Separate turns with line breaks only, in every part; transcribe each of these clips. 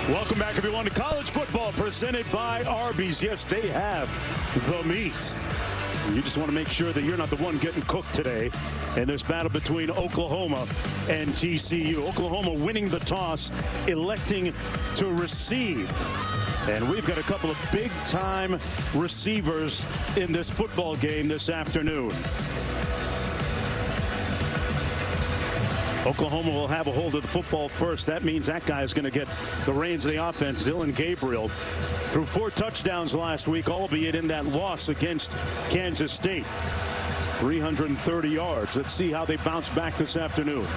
Welcome back, everyone, to college football presented by Arby's. Yes, they have the meat. You just want to make sure that you're not the one getting cooked today in this battle between Oklahoma and TCU. Oklahoma winning the toss, electing to receive. And we've got a couple of big-time receivers in this football game this afternoon. Oklahoma will have a hold of the football first. That means that guy is going to get the reins of the offense. Dylan Gabriel threw 4 touchdowns last week, albeit in that loss against Kansas State. 330 yards. Let's see how they bounce back this afternoon.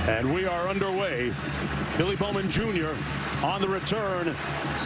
And we are underway. Billy Bowman Jr. on the return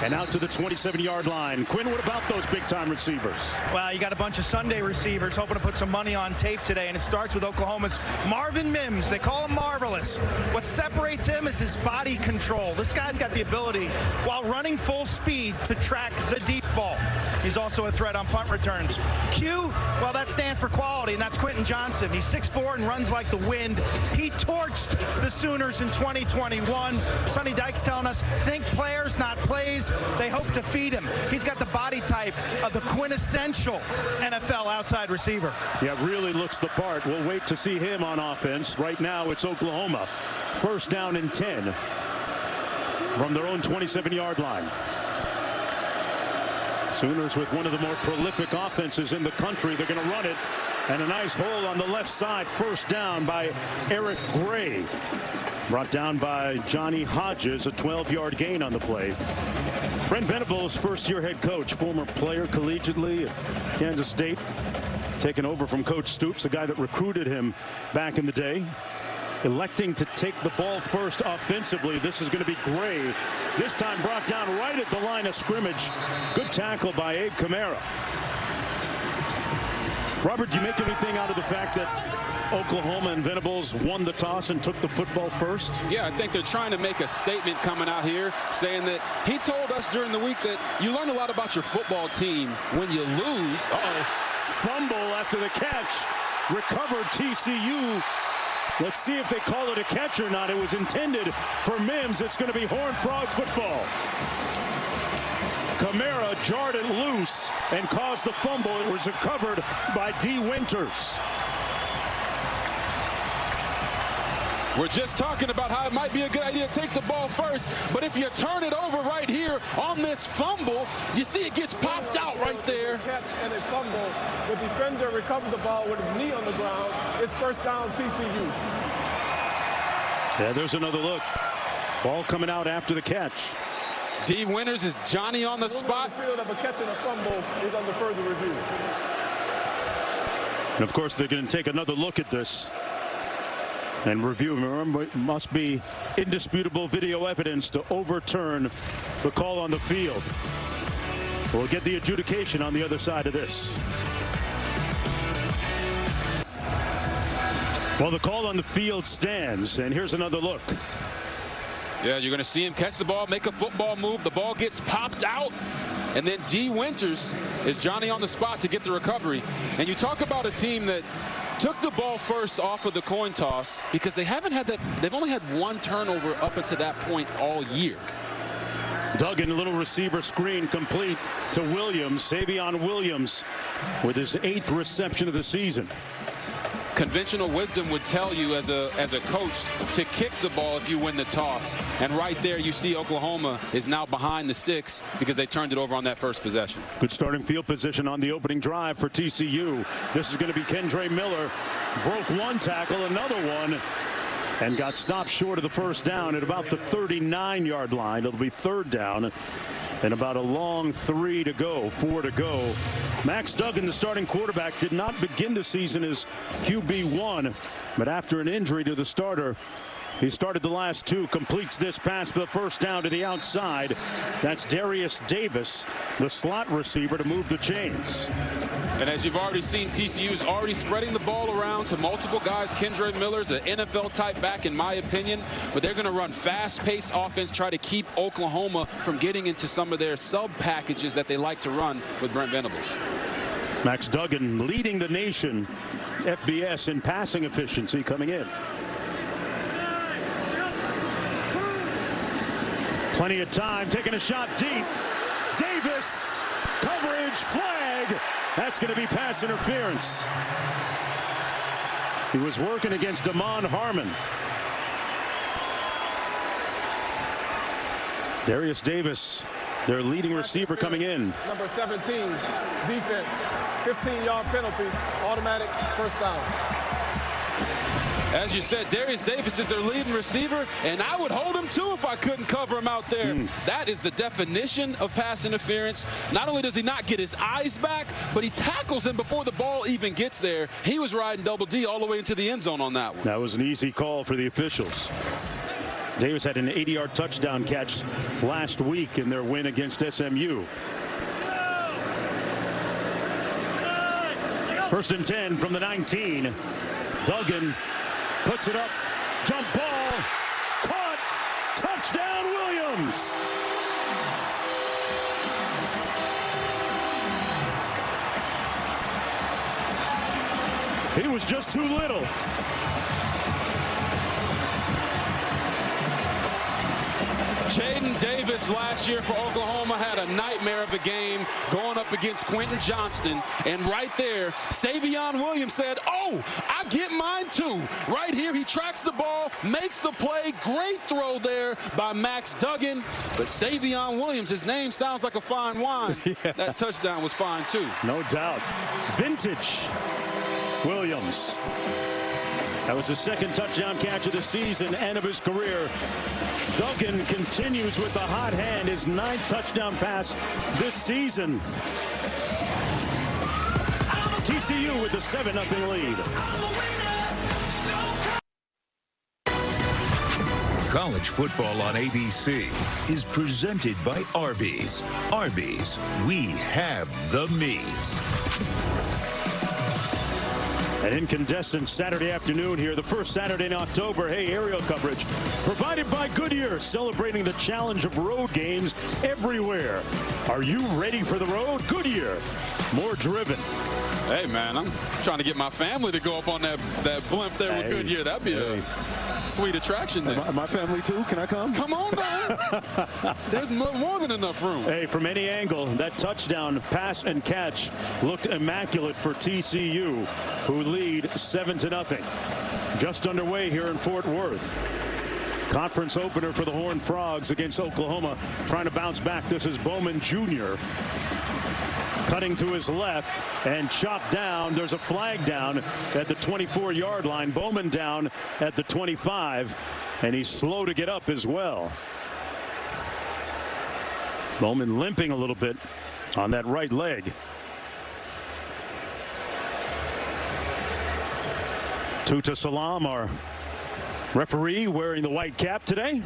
and out to the 27-yard line. Quinn, what about those big-time receivers?
Well, you got a bunch of Sunday receivers hoping to put some money on tape today, and it starts with Oklahoma's Marvin Mims. They call him Marvelous. What separates him is his body control. This guy's got the ability, while running full speed, to track the deep ball. He's also a threat on punt returns. Q, well, that stands for quality, and that's Quentin Johnson. He's 6'4" and runs like the wind. He torched the Sooners in 2021. Sonny Dykes telling us, think players, not plays. They hope to feed him. He's got the body type of the quintessential NFL outside receiver.
Yeah, really looks the part. We'll wait to see him on offense. Right now, it's Oklahoma. First down and 10 from their own 27-yard line. Sooners with one of the more prolific offenses in the country. They're going to run it. And a nice hole on the left side. First down by Eric Gray. Brought down by Johnny Hodges. A 12-yard gain on the play. Brent Venables, first-year head coach. Former player collegiately at Kansas State. Taken over from Coach Stoops, the guy that recruited him back in the day. Electing to take the ball first offensively. This is going to be Gray. This time brought down right at the line of scrimmage. Good tackle by Abe Kamara. Robert, do you make anything out of the fact that Oklahoma and Venables won the toss and took the football first?
Yeah, I think they're trying to make a statement coming out here saying that he told us during the week that you learn a lot about your football team when you lose.
Fumble after the catch. Recovered TCU. Let's see if they call it a catch or not. It was intended for Mims. It's going to be Horned Frog football. Kamara jarred it loose and caused the fumble. It was recovered by D. Winters.
We're just talking about how it might be a good idea to take the ball first, but if you turn it over right here on this fumble, you see it gets popped out right there.
Catch and a fumble. The defender recovered the ball with his knee on the ground. It's first down TCU.
Yeah, there's another look. Ball coming out after the catch.
D. Winters is Johnny on the spot.
The field of a catch and a fumble is under further review.
And of course, they're going to take another look at this and review. Remember, it must be indisputable video evidence to overturn the call on the field. We'll get the adjudication on the other side of this. Well, the call on the field stands, and here's another look.
Yeah, you're going to see him catch the ball, make a football move. The ball gets popped out, and then D. Winters is Johnny on the spot to get the recovery. And you talk about a team that took the ball first off of the coin toss because they haven't had that. They've only had one turnover up until that point all year.
Duggan, little receiver screen complete to Williams. Savion Williams with his 8th reception of the season.
Conventional wisdom would tell you as a coach to kick the ball if you win the toss. And right there you see Oklahoma is now behind the sticks because they turned it over on that first possession.
Good starting field position on the opening drive for TCU. This is going to be Kendre Miller. Broke one tackle, another one, and got stopped short of the first down at about the 39-yard line. It'll be third down and about a long 4 to go. Max Duggan, the starting quarterback, did not begin the season as QB1, but after an injury to the starter, he started the last 2, completes this pass for the first down to the outside. That's Darius Davis, the slot receiver, to move the chains.
And as you've already seen, TCU is already spreading the ball around to multiple guys. Kendre Miller's an NFL-type back, in my opinion. But they're going to run fast-paced offense, try to keep Oklahoma from getting into some of their sub-packages that they like to run with Brent Venables.
Max Duggan leading the nation, FBS in passing efficiency coming in. Plenty of time, taking a shot deep. Davis, coverage, flag. That's going to be pass interference. He was working against Damon Harmon. Darius Davis, their leading receiver, coming in.
Number 17, defense, 15-yard penalty, automatic first down.
As you said, Darius Davis is their leading receiver, and I would hold him too if I couldn't cover him out there. That is the definition of pass interference. Not only does he not get his eyes back, but he tackles him before the ball even gets there. He was riding double D all the way into the end zone on that one.
That was an easy call for the officials. Davis had an 80-yard touchdown catch last week in their win against SMU. First and 10 from the 19. Duggan puts it up, jump ball, caught, touchdown Williams. He was just too little.
Jaden Davis last year for Oklahoma had a nightmare of a game going up against Quentin Johnston. And right there, Savion Williams said, oh, I get mine too. Right here, he tracks the ball, makes the play. Great throw there by Max Duggan. But Savion Williams, his name sounds like a fine wine. Yeah. That touchdown was fine too.
No doubt. Vintage Williams. That was the second touchdown catch of the season and of his career. Duggan continues with the hot hand, his 9th touchdown pass this season. TCU with a 7-0 lead.
College football on ABC is presented by Arby's. Arby's, we have the meats.
An incandescent Saturday afternoon here, the first Saturday in October. Hey, aerial coverage provided by Goodyear, celebrating the challenge of road games everywhere. Are you ready for the road? Goodyear, more driven.
Hey, man, I'm trying to get my family to go up on that blimp there with Goodyear. That'd be a sweet attraction there.
My family, too? Can I come?
Come on, man. There's more than enough room.
Hey, from any angle, that touchdown pass and catch looked immaculate for TCU, who lead 7-0. Just underway here in Fort Worth. Conference opener for the Horned Frogs against Oklahoma, trying to bounce back. This is Bowman Jr. cutting to his left and chopped down. There's a flag down at the 24-yard line. Bowman down at the 25, and he's slow to get up as well. Bowman limping a little bit on that right leg. Tuta Salam, our referee, wearing the white cap today.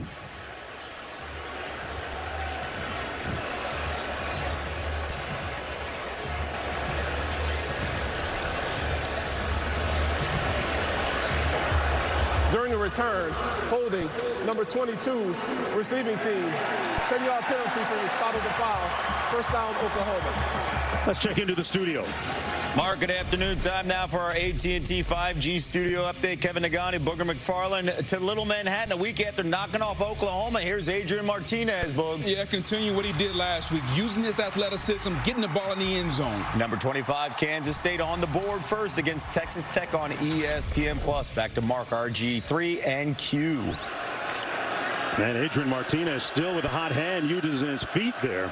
During the return, holding number 22, receiving team, 10-yard penalty for the spot of the foul. First down, Oklahoma.
Let's check into the studio.
Mark, good afternoon. Time now for our AT&T 5G studio update. Kevin Nagani, Booger McFarland to Little Manhattan a week after knocking off Oklahoma. Here's Adrian Martinez, Boog.
Yeah, continue what he did last week, using his athleticism, getting the ball in the end zone.
Number 25, Kansas State on the board first against Texas Tech on ESPN+. Back to Mark, RG3 and Q.
Man, Adrian Martinez still with a hot hand, using his feet there.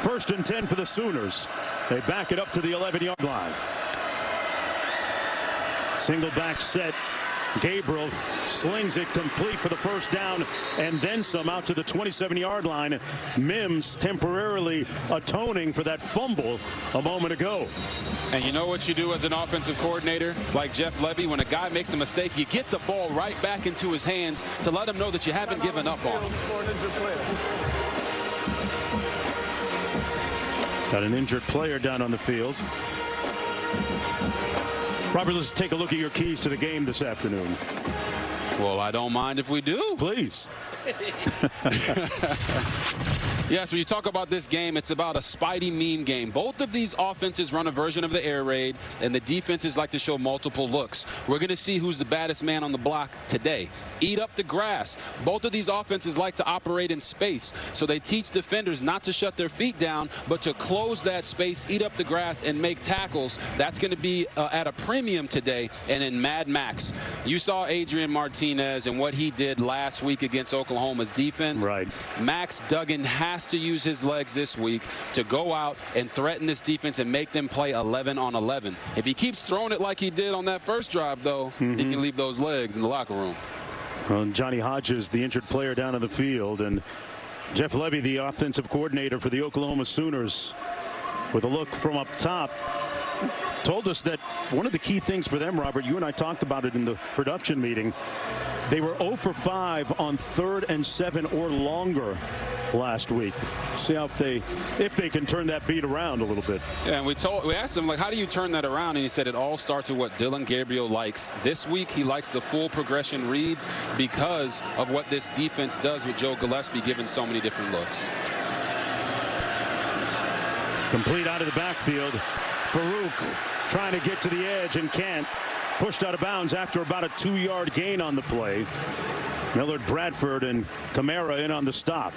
First and 10 for the Sooners. They back it up to the 11-yard line. Single back set. Gabriel slings it complete for the first down and then some out to the 27-yard line. Mims temporarily atoning for that fumble a moment ago.
And you know what you do as an offensive coordinator like Jeff Levy? When a guy makes a mistake, you get the ball right back into his hands to let him know that you haven't given up on him.
Got an injured player down on the field. Robert, let's take a look at your keys to the game this afternoon.
Well, I don't mind if we do.
Please.
Yes, when you talk about this game, it's about a Spidey meme game. Both of these offenses run a version of the air raid, and the defenses like to show multiple looks. We're going to see who's the baddest man on the block today. Eat up the grass. Both of these offenses like to operate in space, so they teach defenders not to shut their feet down, but to close that space, eat up the grass, and make tackles. That's going to be at a premium today. And in Mad Max, you saw Adrian Martinez and what he did last week against Oklahoma's defense.
Right.
Max Duggan has to use his legs this week to go out and threaten this defense and make them play 11 on 11. If he keeps throwing it like he did on that first drive, though, he can leave those legs in the locker room.
Well, Johnny Hodges, the injured player down in the field, and Jeff Levy, the offensive coordinator for the Oklahoma Sooners, with a look from up top, told us that one of the key things for them, Robert, you and I talked about it in the production meeting, they were 0 for 5 on 3rd and 7 or longer last week. See how if they can turn that beat around a little bit.
Yeah, and we asked him, like, how do you turn that around? And he said it all starts with what Dylan Gabriel likes. This week he likes the full progression reads because of what this defense does with Joe Gillespie giving so many different looks.
Complete out of the backfield. Farouk trying to get to the edge and can't. Pushed out of bounds after about a 2-yard gain on the play. Millard, Bradford, and Kamara in on the stop.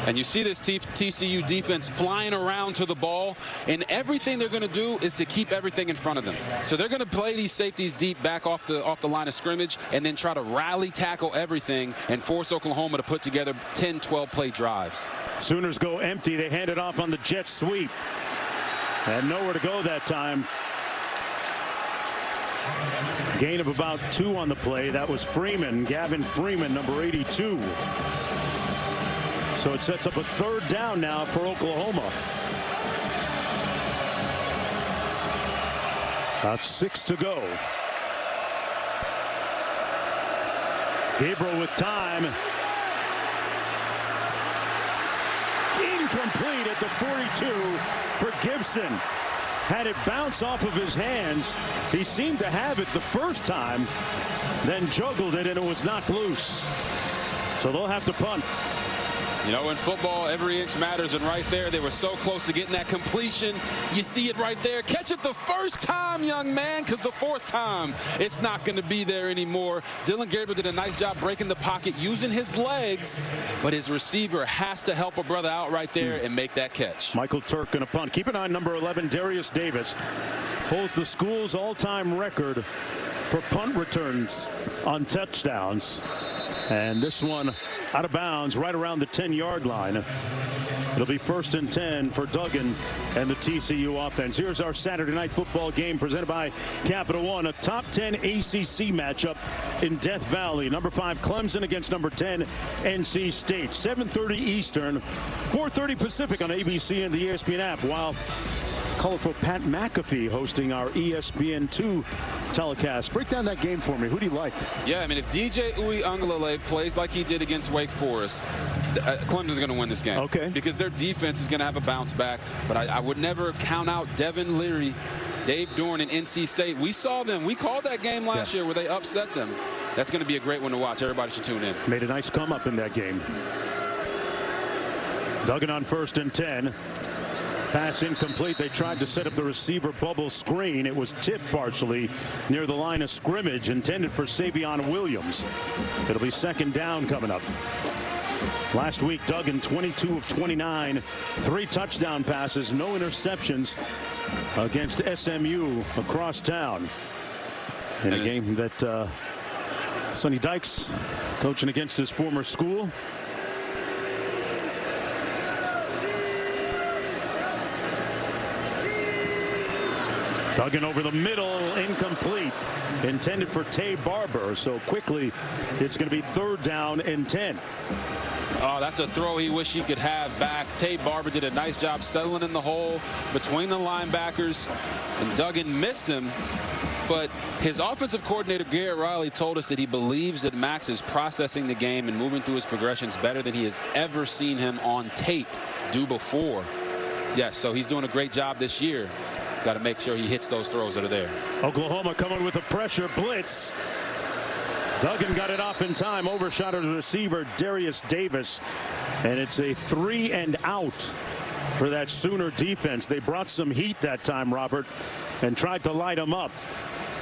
And you see this TCU defense flying around to the ball, and everything they're going to do is to keep everything in front of them. So they're going to play these safeties deep back off the line of scrimmage and then try to rally tackle everything and force Oklahoma to put together 10, 12-play drives.
Sooners go empty. They hand it off on the jet sweep. And nowhere to go that time. Gain of about 2 on the play. That was Freeman, Gavin Freeman, number 82. So it sets up a 3rd down now for Oklahoma. About 6 to go. Gabriel with time. Incomplete at the 42 for Gibson. Had it bounce off of his hands. He seemed to have it the first time, then juggled it, and it was knocked loose. So they'll have to punt.
You know, in football, every inch matters, and right there, they were so close to getting that completion. You see it right there. Catch it the first time, young man, because the 4th time, it's not going to be there anymore. Dylan Gabriel did a nice job breaking the pocket, using his legs, but his receiver has to help a brother out right there and make that catch.
Michael Turk going to punt. Keep an eye on number 11, Darius Davis. Holds the school's all-time record for punt returns on touchdowns. And this one out of bounds right around the 10-yard line. It'll be 1st and 10 for Duggan and the TCU offense. Here's our Saturday night football game presented by Capital One. A top 10 ACC matchup in Death Valley. Number 5 Clemson against number 10 NC State. 7:30 Eastern, 4:30 Pacific on ABC and the ESPN app. While colorful Pat McAfee hosting our ESPN2 telecast. Break down that game for me. Who do you like?
Yeah, I mean, if DJ Uiagalelei plays like he did against Wake Forest, Clemson's going to win this game.
Okay.
Because their defense is going to have a bounce back. But I would never count out Devin Leary, Dave Dorn, and NC State. We saw them. We called that game last year where they upset them. That's going to be a great one to watch. Everybody should tune in.
Made a nice come up in that game. Duggan on 1st and 10. Pass incomplete. They tried to set up the receiver bubble screen. It was tipped partially near the line of scrimmage, intended for Savion Williams. It'll be 2nd down coming up. Last week, Duggan 22 of 29, 3 touchdown passes, no interceptions against SMU across town. In a game that Sonny Dykes coaching against his former school. Duggan over the middle, incomplete. Intended for Tay Barber. So quickly, it's going to be 3rd down and 10.
Oh, that's a throw he wish he could have back. Tay Barber did a nice job settling in the hole between the linebackers, and Duggan missed him. But his offensive coordinator, Garrett Riley, told us that he believes that Max is processing the game and moving through his progressions better than he has ever seen him on tape do before. Yes, so he's doing a great job this year. got to make sure he hits those throws that are there.
Oklahoma coming with a pressure blitz. Duggan got it off in time, overshot of the receiver, Darius Davis. And it's a 3 and out for that Sooner defense. They brought some heat that time, Robert, and tried to light them up.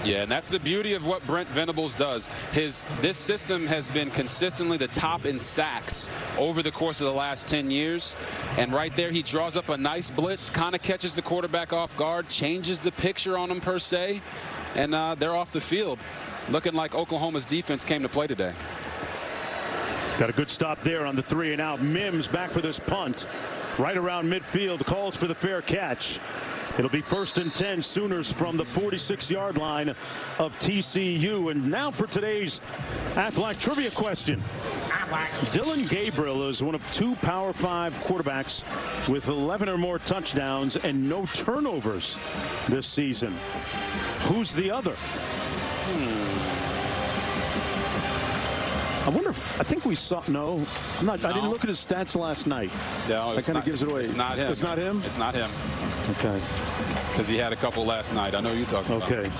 Yeah, and that's the beauty of what Brent Venables does. This system has been consistently the top in sacks over the course of the last 10 years. And right there, he draws up a nice blitz, kind of catches the quarterback off guard, changes the picture on him per se, and they're off the field. Looking like Oklahoma's defense came to play today.
Got a good stop there on the 3 and out. Mims back for this punt. Right around midfield, calls for the fair catch. It'll be 1st and 10, Sooners from the 46-yard line of TCU. And now for today's Aflac trivia question. Dillon Gabriel is one of 2 Power 5 quarterbacks with 11 or more touchdowns and no turnovers this season. Who's the other? I wonder if, I think we saw, no, I didn't look at his stats last night.
No,
that kind of gives it away.
It's not him.
It's not him?
It's not him.
Okay.
Because he had a couple last night. I know you're talking about.
Okay.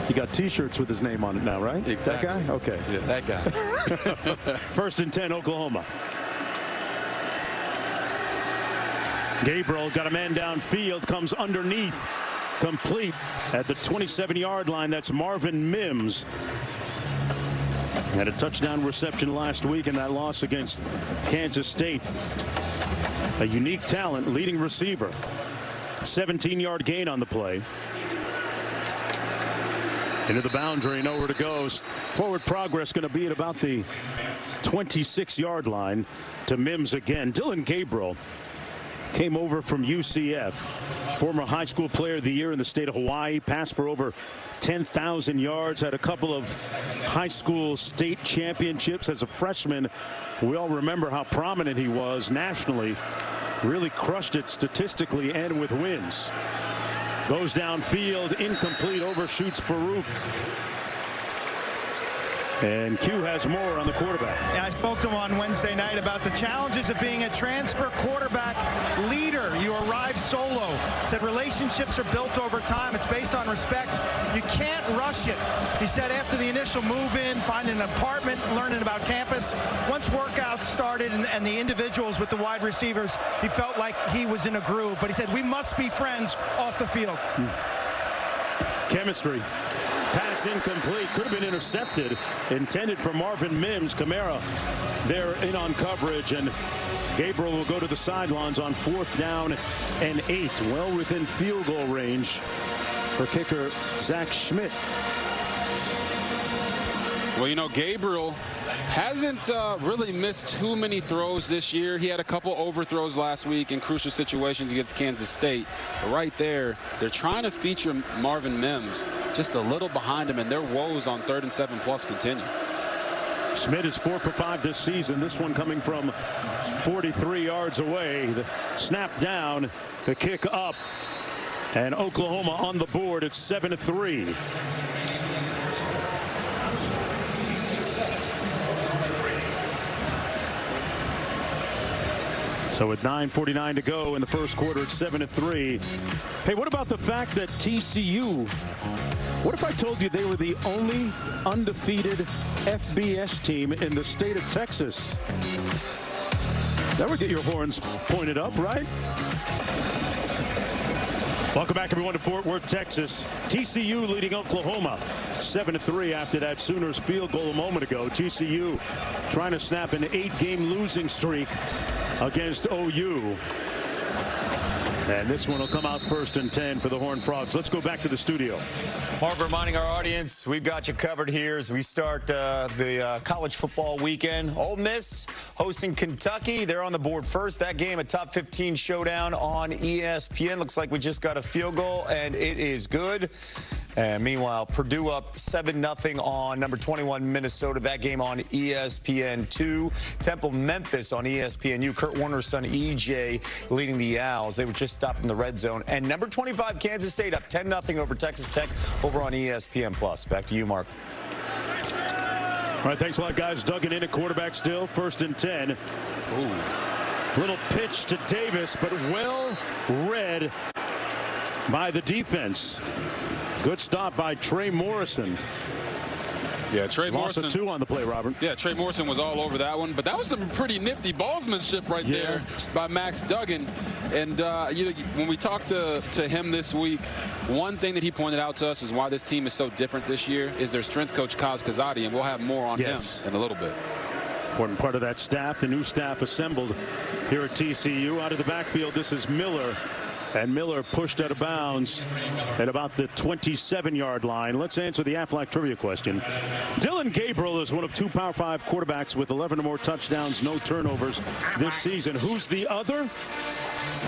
He got T-shirts with his name on it now, right?
Exactly.
That guy? Okay.
Yeah, that guy.
1st and 10, Oklahoma. Gabriel got a man downfield, comes underneath, complete at the 27-yard line. That's Marvin Mims. Had a touchdown reception last week in that loss against Kansas State. A unique talent, leading receiver. 17-yard gain on the play. Into the boundary, nowhere to go. Forward progress going to be at about the 26-yard line to Mims again. Dillon Gabriel came over from UCF. Former high school player of the year in the state of Hawaii. Passed for over 10,000 yards. Had a couple of high school state championships as a freshman. We all remember how prominent he was nationally. Really crushed it statistically and with wins. Goes downfield, incomplete, overshoots Farouk. And Q has more on the quarterback.
Yeah, I spoke to him on Wednesday night about the challenges of being a transfer quarterback leader. You arrive solo. Said relationships are built over time. It's based on respect. You can't rush it. He said after the initial move in, finding an apartment, learning about campus, once workouts started and the individuals with the wide receivers, he felt like he was in a groove. But he said, we must be friends off the field.
Chemistry. Pass incomplete. Could have been intercepted. Intended for Marvin Mims. Kamara there in on coverage. And Gabriel will go to the sidelines on 4th down and 8. Well within field goal range for kicker Zach Schmidt.
Well, you know, Gabriel hasn't really missed too many throws this year. He had a couple overthrows last week in crucial situations against Kansas State. But right there, they're trying to feature Marvin Mims just a little behind him, and their woes on 3rd and 7+ continue.
Schmidt is 4 for 5 this season. This one coming from 43 yards away. The snap down, the kick up, and Oklahoma on the board at 7-3. So with 9:49 to go in the first quarter, it's 7-3. Hey, what about the fact that TCU, what if I told you they were the only undefeated FBS team in the state of Texas? That would get your horns pointed up, right? Welcome back, everyone, to Fort Worth, Texas. TCU leading Oklahoma 7-3 after that Sooners field goal a moment ago. TCU trying to snap an 8-game losing streak against OU. And this one will come out 1st and 10 for the Horned Frogs. Let's go back to the studio.
Mark, reminding our audience, we've got you covered here as we start the college football weekend. Ole Miss hosting Kentucky. They're on the board first. That game, a top 15 showdown on ESPN. Looks like we just got a field goal, and it is good. And meanwhile, Purdue up 7-0 on number 21 Minnesota. That game on ESPN2. Temple Memphis on ESPNU. Kurt Warner's son EJ leading the Owls. They were just stopped in the red zone. And number 25 Kansas State up 10-0 over Texas Tech over on ESPN+. Back to you, Mark.
All right, thanks a lot, guys. Duggan in at quarterback still. 1st and 10. Ooh. Little pitch to Davis, but well read by the defense. Good stop by Trey Morrison.
Yeah, Trey
Loss
Morrison.
of 2 on the play, Robert.
Yeah, Trey Morrison was all over that one, but that was some pretty nifty ballsmanship right there by Max Duggan. And when we talked to him this week, one thing that he pointed out to us is why this team is so different this year is their strength coach Kaz Kazadi, and we'll have more on him in a little bit.
Important part of that staff, the new staff assembled here at TCU. Out of the backfield, this is Miller. And Miller pushed out of bounds at about the 27-yard line. Let's answer the Aflac trivia question. Dillon Gabriel is one of 2 Power 5 quarterbacks with 11 or more touchdowns, no turnovers this season. Who's the other?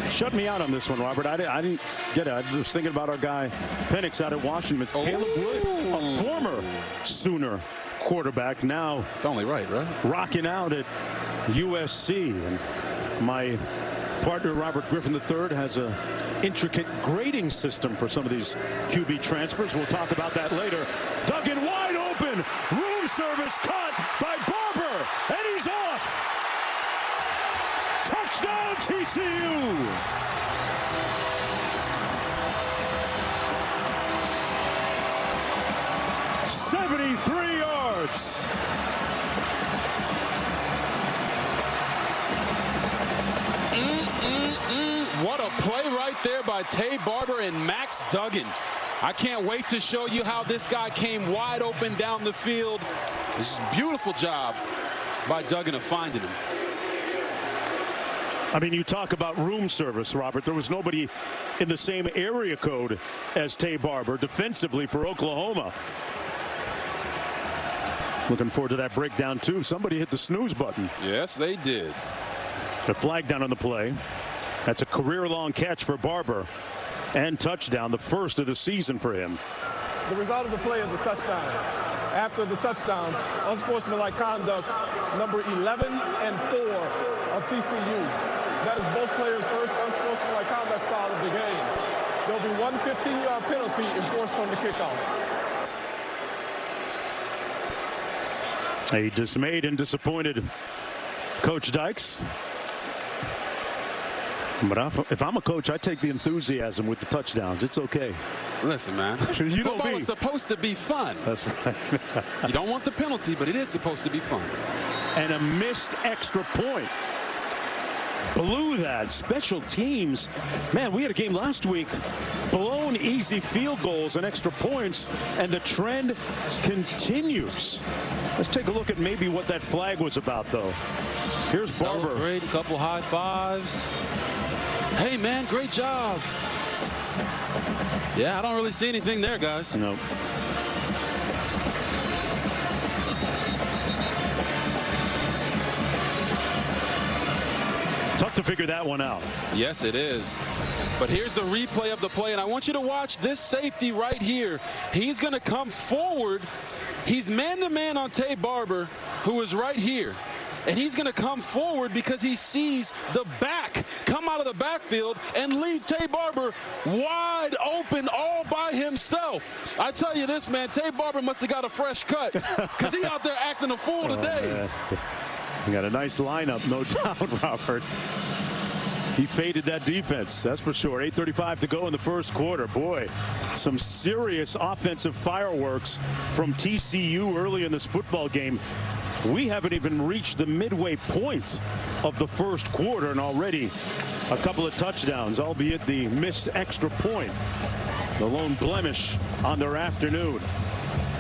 Shut me out on this one, Robert. I didn't get it. I was thinking about our guy Penix out at Washington. It's Caleb Wood, a former Sooner quarterback. Now
it's only right?
Rocking out at USC. And my partner Robert Griffin III has a intricate grading system for some of these QB transfers. We'll talk about that later. Duggan wide open, room service caught by Barber, and he's off. Touchdown TCU. '73 yards.
What a play right there by Tay Barber and Max Duggan. I can't wait to show you how this guy came wide open down the field. This is a beautiful job by Duggan of finding him.
I mean, you talk about room service, Robert. There was nobody in the same area code as Tay Barber defensively for Oklahoma. Looking forward to that breakdown, too. Somebody hit the snooze button.
Yes, they did.
The flag down on the play. That's a career-long catch for Barber. And touchdown, the first of the season for him.
The result of the play is a touchdown. After the touchdown, unsportsmanlike conduct, number 11 and 4 of TCU. That is both players' first unsportsmanlike conduct foul of the game. There'll be one 15-yard penalty enforced on the kickoff.
A dismayed and disappointed Coach Dykes. But if I'm a coach, I take the enthusiasm with the touchdowns. It's okay.
Listen, man. Football is supposed to be fun.
That's right.
You don't want the penalty, but it is supposed to be fun.
And a missed extra point. Blew that. Special teams. Man, we had a game last week. Blown easy field goals and extra points. And the trend continues. Let's take a look at maybe what that flag was about, though. Here's Barber.
Celebrate, a couple high fives. Hey, man, great job. Yeah, I don't really see anything there, guys.
No. Tough to figure that one out.
Yes, it is. But here's the replay of the play, and I want you to watch this safety right here. He's going to come forward. He's man-to-man on Tay Barber, who is right here. And he's going to come forward because he sees the back come out of the backfield and leave Tay Barber wide open all by himself. I tell you this, man, Tay Barber must have got a fresh cut because he out there acting a fool today.
You got a nice lineup, no doubt, Robert. He faded that defense, that's for sure. 8:35 to go in the first quarter. Boy, some serious offensive fireworks from TCU early in this football game. We haven't even reached the midway point of the first quarter, and already a couple of touchdowns, albeit the missed extra point. The lone blemish on their afternoon.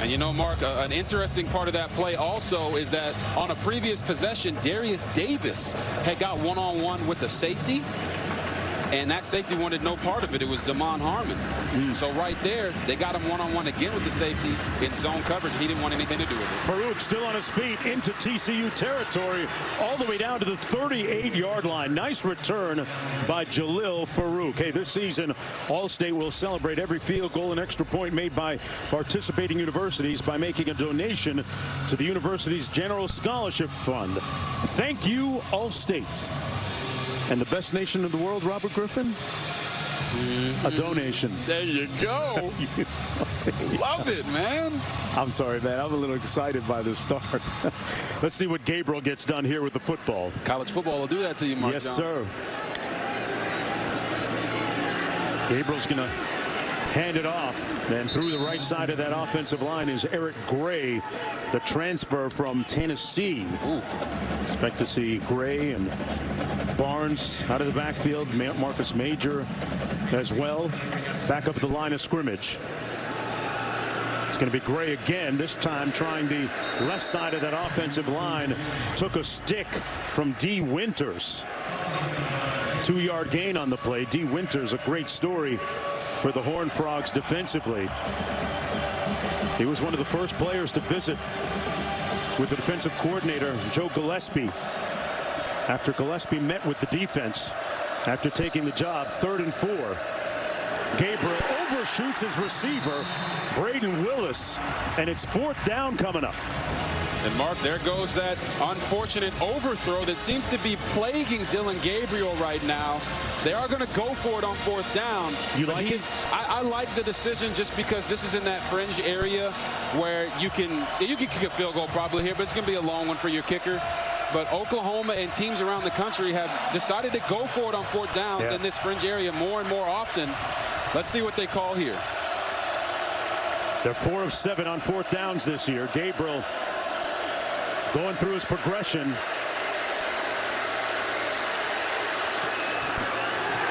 And you know, Mark, an interesting part of that play also is that on a previous possession, Darius Davis had got one-on-one with the safety. And that safety wanted no part of it. It was Damon Harmon. So right there, they got him one-on-one again with the safety in zone coverage. He didn't want anything to do with it.
Farouk still on his feet into TCU territory all the way down to the 38-yard line. Nice return by Jalil Farouk. Hey, this season, All-State will celebrate every field goal and extra point made by participating universities by making a donation to the university's General Scholarship Fund. Thank you, All-State. And the best nation in the world, Robert Griffin? A donation.
There you go. Love it, man.
I'm sorry, man. I'm a little excited by the start. Let's see what Gabriel gets done here with the football.
College football will do that to you, Mark.
Yes,
John.
sir. Gabriel's going to hand it off, and through the right side of that offensive line is Eric Gray, the transfer from Tennessee. Ooh. Expect to see Gray and Barnes out of the backfield. Marcus Major as well. Back up the line of scrimmage. It's going to be Gray again, this time trying the left side of that offensive line. Took a stick from D. Winters. 2-yard gain on the play. D. Winters, a great story for the Horned Frogs defensively. He was one of the first players to visit with the defensive coordinator, Joe Gillespie, after Gillespie met with the defense after taking the job. 3rd and 4. Gabriel overshoots his receiver, Braden Willis, and it's 4th down coming up.
And Mark, there goes that unfortunate overthrow that seems to be plaguing Dillon Gabriel right now. They are going to go for it on 4th down.
You like it?
I like the decision just because this is in that fringe area where you can kick a field goal probably here, but it's going to be a long one for your kicker. But Oklahoma and teams around the country have decided to go for it on 4th downs in this fringe area more and more often. Let's see what they call here.
They're 4 of 7 on 4th downs this year. Gabriel going through his progression.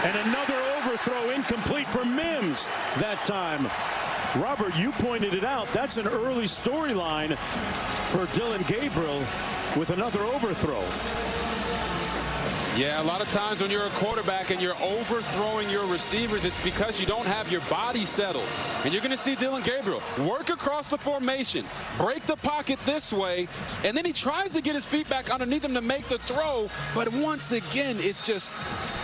And another overthrow incomplete for Mims that time. Robert, you pointed it out. That's an early storyline for Dillon Gabriel with another overthrow.
Yeah, a lot of times when you're a quarterback and you're overthrowing your receivers, it's because you don't have your body settled. And you're going to see Dillon Gabriel work across the formation, break the pocket this way, and then he tries to get his feet back underneath him to make the throw. But once again, it's just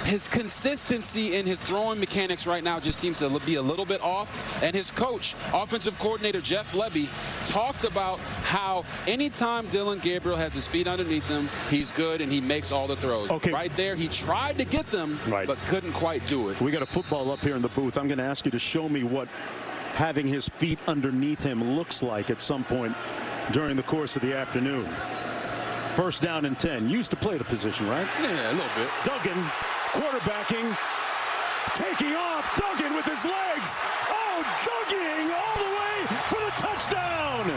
his consistency in his throwing mechanics right now just seems to be a little bit off. And his coach, offensive coordinator Jeff Lebby, talked about how anytime Dillon Gabriel has his feet underneath him, he's good and he makes all the throws.
Okay.
Right there, he tried to get them, but couldn't quite do it.
We got a football up here in the booth. I'm going to ask you to show me what having his feet underneath him looks like at some point during the course of the afternoon. 1st down and 10. You used to play the position, right?
Yeah, a little bit.
Duggan quarterbacking, taking off. Duggan with his legs. Oh, Duggan all the way for the touchdown.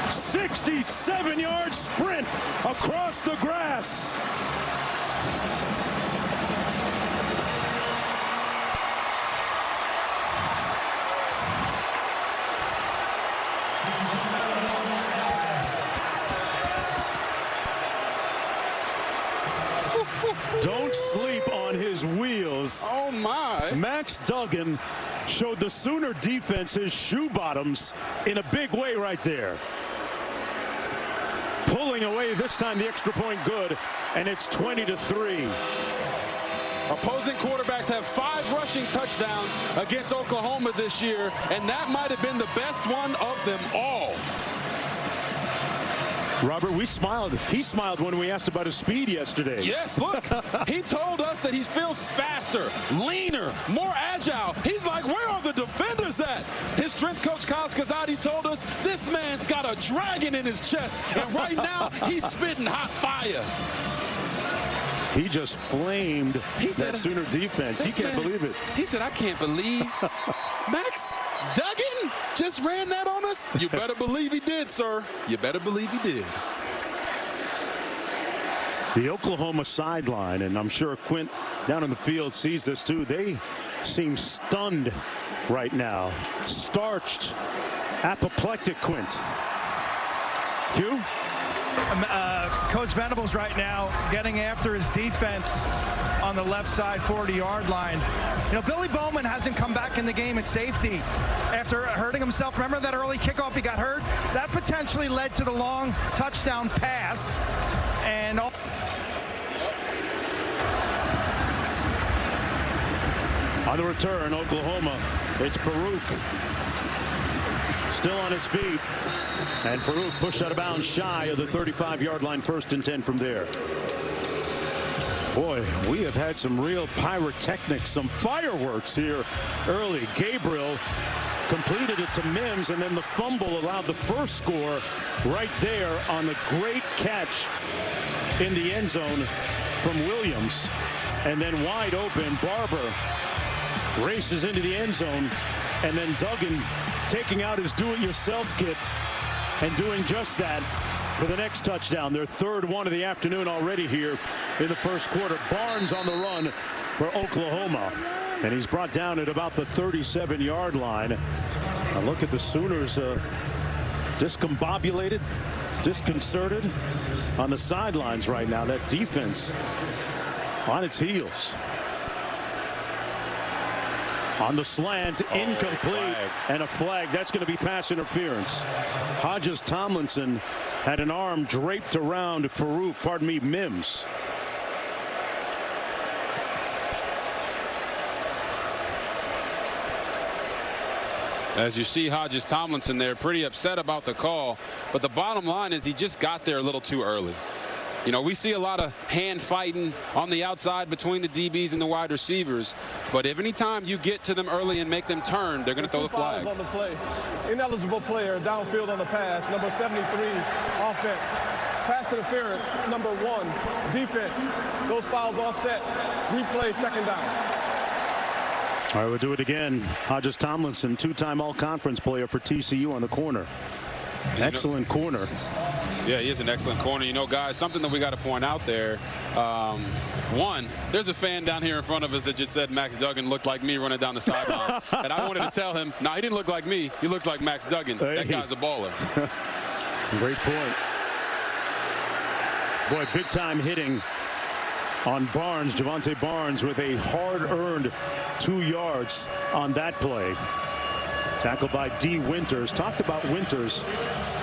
A 67-yard sprint across the grass. Don't sleep on his wheels.
Oh, my.
Max Duggan showed the Sooner defense his shoe bottoms in a big way right there. Pulling away this time, the extra point good, and it's 20-3.
Opposing quarterbacks have 5 rushing touchdowns against Oklahoma this year, and that might have been the best one of them all.
Robert, we smiled. He smiled when we asked about his speed yesterday.
Yes, look, he told us that he feels faster, leaner, more agile. He's like, where are the defenders at? His strength coach, Kyle Skazati, told us this man's got a dragon in his chest, and right now he's spitting hot fire.
He just flamed that Sooner defense. He can't believe it.
He said, I can't believe Max Duggan just ran that on us. You better believe he did, sir. You better believe he did.
The Oklahoma sideline, and I'm sure Quint down in the field sees this too. They seem stunned right now. Starched, apoplectic Quint. Q?
Coach Venables right now getting after his defense on the left side 40-yard line. You know, Billy Bowman hasn't come back in the game at safety after hurting himself. Remember that early kickoff he got hurt? That potentially led to the long touchdown pass. And
on the return, Oklahoma, it's Farouk. Still on his feet. And Farouk pushed out of bounds shy of the 35-yard line. 1st and 10 from there. Boy, we have had some real pyrotechnics, some fireworks here early. Gabriel completed it to Mims, and then the fumble allowed the first score right there on the great catch in the end zone from Williams. And then wide open, Barber races into the end zone, and then Duggan taking out his do-it-yourself kit and doing just that for the next touchdown. Their third one of the afternoon already here in the first quarter. Barnes on the run for Oklahoma, and he's brought down at about the 37-yard line. Now look at the Sooners discombobulated, disconcerted on the sidelines right now. That defense on its heels. On the slant, incomplete, and a flag. That's going to be pass interference. Hodges Tomlinson had an arm draped around Mims.
As you see Hodges Tomlinson there, pretty upset about the call. But the bottom line is he just got there a little too early. You know, we see a lot of hand fighting on the outside between the DBs and the wide receivers. But if any time you get to them early and make them turn, they're going to throw the flag.
On the play. Ineligible player downfield on the pass, number 73, offense. Pass interference, number 1, defense. Those fouls offset. Replay, second down.
All right, we'll do it again. Hodges Tomlinson, two-time all-conference player for TCU on the corner. Excellent corner.
Yeah, he is an excellent corner. You know, guys, something that we got to point out there. One, there's a fan down here in front of us that just said Max Duggan looked like me running down the sideline. And I wanted to tell him, no, he didn't look like me. He looks like Max Duggan.
Hey.
That guy's a baller.
Great point. Boy, big-time hitting on Barnes. Javante Barnes with a hard-earned 2 yards on that play. Tackled by D. Winters. Talked about Winters.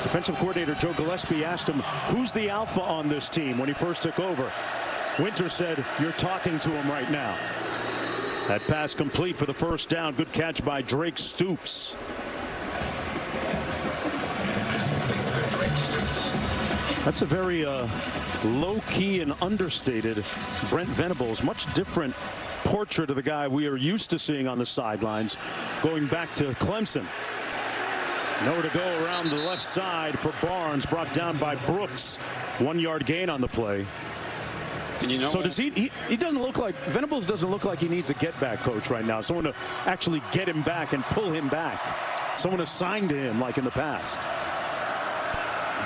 Defensive coordinator Joe Gillespie asked him, who's the alpha on this team when he first took over. Winters said, you're talking to him right now. That pass complete for the first down. Good catch by Drake Stoops. That's a very low-key and understated Brent Venables. Much different portrait of the guy we are used to seeing on the sidelines going back to Clemson. Nowhere to go around the left side for Barnes, brought down by Brooks. 1 yard gain on the play.
And you know
so does he doesn't look like, Venables doesn't look like he needs a get back coach right now. Someone to actually get him back and pull him back. Someone assigned to him like in the past.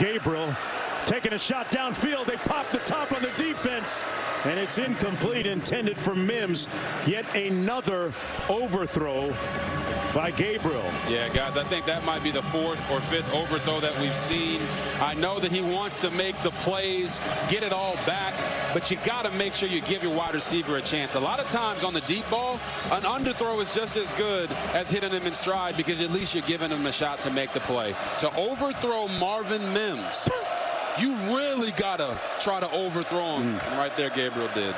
Gabriel taking a shot downfield. They pop the top on the defense, and it's incomplete, intended for Mims. Yet another overthrow by Gabriel.
Yeah, guys, I think that might be the 4th or 5th overthrow that we've seen. I know that he wants to make the plays, get it all back, but you got to make sure you give your wide receiver a chance. A lot of times on the deep ball, an underthrow is just as good as hitting him in stride, because at least you're giving him a shot to make the play. To overthrow Marvin Mims, you really got to try to overthrow him. And right there, Gabriel did.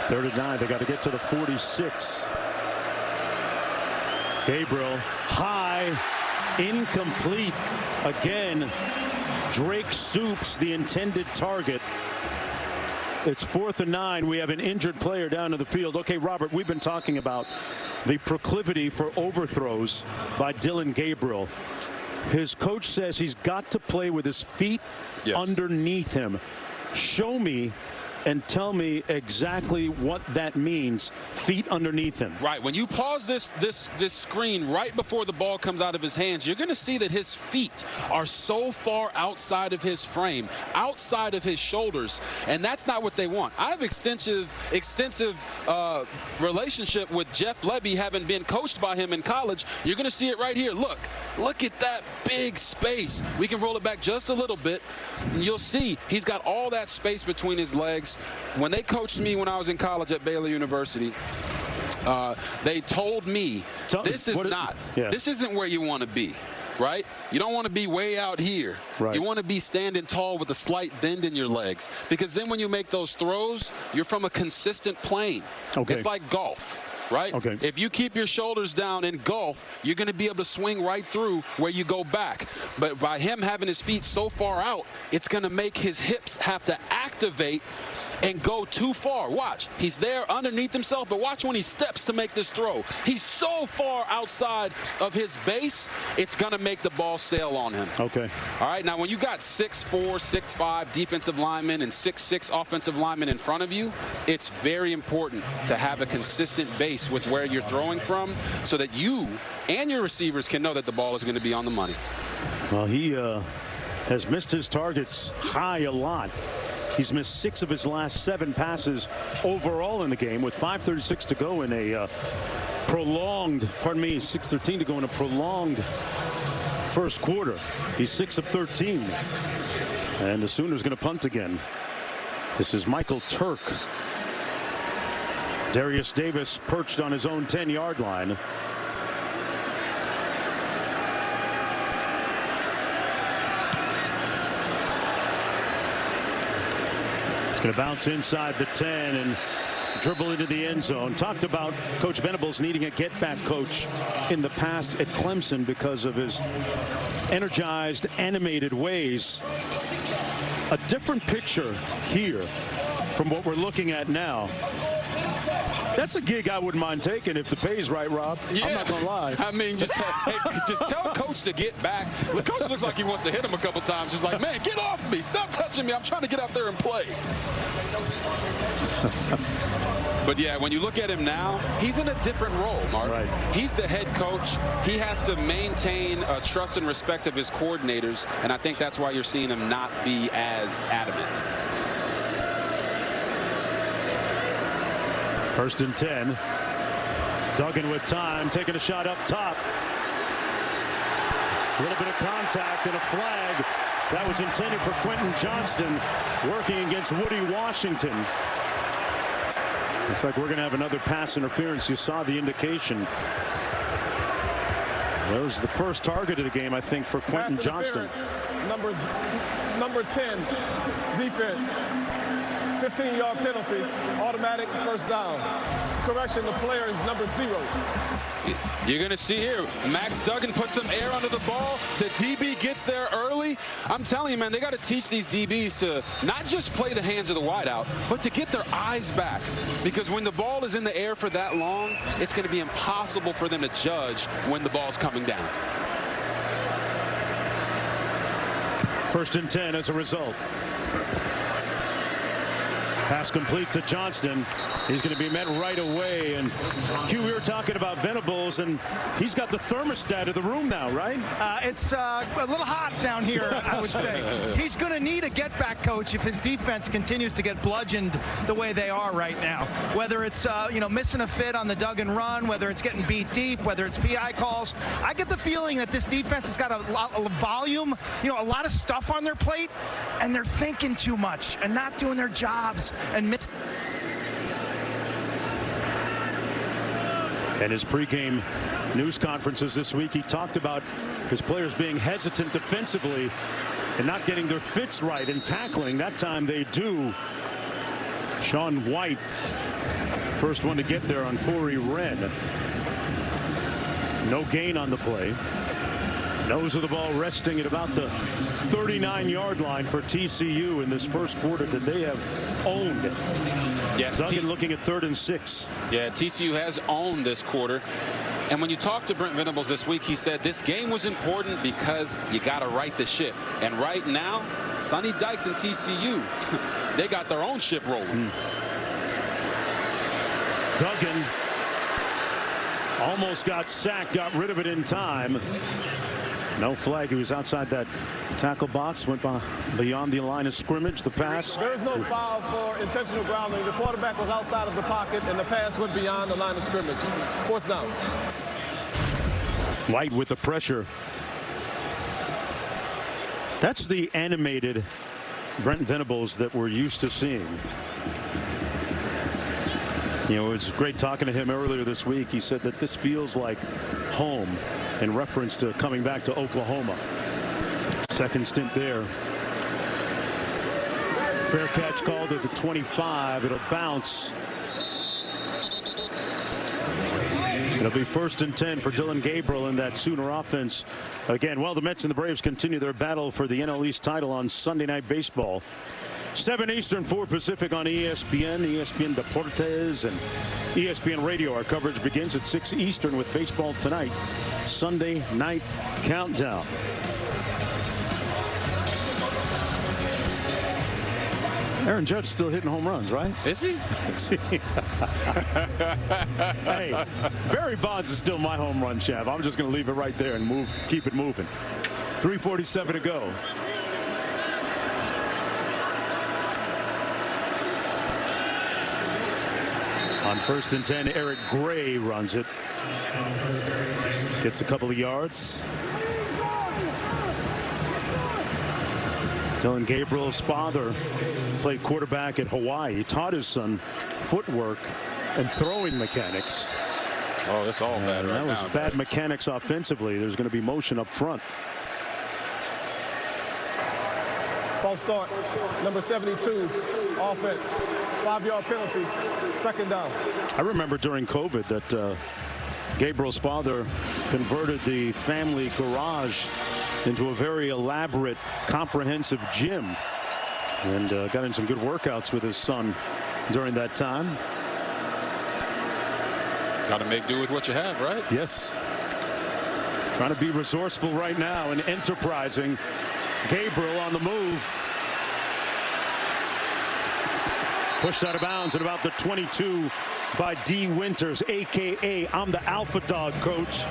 3rd and 9. They got to get to the 46. Gabriel, high, incomplete. Again, Drake Stoops, the intended target. It's 4th and 9. We have an injured player down in the field. Okay, Robert, we've been talking about the proclivity for overthrows by Dillon Gabriel. His coach says he's got to play with his feet underneath him. Show me and tell me exactly what that means, feet underneath him.
Right. When you pause this screen right before the ball comes out of his hands, you're going to see that his feet are so far outside of his frame, outside of his shoulders, and that's not what they want. I have extensive relationship with Jeff Lebby, having been coached by him in college. You're going to see it right here. Look at that big space. We can roll it back just a little bit, and you'll see he's got all that space between his legs. When they coached me when I was in college at Baylor University, they told me this isn't where you want to be, right? You don't want to be way out here. Right. You want to be standing tall with a slight bend in your legs, because then when you make those throws, you're from a consistent plane. Okay. It's like golf. Right?
Okay.
If you keep your shoulders down in golf, you're going to be able to swing right through where you go back. But by him having his feet so far out, it's going to make his hips have to activate and go too far. Watch. He's there underneath himself, but watch when he steps to make this throw. He's so far outside of his base, it's going to make the ball sail on him.
Okay.
All right, now when you got 6'4", 6'5" defensive linemen and 6'6" offensive linemen in front of you, it's very important to have a consistent base with where you're throwing from so that you and your receivers can know that the ball is going to be on the money.
Well, he has missed his targets high a lot. He's missed 6 of his last 7 passes overall in the game with 5:36 to go in a prolonged, 6:13 to go in a prolonged first quarter. He's 6 of 13. And the Sooners going to punt again. This is Michael Turk. Darius Davis perched on his own 10-yard line. Going to bounce inside the 10 and dribble into the end zone. Talked about Coach Venables needing a get-back coach in the past at Clemson because of his energized, animated ways. A different picture here from what we're looking at now. That's a gig I wouldn't mind taking if the pay's right, Rob.
Yeah.
I'm not going to lie.
I mean, just tell Coach to get back. The coach looks like he wants to hit him a couple times. He's like, man, get off me. Stop touching me. I'm trying to get out there and play. But, yeah, when you look at him now, he's in a different role, Mark.
Right. He's
the head coach. He has to maintain trust and respect of his coordinators, and I think that's why you're seeing him not be as adamant.
1st and 10. Duggan with time, taking a shot up top. A little bit of contact and a flag. That was intended for Quentin Johnston, working against Woody Washington. Looks like we're going to have another pass interference. You saw the indication. That was the first target of the game, I think, for Quentin Johnston.
Number 10, defense. 15-yard penalty, automatic first down. Correction, the player is number 0.
You're going to see here, Max Duggan puts some air under the ball. The DB gets there early. I'm telling you, man, they got to teach these DBs to not just play the hands of the wideout, but to get their eyes back. Because when the ball is in the air for that long, it's going to be impossible for them to judge when the ball's coming down.
1st and 10 as a result. Pass complete to Johnston. He's going to be met right away. And Q, we were talking about Venables, and he's got the thermostat of the room now, right?
It's a little hot down here, I would say. He's going to need a get-back coach if his defense continues to get bludgeoned the way they are right now. Whether it's missing a fit on the Duggan run, whether it's getting beat deep, whether it's PI calls. I get the feeling that this defense has got a lot of volume, a lot of stuff on their plate, and they're thinking too much and not doing their jobs. And
his pregame news conferences this week, he talked about his players being hesitant defensively and not getting their fits right in tackling. That time they do. Sean White, first one to get there on Corey Wren. No gain on the play. Nose of the ball resting at about the 39-yard line for TCU in this first quarter that they have owned.
Yes,
Duggan looking at 3rd and 6.
Yeah, TCU has owned this quarter. And when you talk to Brent Venables this week, he said this game was important because you got to right the ship. And right now, Sonny Dykes and TCU, they got their own ship rolling.
Duggan almost got sacked, got rid of it in time. No flag. He was outside that tackle box, went beyond the line of scrimmage. The pass.
There is no foul for intentional grounding. The quarterback was outside of the pocket, and the pass went beyond the line of scrimmage. 4th down.
White with the pressure. That's the animated Brent Venables that we're used to seeing. It was great talking to him earlier this week. He said that this feels like home in reference to coming back to Oklahoma. Second stint there. Fair catch called at the 25. It'll bounce. It'll be 1st and 10 for Dylan Gabriel in that Sooner offense. Again, the Mets and the Braves continue their battle for the NL East title on Sunday Night Baseball. 7 Eastern, 4 Pacific on ESPN, ESPN Deportes, and ESPN Radio. Our coverage begins at 6 Eastern with baseball tonight. Sunday night countdown. Aaron Judge still hitting home runs, right?
Is he?
Hey, Barry Bonds is still my home run champ. I'm just going to leave it right there and keep it moving. 3:47 to go. On 1st and 10, Eric Gray runs it. Gets a couple of yards. Dylan Gabriel's father played quarterback at Hawaii. He taught his son footwork and throwing mechanics.
Oh, that's all bad right now.
That was bad mechanics offensively. There's going to be motion up front.
False start. Number 72, offense. 5-yard penalty. 2nd down.
I remember during COVID that Gabriel's father converted the family garage into a very elaborate, comprehensive gym, and got in some good workouts with his son during that time.
Got to make do with what you have, right?
Yes. Trying to be resourceful right now and enterprising. Gabriel on the move. Pushed out of bounds at about the 22 by D. Winters, a.k.a. I'm the alpha dog, coach.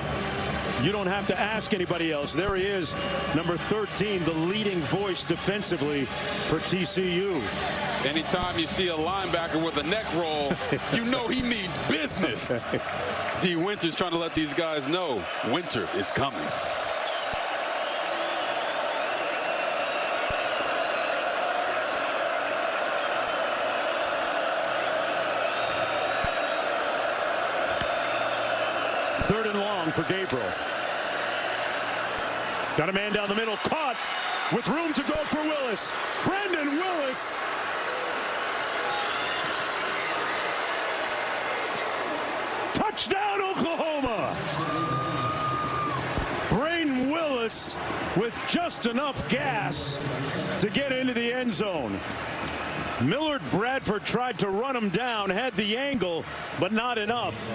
You don't have to ask anybody else. There he is, number 13, the leading voice defensively for TCU.
Anytime you see a linebacker with a neck roll, you know he means business. D. Winters trying to let these guys know winter is coming.
Third and long for Gabriel. Got a man down the middle, caught with room to go for Willis. Brandon Willis. Touchdown, Oklahoma. Brandon Willis with just enough gas to get into the end zone. Millard Bradford tried to run him down, had the angle, but not enough.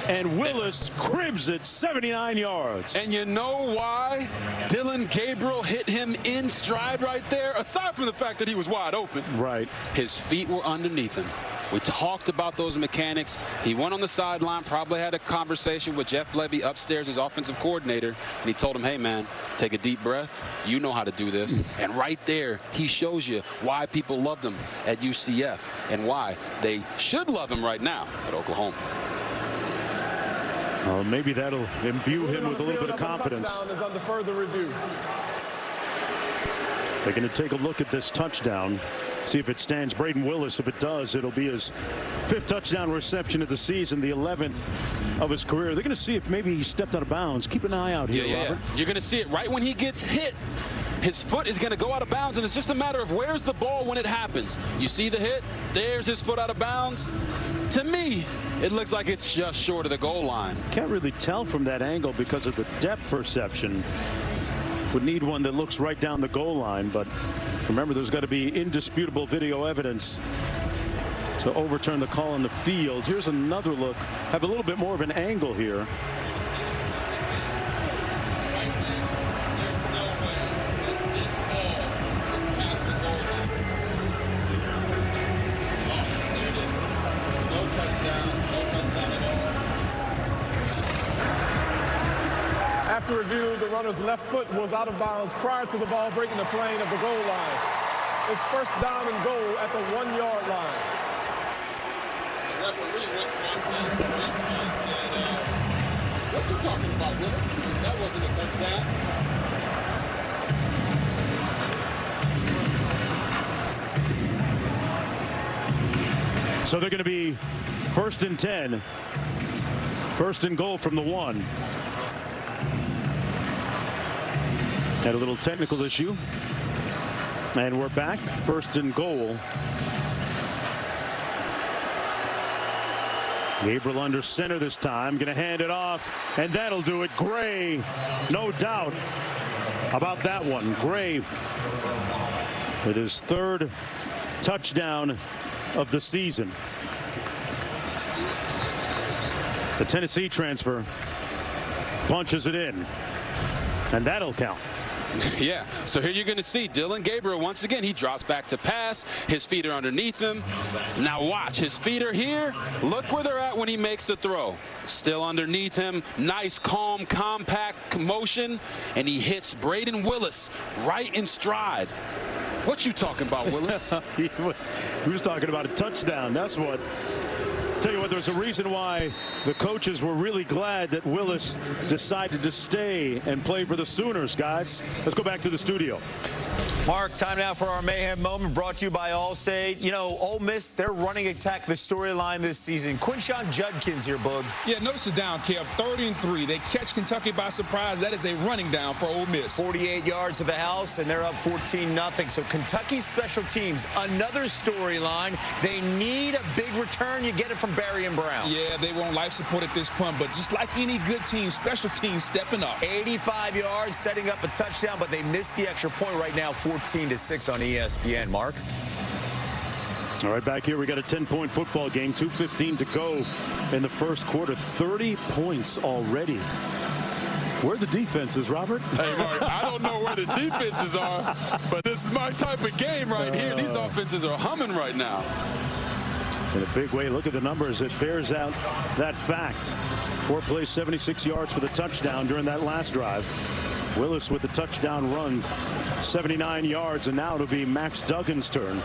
And Willis cribs it 79 yards.
And you know why Dylan Gabriel hit him in stride right there? Aside from the fact that he was wide open.
Right.
His feet were underneath him. We talked about those mechanics. He went on the sideline, probably had a conversation with Jeff Levy upstairs, his offensive coordinator, and he told him, hey, man, take a deep breath. You know how to do this. And right there, he shows you why people loved him at UCF and why they should love him right now at Oklahoma.
Well, maybe that'll imbue him with a little bit of confidence.
Is under further review.
They're going to take a look at this touchdown. See if it stands. Braden Willis, if it does, it'll be his 5th touchdown reception of the season, the 11th of his career. They're going to see if maybe he stepped out of bounds. Keep an eye out here, Robert.
You're going to see it right when he gets hit. His foot is going to go out of bounds, and it's just a matter of where's the ball when it happens. You see the hit? There's his foot out of bounds. To me, it looks like it's just short of the goal line.
Can't really tell from that angle because of the depth perception. Would need one that looks right down the goal line, but remember, there's got to be indisputable video evidence to overturn the call on the field. Here's another look. Have a little bit more of an angle here.
After review, the runner's left foot was out of bounds prior to the ball breaking the plane of the goal line. It's 1st down and goal at the 1-yard line.
The referee went and said, what you talking about, Willis? That wasn't a touchdown.
So they're going to be 1st and 10. 1st and goal from the 1. Had a little technical issue. And we're back. 1st and goal. Gabriel under center this time. Going to hand it off. And that'll do it. Gray. No doubt about that one. Gray with his 3rd touchdown of the season. The Tennessee transfer punches it in, and that'll count.
Yeah, so here you're going to see Dillon Gabriel once again. He drops back to pass. His feet are underneath him. Now watch, his feet are here. Look where they're at when he makes the throw. Still underneath him. Nice, calm, compact motion. And he hits Braden Willis right in stride. What you talking about, Willis?
he was talking about a touchdown. That's what. Tell you what, there's a reason why the coaches were really glad that Willis decided to stay and play for the Sooners, guys. Let's go back to the studio.
Mark, time now for our Mayhem Moment, brought to you by Allstate. You know, Ole Miss, their running attack, the storyline this season. Quinshon Judkins here, Boog.
Yeah, notice the down, Kev. 3rd and 3. They catch Kentucky by surprise. That is a running down for Ole Miss.
48 yards to the house, and they're up 14-0. So Kentucky's special teams, another storyline. They need a big return. You get it from Barry and Brown.
Yeah, they want life support at this point, but just like any good team, special teams stepping up.
85 yards, setting up a touchdown, but they missed the extra point right now, 14-6 on ESPN. Mark?
All right, back here we got a 10-point football game, 2:15 to go in the first quarter. 30 points already. Where are the defenses, Robert?
Hey, Mark, I don't know where the defenses are, but this is my type of game right here. These offenses are humming right now.
In a big way, look at the numbers. It bears out that fact. 4 plays, 76 yards for the touchdown during that last drive. Willis with the touchdown run, 79 yards, and now it'll be Max Duggan's turn.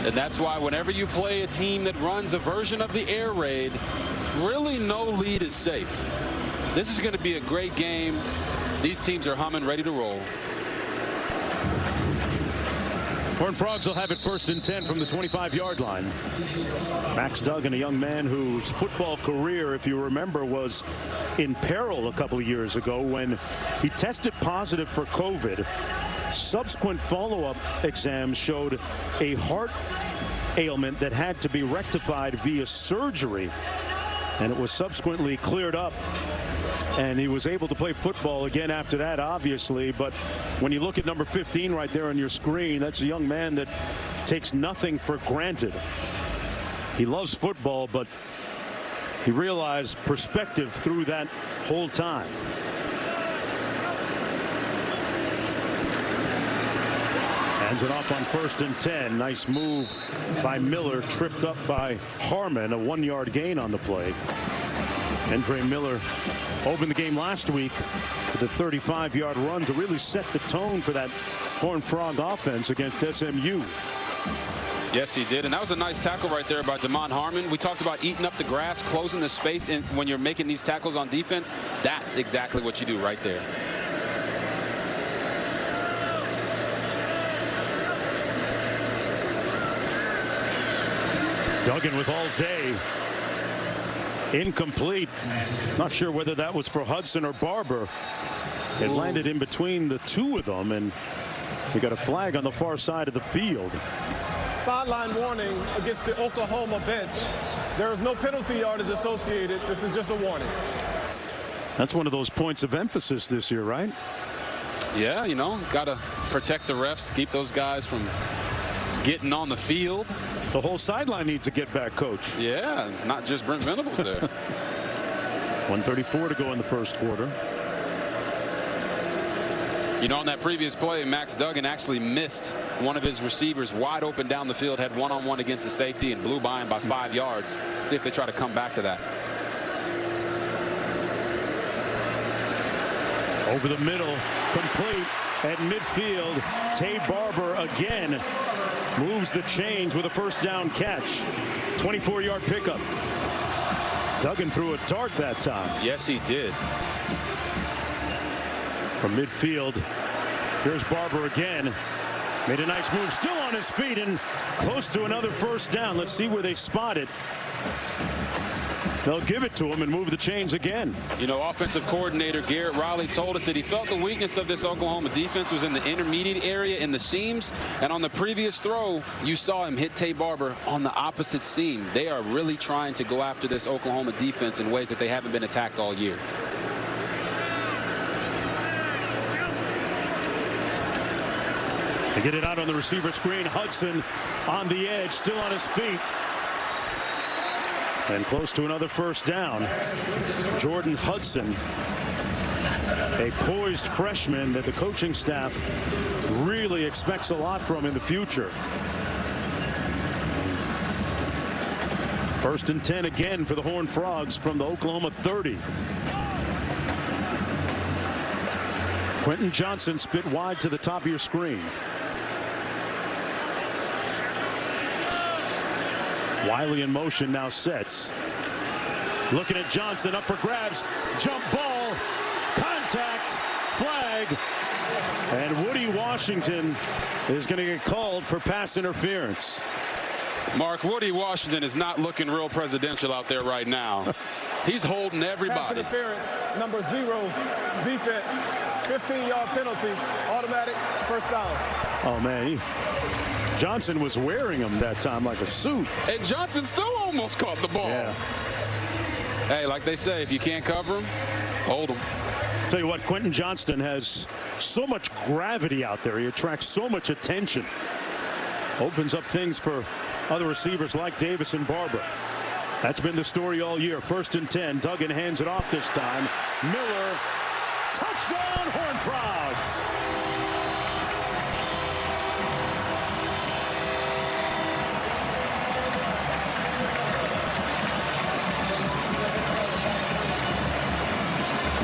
And that's why whenever you play a team that runs a version of the air raid, really no lead is safe. This is going to be a great game. These teams are humming, ready to roll.
Horned Frogs will have it 1st and 10 from the 25-yard line. Max Duggan, a young man whose football career, if you remember, was in peril a couple of years ago when he tested positive for COVID. Subsequent follow-up exams showed a heart ailment that had to be rectified via surgery, and it was subsequently cleared up. And he was able to play football again after that, obviously. But when you look at number 15 right there on your screen, that's a young man that takes nothing for granted. He loves football, but he realized perspective through that whole time. Hands it off on 1st and 10. Nice move by Miller, tripped up by Harmon. A 1-yard gain on the play. Andre Miller opened the game last week with a 35-yard run to really set the tone for that Horned Frog offense against SMU.
Yes, he did. And that was a nice tackle right there by Damon Harmon. We talked about eating up the grass, closing the space, and when you're making these tackles on defense, that's exactly what you do right there.
Duggan with all day. Incomplete. Not sure whether that was for Hudson or Barber. It landed in between the two of them, and we got a flag on the far side of the field.
Sideline warning against the Oklahoma bench. There is no penalty yardage associated. This is just a warning.
That's one of those points of emphasis this year, right?
Yeah, you know, got to protect the refs, keep those guys from getting on the field.
The whole sideline needs a get back, coach.
Yeah, not just Brent Venables there.
1:34 to go in the first quarter.
You know, on that previous play, Max Duggan actually missed one of his receivers wide open down the field, had one-on-one against the safety and blew by him by 5 yards. See if they try to come back to that.
Over the middle, complete at midfield. Tay Barber again moves the chains with a first down catch. 24-yard pickup. Duggan threw a dart that time.
Yes, he did.
From midfield, here's Barber again. Made a nice move, still on his feet and close to another first down. Let's see where they spot it. They'll give it to him and move the chains again.
You know, offensive coordinator Garrett Riley told us that he felt the weakness of this Oklahoma defense was in the intermediate area in the seams. And on the previous throw, you saw him hit Tay Barber on the opposite seam. They are really trying to go after this Oklahoma defense in ways that they haven't been attacked all year.
They get it out on the receiver screen. Hudson on the edge, still on his feet. And close to another first down. Jordan Hudson, a poised freshman that the coaching staff really expects a lot from in the future. 1st and 10 again for the Horned Frogs from the Oklahoma 30. Quentin Johnson spit wide to the top of your screen. Wiley in motion, now sets. Looking at Johnson, up for grabs. Jump ball. Contact. Flag. And Woody Washington is going to get called for pass interference.
Mark, Woody Washington is not looking real presidential out there right now. He's holding everybody.
Pass interference, number 0, defense, 15-yard penalty, automatic first down.
Oh, man. Johnson was wearing him that time like a suit.
And Johnson still almost caught the ball.
Yeah.
Hey, like they say, if you can't cover him, hold him.
Tell you what, Quentin Johnston has so much gravity out there. He attracts so much attention. Opens up things for other receivers like Davis and Barber. That's been the story all year. 1st and 10. Duggan hands it off this time. Miller. Touchdown, Horned Frogs.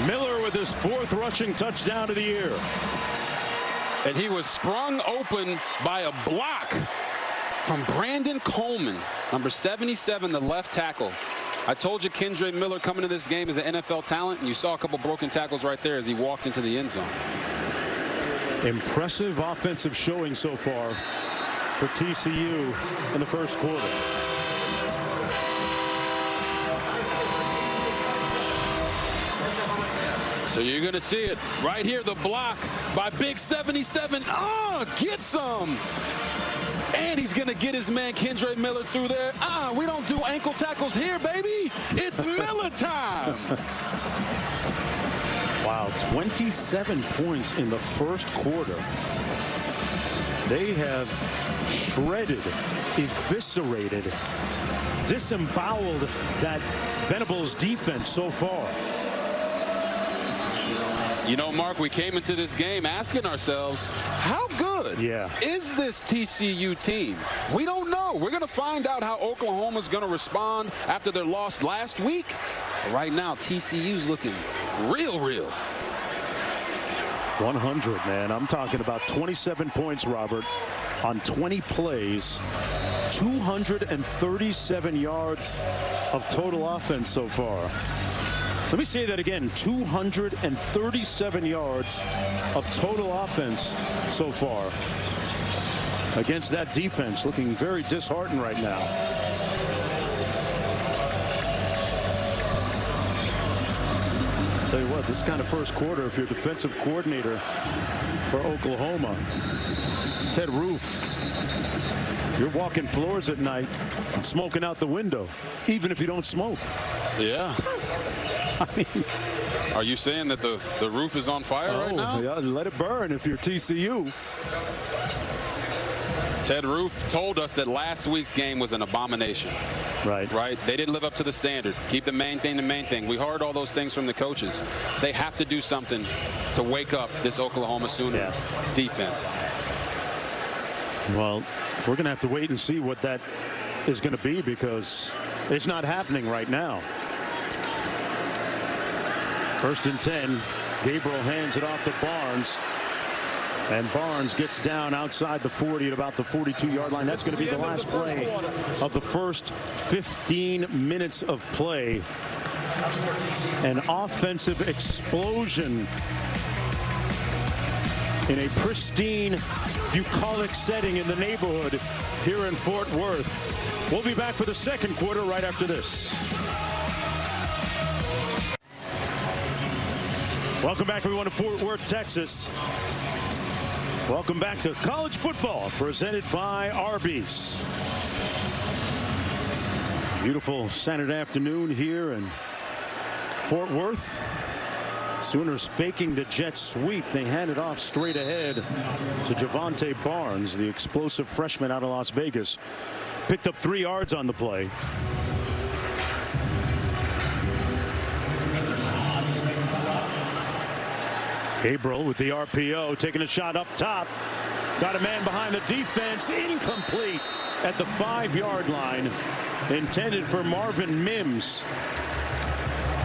Miller with his 4th rushing touchdown of the year.
And he was sprung open by a block from Brandon Coleman, number 77, the left tackle. I told you Kendre Miller coming to this game is an NFL talent, and you saw a couple broken tackles right there as he walked into the end zone.
Impressive offensive showing so far for TCU in the first quarter.
So you're going to see it right here, the block by Big 77. Get some. And he's going to get his man Kendre Miller through there. We don't do ankle tackles here, baby. It's Miller time.
Wow, 27 points in the first quarter. They have shredded, eviscerated, disemboweled that Venables defense so far.
You know, Mark, we came into this game asking ourselves, how good is this TCU team? We don't know. We're going to find out how Oklahoma's going to respond after their loss last week. But right now, TCU's looking real.
100, man. I'm talking about 27 points, Robert, on 20 plays, 237 yards of total offense so far. Let me say that again, 237 yards of total offense so far against that defense, looking very disheartened right now. I'll tell you what, this kind of first quarter, if you're defensive coordinator for Oklahoma, Ted Roof, you're walking floors at night and smoking out the window, even if you don't smoke.
Yeah.
I mean,
are you saying that the roof is on fire right now?
Yeah, let it burn if you're TCU.
Ted Roof told us that last week's game was an abomination.
Right.
They didn't live up to the standard. Keep the main thing the main thing. We heard all those things from the coaches. They have to do something to wake up this Oklahoma Sooner defense.
Well, we're going to have to wait and see what that is going to be, because it's not happening right now. 1st and 10. Gabriel hands it off to Barnes. And Barnes gets down outside the 40 at about the 42-yard line. That's going to be the last play of the first 15 minutes of play. An offensive explosion in a pristine, bucolic setting in the neighborhood here in Fort Worth. We'll be back for the second quarter right after this. Welcome back, everyone, to Fort Worth, Texas. Welcome back to college football, presented by Arby's. Beautiful Saturday afternoon here in Fort Worth. Sooners faking the jet sweep. They hand it off straight ahead to Javonte Barnes, the explosive freshman out of Las Vegas. Picked up 3 yards on the play. Gabriel with the RPO, taking a shot up top. Got a man behind the defense. Incomplete at the 5-yard line. Intended for Marvin Mims,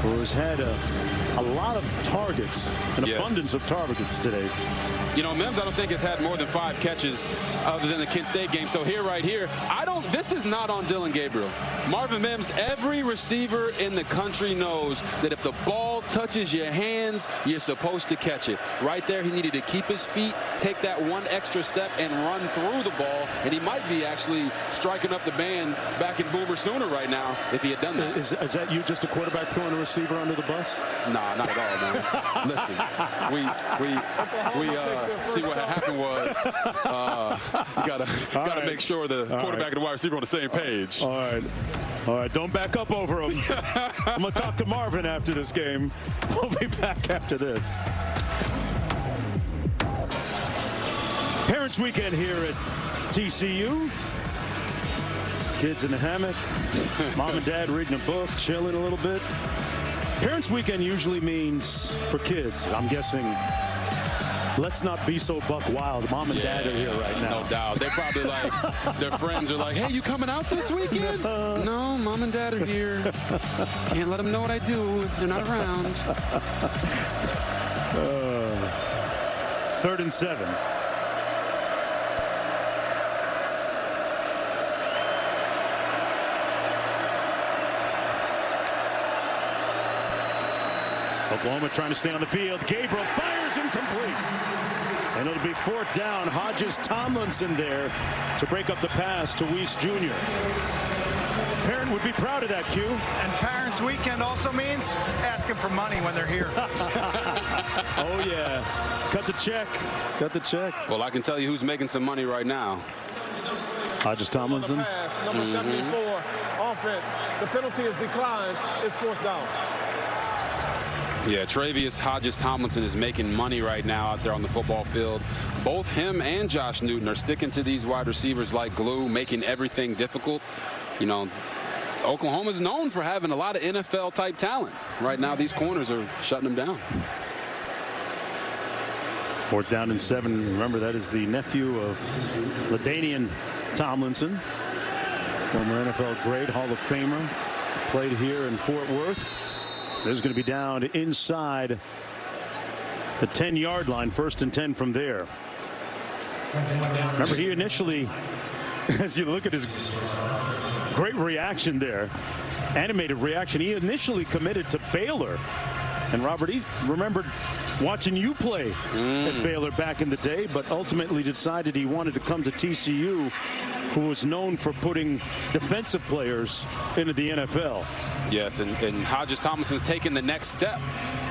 who has had a lot of targets, an abundance of targets today.
You know, Mims, I don't think has had more than 5 catches other than the Kent State game. So right here, this is not on Dillon Gabriel. Marvin Mims, every receiver in the country knows that if the ball touches your hands, you're supposed to catch it. Right there, he needed to keep his feet, take that 1 extra step, and run through the ball. And he might be actually striking up the band back in Boomer Sooner right now if he had done that.
Is that you, just a quarterback throwing a receiver under the bus?
Nah, not at all, man. Listen, we see what happened was you gotta make sure the quarterback and the wide receiver are on the same page.
All right, don't back up over him. I'm gonna talk to Marvin after this game. We'll be back after this. Parents Weekend here at TCU. Kids in the hammock, mom and dad reading a book, chilling a little bit. Parents Weekend usually means, for kids, I'm guessing, let's not be so buck wild. Mom and dad are here right now.
No doubt. They probably their friends are like, hey, you coming out this weekend? No, mom and dad are here. Can't let them know what I do. They're not around.
3rd and 7. Oklahoma trying to stay on the field. Gabriel fires incomplete. And it'll be 4th down. Hodges Tomlinson there to break up the pass to Weiss Jr. Parent would be proud of that, Q.
And Parents Weekend also means asking for money when they're here.
Oh, yeah. Cut the check. Cut the check.
Well, I can tell you who's making some money right now.
Hodges Tomlinson.
Pass, number 74, offense. The penalty is declined. It's 4th down.
Yeah, Travius Hodges Tomlinson is making money right now out there on the football field. Both him and Josh Newton are sticking to these wide receivers like glue, making everything difficult. You know, Oklahoma's known for having a lot of NFL-type talent. Right now, these corners are shutting them down.
4th down and 7. Remember, that is the nephew of LaDainian Tomlinson, former NFL great, Hall of Famer, played here in Fort Worth. This is going to be down inside the 10-yard line. 1st and 10 from there. Remember, he initially, as you look at his great reaction there, animated reaction, he initially committed to Baylor. And Robert, he remembered watching you play at Baylor back in the day, but ultimately decided he wanted to come to TCU, who was known for putting defensive players into the NFL.
Yes, and Hodges Tomlinson's taken the next step.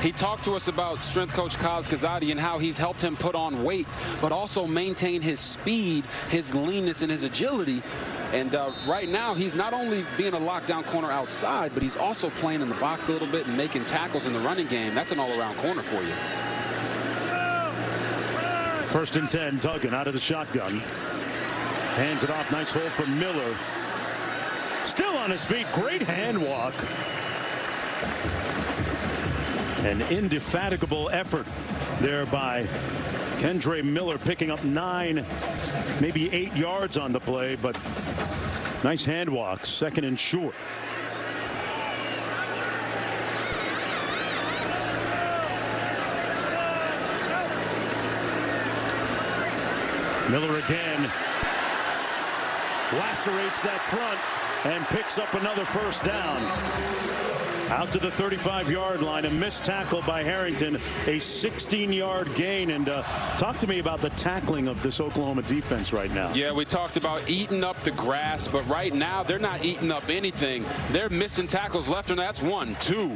He talked to us about strength coach Kaz Kazadi and how he's helped him put on weight, but also maintain his speed, his leanness, and his agility. And right now, he's not only being a lockdown corner outside, but he's also playing in the box a little bit and making tackles in the running game. That's an all-around corner for you.
1st and 10, Duggan out of the shotgun. Hands it off. Nice hold from Miller. Still on his feet. Great hand walk. An indefatigable effort there by Kendre Miller, picking up 9, maybe 8 yards on the play, but nice hand walk. 2nd and short. Miller again lacerates that front and picks up another 1st down. Out to the 35-yard line, a missed tackle by Harrington, a 16-yard gain. And talk to me about the tackling of this Oklahoma defense right now.
Yeah, we talked about eating up the grass, but right now they're not eating up anything. They're missing tackles left, and that's 1, 2.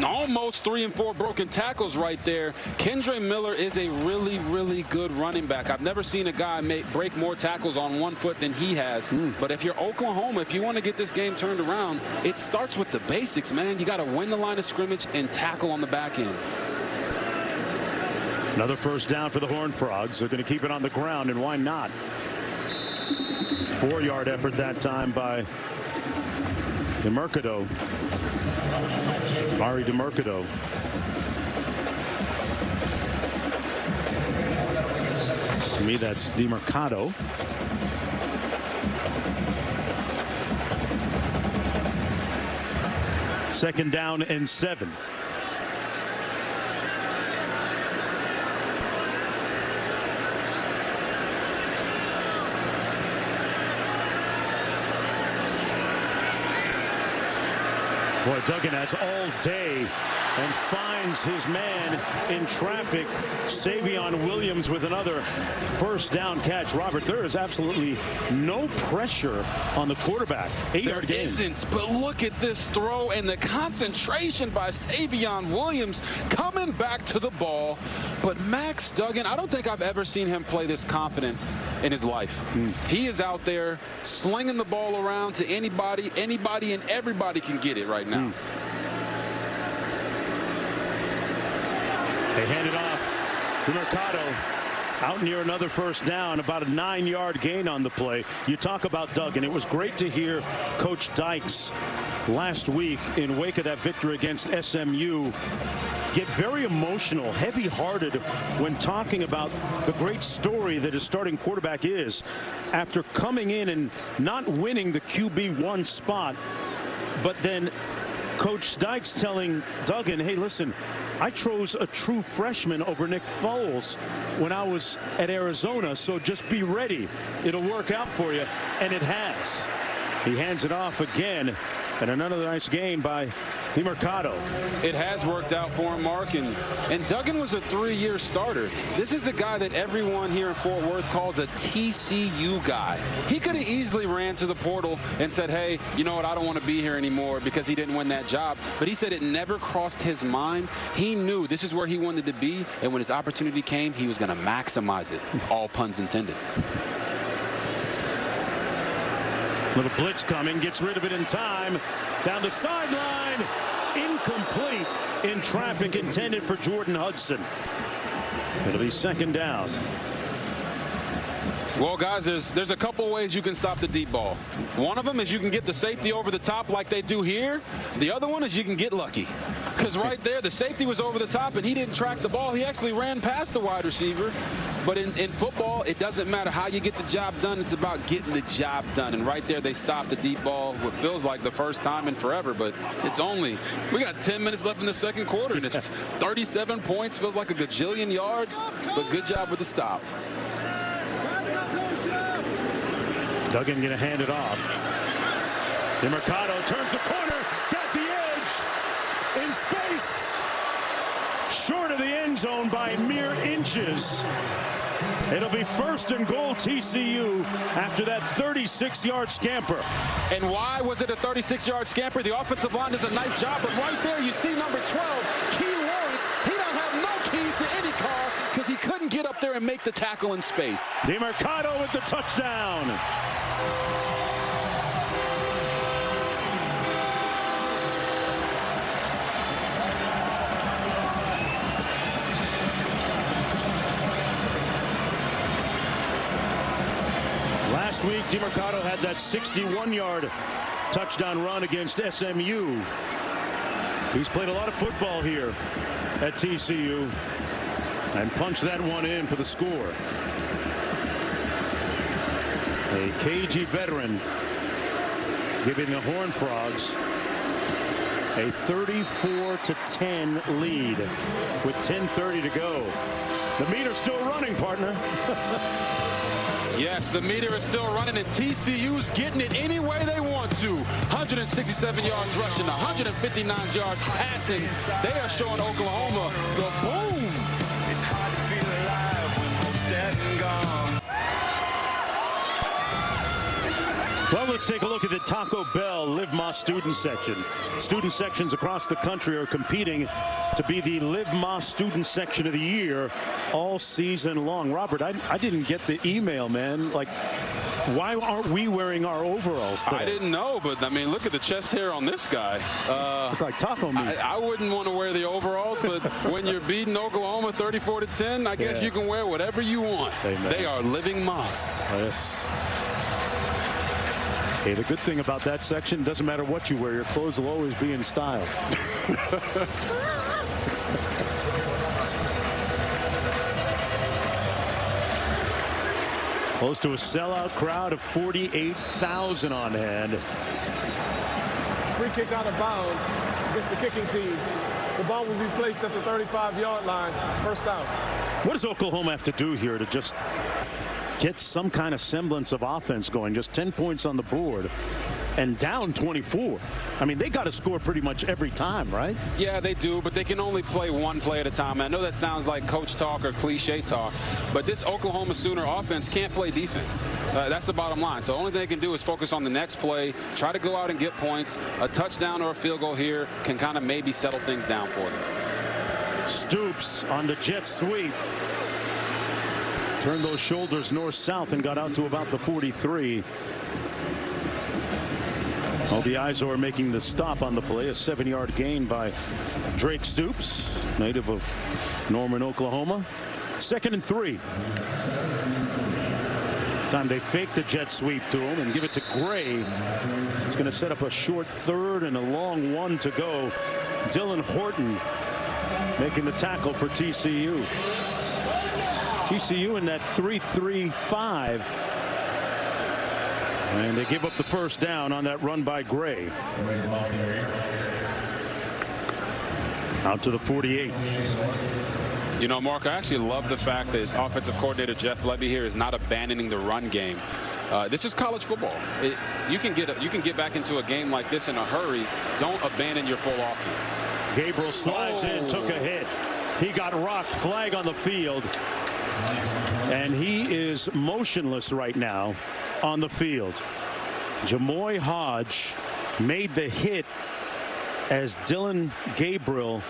Almost 3 and 4 broken tackles right there. Kendre Miller is a really, really good running back. I've never seen a guy break more tackles on 1 foot than he has. But if you're Oklahoma, if you want to get this game turned around, it starts with the basics, man. You got to win the line of scrimmage and tackle on the back end.
Another first down for the Horned Frogs. They're going to keep it on the ground, and why not? 4-yard effort that time by DeMercado. Mari DeMercado. To me, that's DeMercado. Second down and 7. Boy, Duggan has all day and finds his man in traffic. Savion Williams with another first down catch. Robert, there is absolutely no pressure on the quarterback. 8-yard gain.
There isn't, but look at this throw and the concentration by Savion Williams coming back to the ball. But Max Duggan, I don't think I've ever seen him play this confident in his life. He is out there slinging the ball around to anybody, and everybody can get it right now.
They hand it off to Mercado out near another first down, about a 9-yard gain on the play. You talk about Duggan. It was great to hear Coach Dykes last week in wake of that victory against SMU get very emotional, heavy-hearted when talking about the great story that his starting quarterback is after coming in and not winning the QB1 spot. But then Coach Dykes telling Duggan, hey, listen, I chose a true freshman over Nick Foles when I was at Arizona, so just be ready. It'll work out for you, and it has. He hands it off again, and another nice gain by DeMercado.
It has worked out for him, Mark, and Duggan was a 3-year starter. This is a guy that everyone here in Fort Worth calls a TCU guy. He could have easily ran to the portal and said, hey, you know what, I don't want to be here anymore because he didn't win that job. But he said it never crossed his mind. He knew this is where he wanted to be, and when his opportunity came, he was going to maximize it. All puns intended.
Little blitz coming, gets rid of it in time. Down the sideline, incomplete in traffic intended for Jordan Hudson. It'll be second down.
Well, guys, there's a couple ways you can stop the deep ball. One of them is you can get the safety over the top like they do here. The other one is you can get lucky. Because right there, the safety was over the top, and he didn't track the ball. He actually ran past the wide receiver. But in football, it doesn't matter how you get the job done. It's about getting the job done. And right there, they stopped the deep ball, what feels like the first time in forever. But it's only, we got 10 minutes left in the second quarter, and it's 37 points. Feels like a gajillion yards. But good job with the stop.
Duggan going to hand it off. DeMercado turns the corner, got the edge in space. Short of the end zone by mere inches. It'll be first and goal TCU after that 36-yard scamper.
And why was it a 36-yard scamper? The offensive line does a nice job, but right there you see number 12, Key Lawrence. He don't have no keys to any car because he couldn't get up there and make the tackle in space.
DeMercado with the touchdown. Last week, DeMercado had that 61-yard touchdown run against SMU. He's played a lot of football here at TCU and punched that one in for the score. A KG veteran giving the Horned Frogs a 34-10 lead with 10:30 to go. The meter's still running, partner.
Yes, the meter is still running, and TCU's getting it any way they want to. 167 yards rushing, 159 yards passing. They are showing Oklahoma the boom. It's hard to feel alive when hope's dead and gone.
Well, let's take a look at the Taco Bell Live Más student section. Student sections across the country are competing to be the Live Más student section of the year all season long. Robert, I didn't get the email, man. Like, Why aren't we wearing our overalls today?
I didn't know, but I mean, look at the chest hair on this guy.
Look like taco meat.
I wouldn't want to wear the overalls, but when you're beating Oklahoma 34-10, I guess you can wear whatever you want.
Amen.
They are living moss.
Yes. Hey, the good thing about that section, doesn't matter what you wear, your clothes will always be in style. Close to a sellout crowd of 48,000 on hand.
Free kick out of bounds against the kicking team. The ball will be placed at the 35-yard line. First down.
What does Oklahoma have to do here to just get some kind of semblance of offense going? Just 10 points on the board and down 24. I mean, they got to score pretty much every time, right?
Yeah, they do, but they can only play one play at a time. I know that sounds like coach talk or cliche talk, but this Oklahoma Sooner offense can't play defense. That's the bottom line. So the only thing they can do is focus on the next play, try to go out and get points. A touchdown or a field goal here can kind of maybe settle things down for them.
Stoops on the jet sweep. Turned those shoulders north-south and got out to about the 43. The Izor making the stop on the play. A 7-yard gain by Drake Stoops, native of Norman, Oklahoma. 2nd and 3. This time they fake the jet sweep to him and give it to Gray. It's going to set up a short 3rd and a long 1 to go. Dylan Horton making the tackle for TCU. TCU in that 3-3-5. And they give up the first down on that run by Gray. Out to the 48.
You know, Mark, I actually love the fact that offensive coordinator Jeff Lebby here is not abandoning the run game. This is college football. You can get back into a game like this in a hurry. Don't abandon your full offense.
Gabriel slides in, took a hit. He got rocked, flag on the field. And he is motionless right now on the field. Jamoy Hodge made the hit as Dylan Gabriel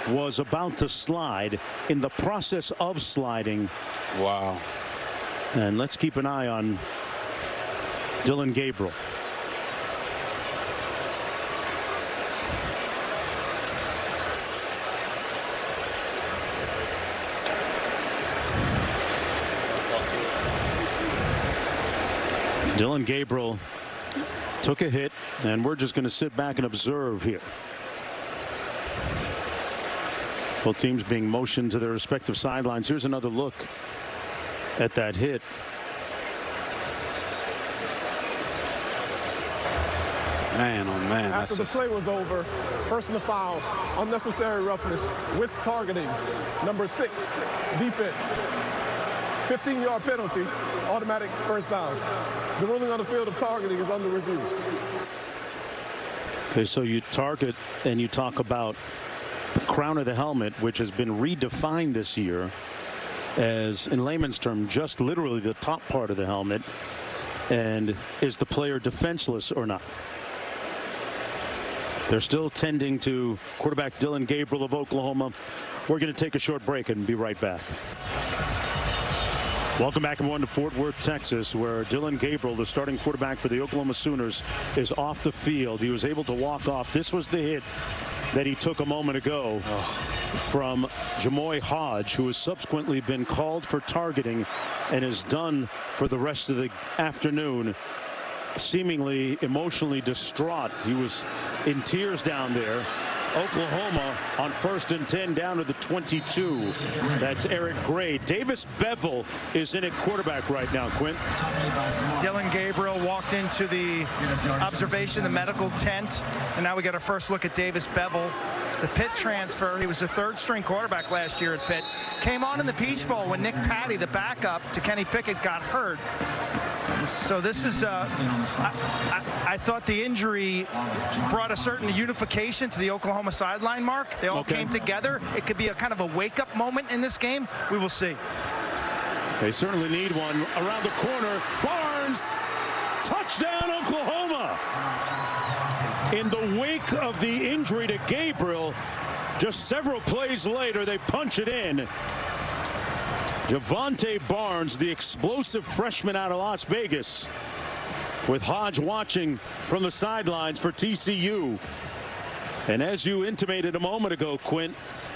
was about to slide, in the process of sliding.
Wow.
And let's keep an eye on Dylan Gabriel. Dylan Gabriel took a hit, and we're just going to sit back and observe here. Both teams being motioned to their respective sidelines. Here's another look at that hit.
Man, oh man.
After the play was over, personal foul, unnecessary roughness with targeting. Number 6, defense. 15-yard penalty, automatic first down. The ruling on the field of targeting is under review.
Okay, so you target and you talk about the crown of the helmet, which has been redefined this year as, in layman's term, just literally the top part of the helmet. And is the player defenseless or not? They're still tending to quarterback Dylan Gabriel of Oklahoma. We're going to take a short break and be right back. Welcome back, everyone, to Fort Worth, Texas, where Dylan Gabriel, the starting quarterback for the Oklahoma Sooners, is off the field. He was able to walk off. This was the hit that he took a moment ago from Jamoy Hodge, who has subsequently been called for targeting and is done for the rest of the afternoon. Seemingly emotionally distraught. He was in tears down there. Oklahoma on 1st and 10 down to the 22. That's Eric Gray. Davis Bevel is in at quarterback right now, Quint.
Dylan Gabriel walked into the observation, the medical tent, and now we got our first look at Davis Bevel. The Pitt transfer. He was the 3rd-string quarterback last year at Pitt. Came on in the Peach Bowl when Nick Patty, the backup to Kenny Pickett, got hurt. So this is, I thought the injury brought a certain unification to the Oklahoma sideline, Mark. They all came together. It could be a kind of a wake-up moment in this game. We will see.
They certainly need one. Around the corner, Barnes, touchdown Oklahoma. In the wake of the injury to Gabriel, just several plays later, they punch it in. Javonte Barnes, the explosive freshman out of Las Vegas, with Hodge watching from the sidelines for TCU. And as you intimated a moment ago, Quint,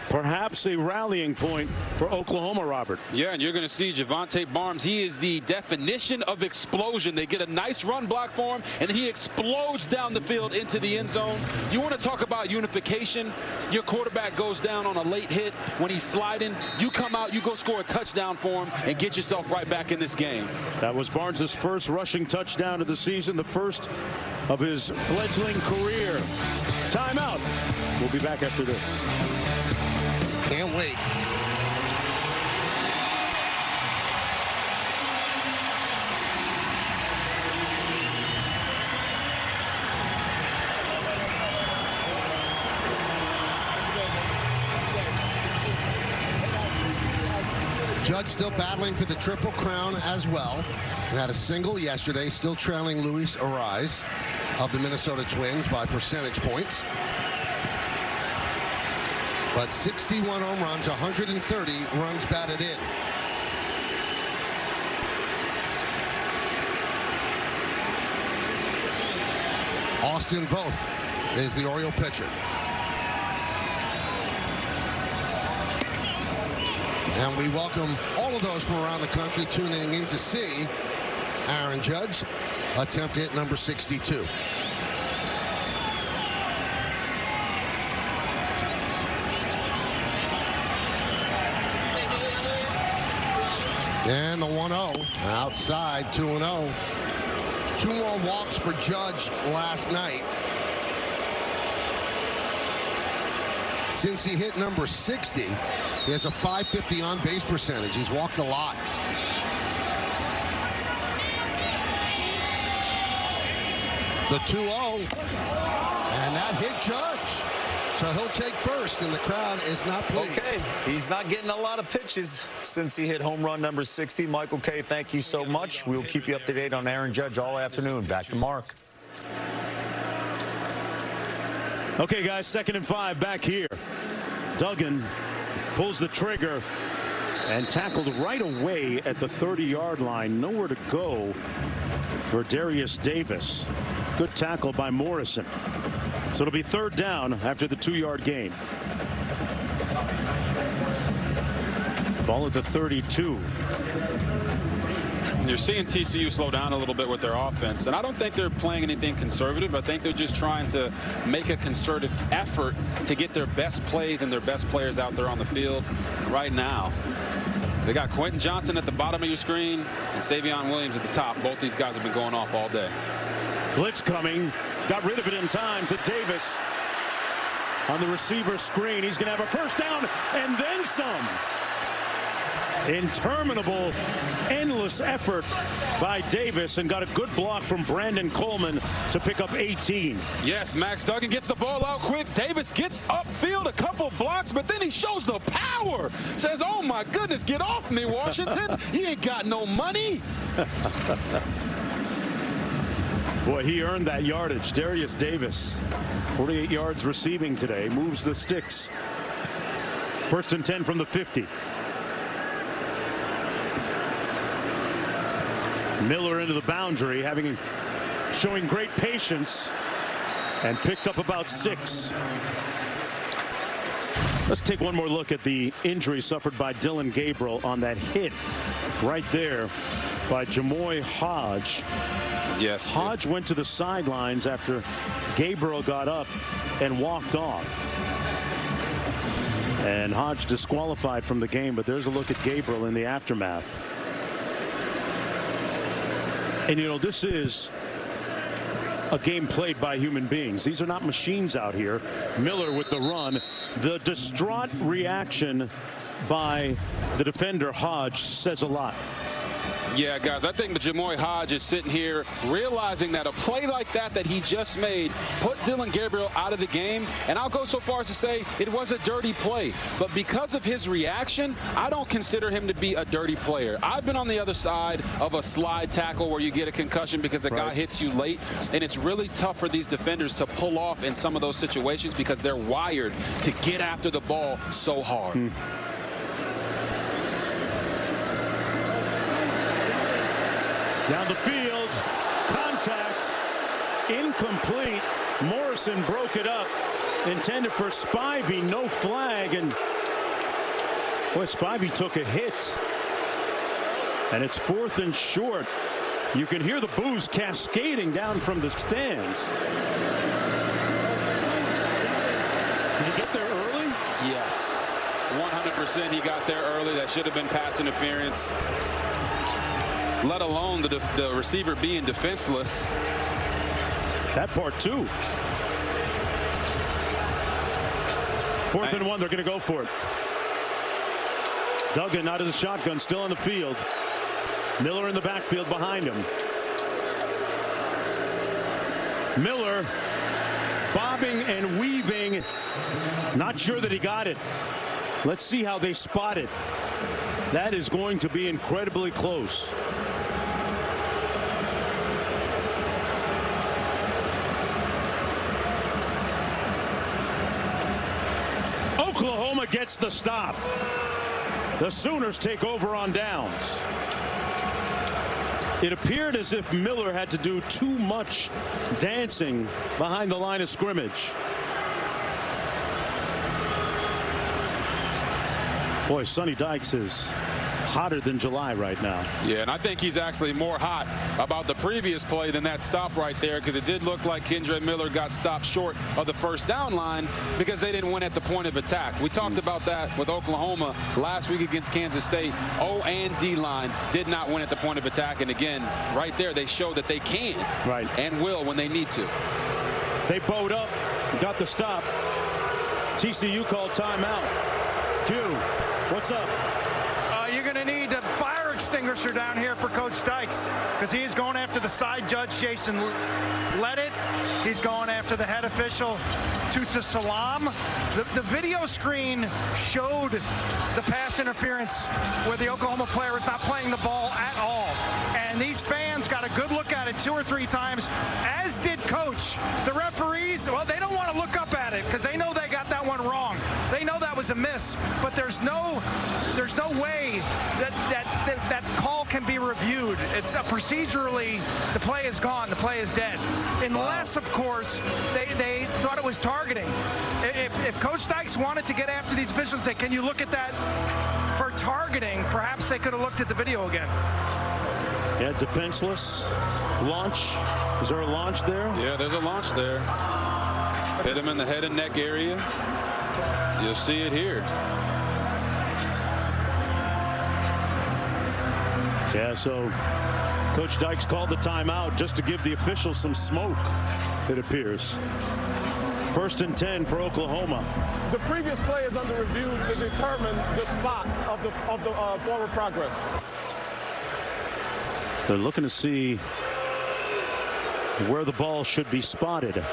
perhaps a rallying point for Oklahoma, Robert.
Yeah, and you're going to see Javonte Barnes. He is the definition of explosion. They get a nice run block for him, and he explodes down the field into the end zone. You want to talk about unification? Your quarterback goes down on a late hit when he's sliding. You come out, you go score a touchdown for him, and get yourself right back in this game.
That was Barnes' first rushing touchdown of the season, the first of his fledgling career. Timeout. We'll be back after this.
Can't wait. Judge still battling for the Triple Crown as well. Had a single yesterday, still trailing Luis Ariz of the Minnesota Twins by percentage points. But 61 home runs, 130 runs batted in. Austin Voth is the Oriole pitcher. And we welcome all of those from around the country tuning in to see Aaron Judge attempt hit number 62. And the 1-0 outside, 2-0. 2 more walks for Judge last night. Since he hit number 60, he has a .550 on base percentage. He's walked a lot. The 2-0, and that hit Judge. So he'll take first, and the crowd is not pleased.
Okay, he's not getting a lot of pitches since he hit home run number 60. Michael Kay, thank you so much. We'll keep you up to date on Aaron Judge all afternoon. Back to Mark.
Okay, guys, 2nd and 5 back here. Duggan pulls the trigger and tackled right away at the 30-yard line. Nowhere to go for Darius Davis. Good tackle by Morrison. So it'll be 3rd down after the 2-yard gain. Ball at the 32.
You're seeing TCU slow down a little bit with their offense, and I don't think they're playing anything conservative. I think they're just trying to make a concerted effort to get their best plays and their best players out there on the field right now. They got Quentin Johnson at the bottom of your screen and Savion Williams at the top. Both these guys have been going off all day.
Blitz coming. Got rid of it in time to Davis. On the receiver screen, he's going to have a 1st down and then some. Interminable, endless effort by Davis, and got a good block from Brandon Coleman to pick up 18.
Yes, Max Duggan gets the ball out quick. Davis gets upfield a couple blocks, but then he shows the power. Says, oh my goodness, get off me, Washington. You ain't got no money.
Boy, he earned that yardage. Darius Davis, 48 yards receiving today, moves the sticks. 1st and 10 from the 50. Miller into the boundary, showing great patience, and picked up about 6. Let's take one more look at the injury suffered by Dylan Gabriel on that hit right there by Jamoy Hodge.
Yes.
Hodge went to the sidelines after Gabriel got up and walked off. And Hodge disqualified from the game, but there's a look at Gabriel in the aftermath. And, you know, this is a game played by human beings. These are not machines out here. Miller with the run. The distraught reaction by the defender, Hodge, says a lot.
Yeah, guys, I think the Jamoy Hodge is sitting here realizing that a play like that he just made put Dylan Gabriel out of the game. And I'll go so far as to say it was a dirty play. But because of his reaction, I don't consider him to be a dirty player. I've been on the other side of a slide tackle where you get a concussion because a guy hits you late. And it's really tough for these defenders to pull off in some of those situations because they're wired to get after the ball so hard.
Down the field, contact, incomplete. Morrison broke it up, intended for Spivey, no flag, and boy, Spivey took a hit. And it's 4th and short. You can hear the boos cascading down from the stands. Did he get there early?
Yes, 100% he got there early. That should have been pass interference, let alone the receiver being defenseless.
That part too. 4th and 1, they're going to go for it. Duggan out of the shotgun, still on the field. Miller in the backfield behind him. Miller bobbing and weaving. Not sure that he got it. Let's see how they spot it. That is going to be incredibly close. Oklahoma gets the stop. The Sooners take over on downs. It appeared as if Miller had to do too much dancing behind the line of scrimmage. Boy, Sonny Dykes is hotter than July right now.
Yeah, and I think he's actually more hot about the previous play than that stop right there, because it did look like Kendre Miller got stopped short of the first down line because they didn't win at the point of attack. We talked about that with Oklahoma last week against Kansas State. O and D line did not win at the point of attack, and again, right there, they showed that they can and will when they need to.
They bowed up, got the stop. TCU called timeout. Q, what's up?
You're going to need a fire extinguisher down here for Coach Dykes, because he is going after the side judge, Jason Leddit. He's going after the head official, Tuta Salam. The video screen showed the pass interference where the Oklahoma player was not playing the ball at all. And these fans got a good look at it 2 or 3 times, as did Coach. The referees, well, they don't want to look up at it because they know they got that one wrong. They know that was a miss, but there's no way that call can be reviewed. It's procedurally, the play is gone, the play is dead. Unless, of course, they thought it was targeting. If Coach Dykes wanted to get after these officials and say, can you look at that for targeting, perhaps they could have looked at the video again.
Yeah, defenseless. Launch. Is there a launch there?
Yeah, there's a launch there. Hit him in the head and neck area. You'll see it here.
Yeah, so Coach Dykes called the timeout just to give the officials some smoke, it appears. 1st and 10 for Oklahoma.
The previous play is under review to determine the spot of the forward progress.
They're looking to see where the ball should be spotted.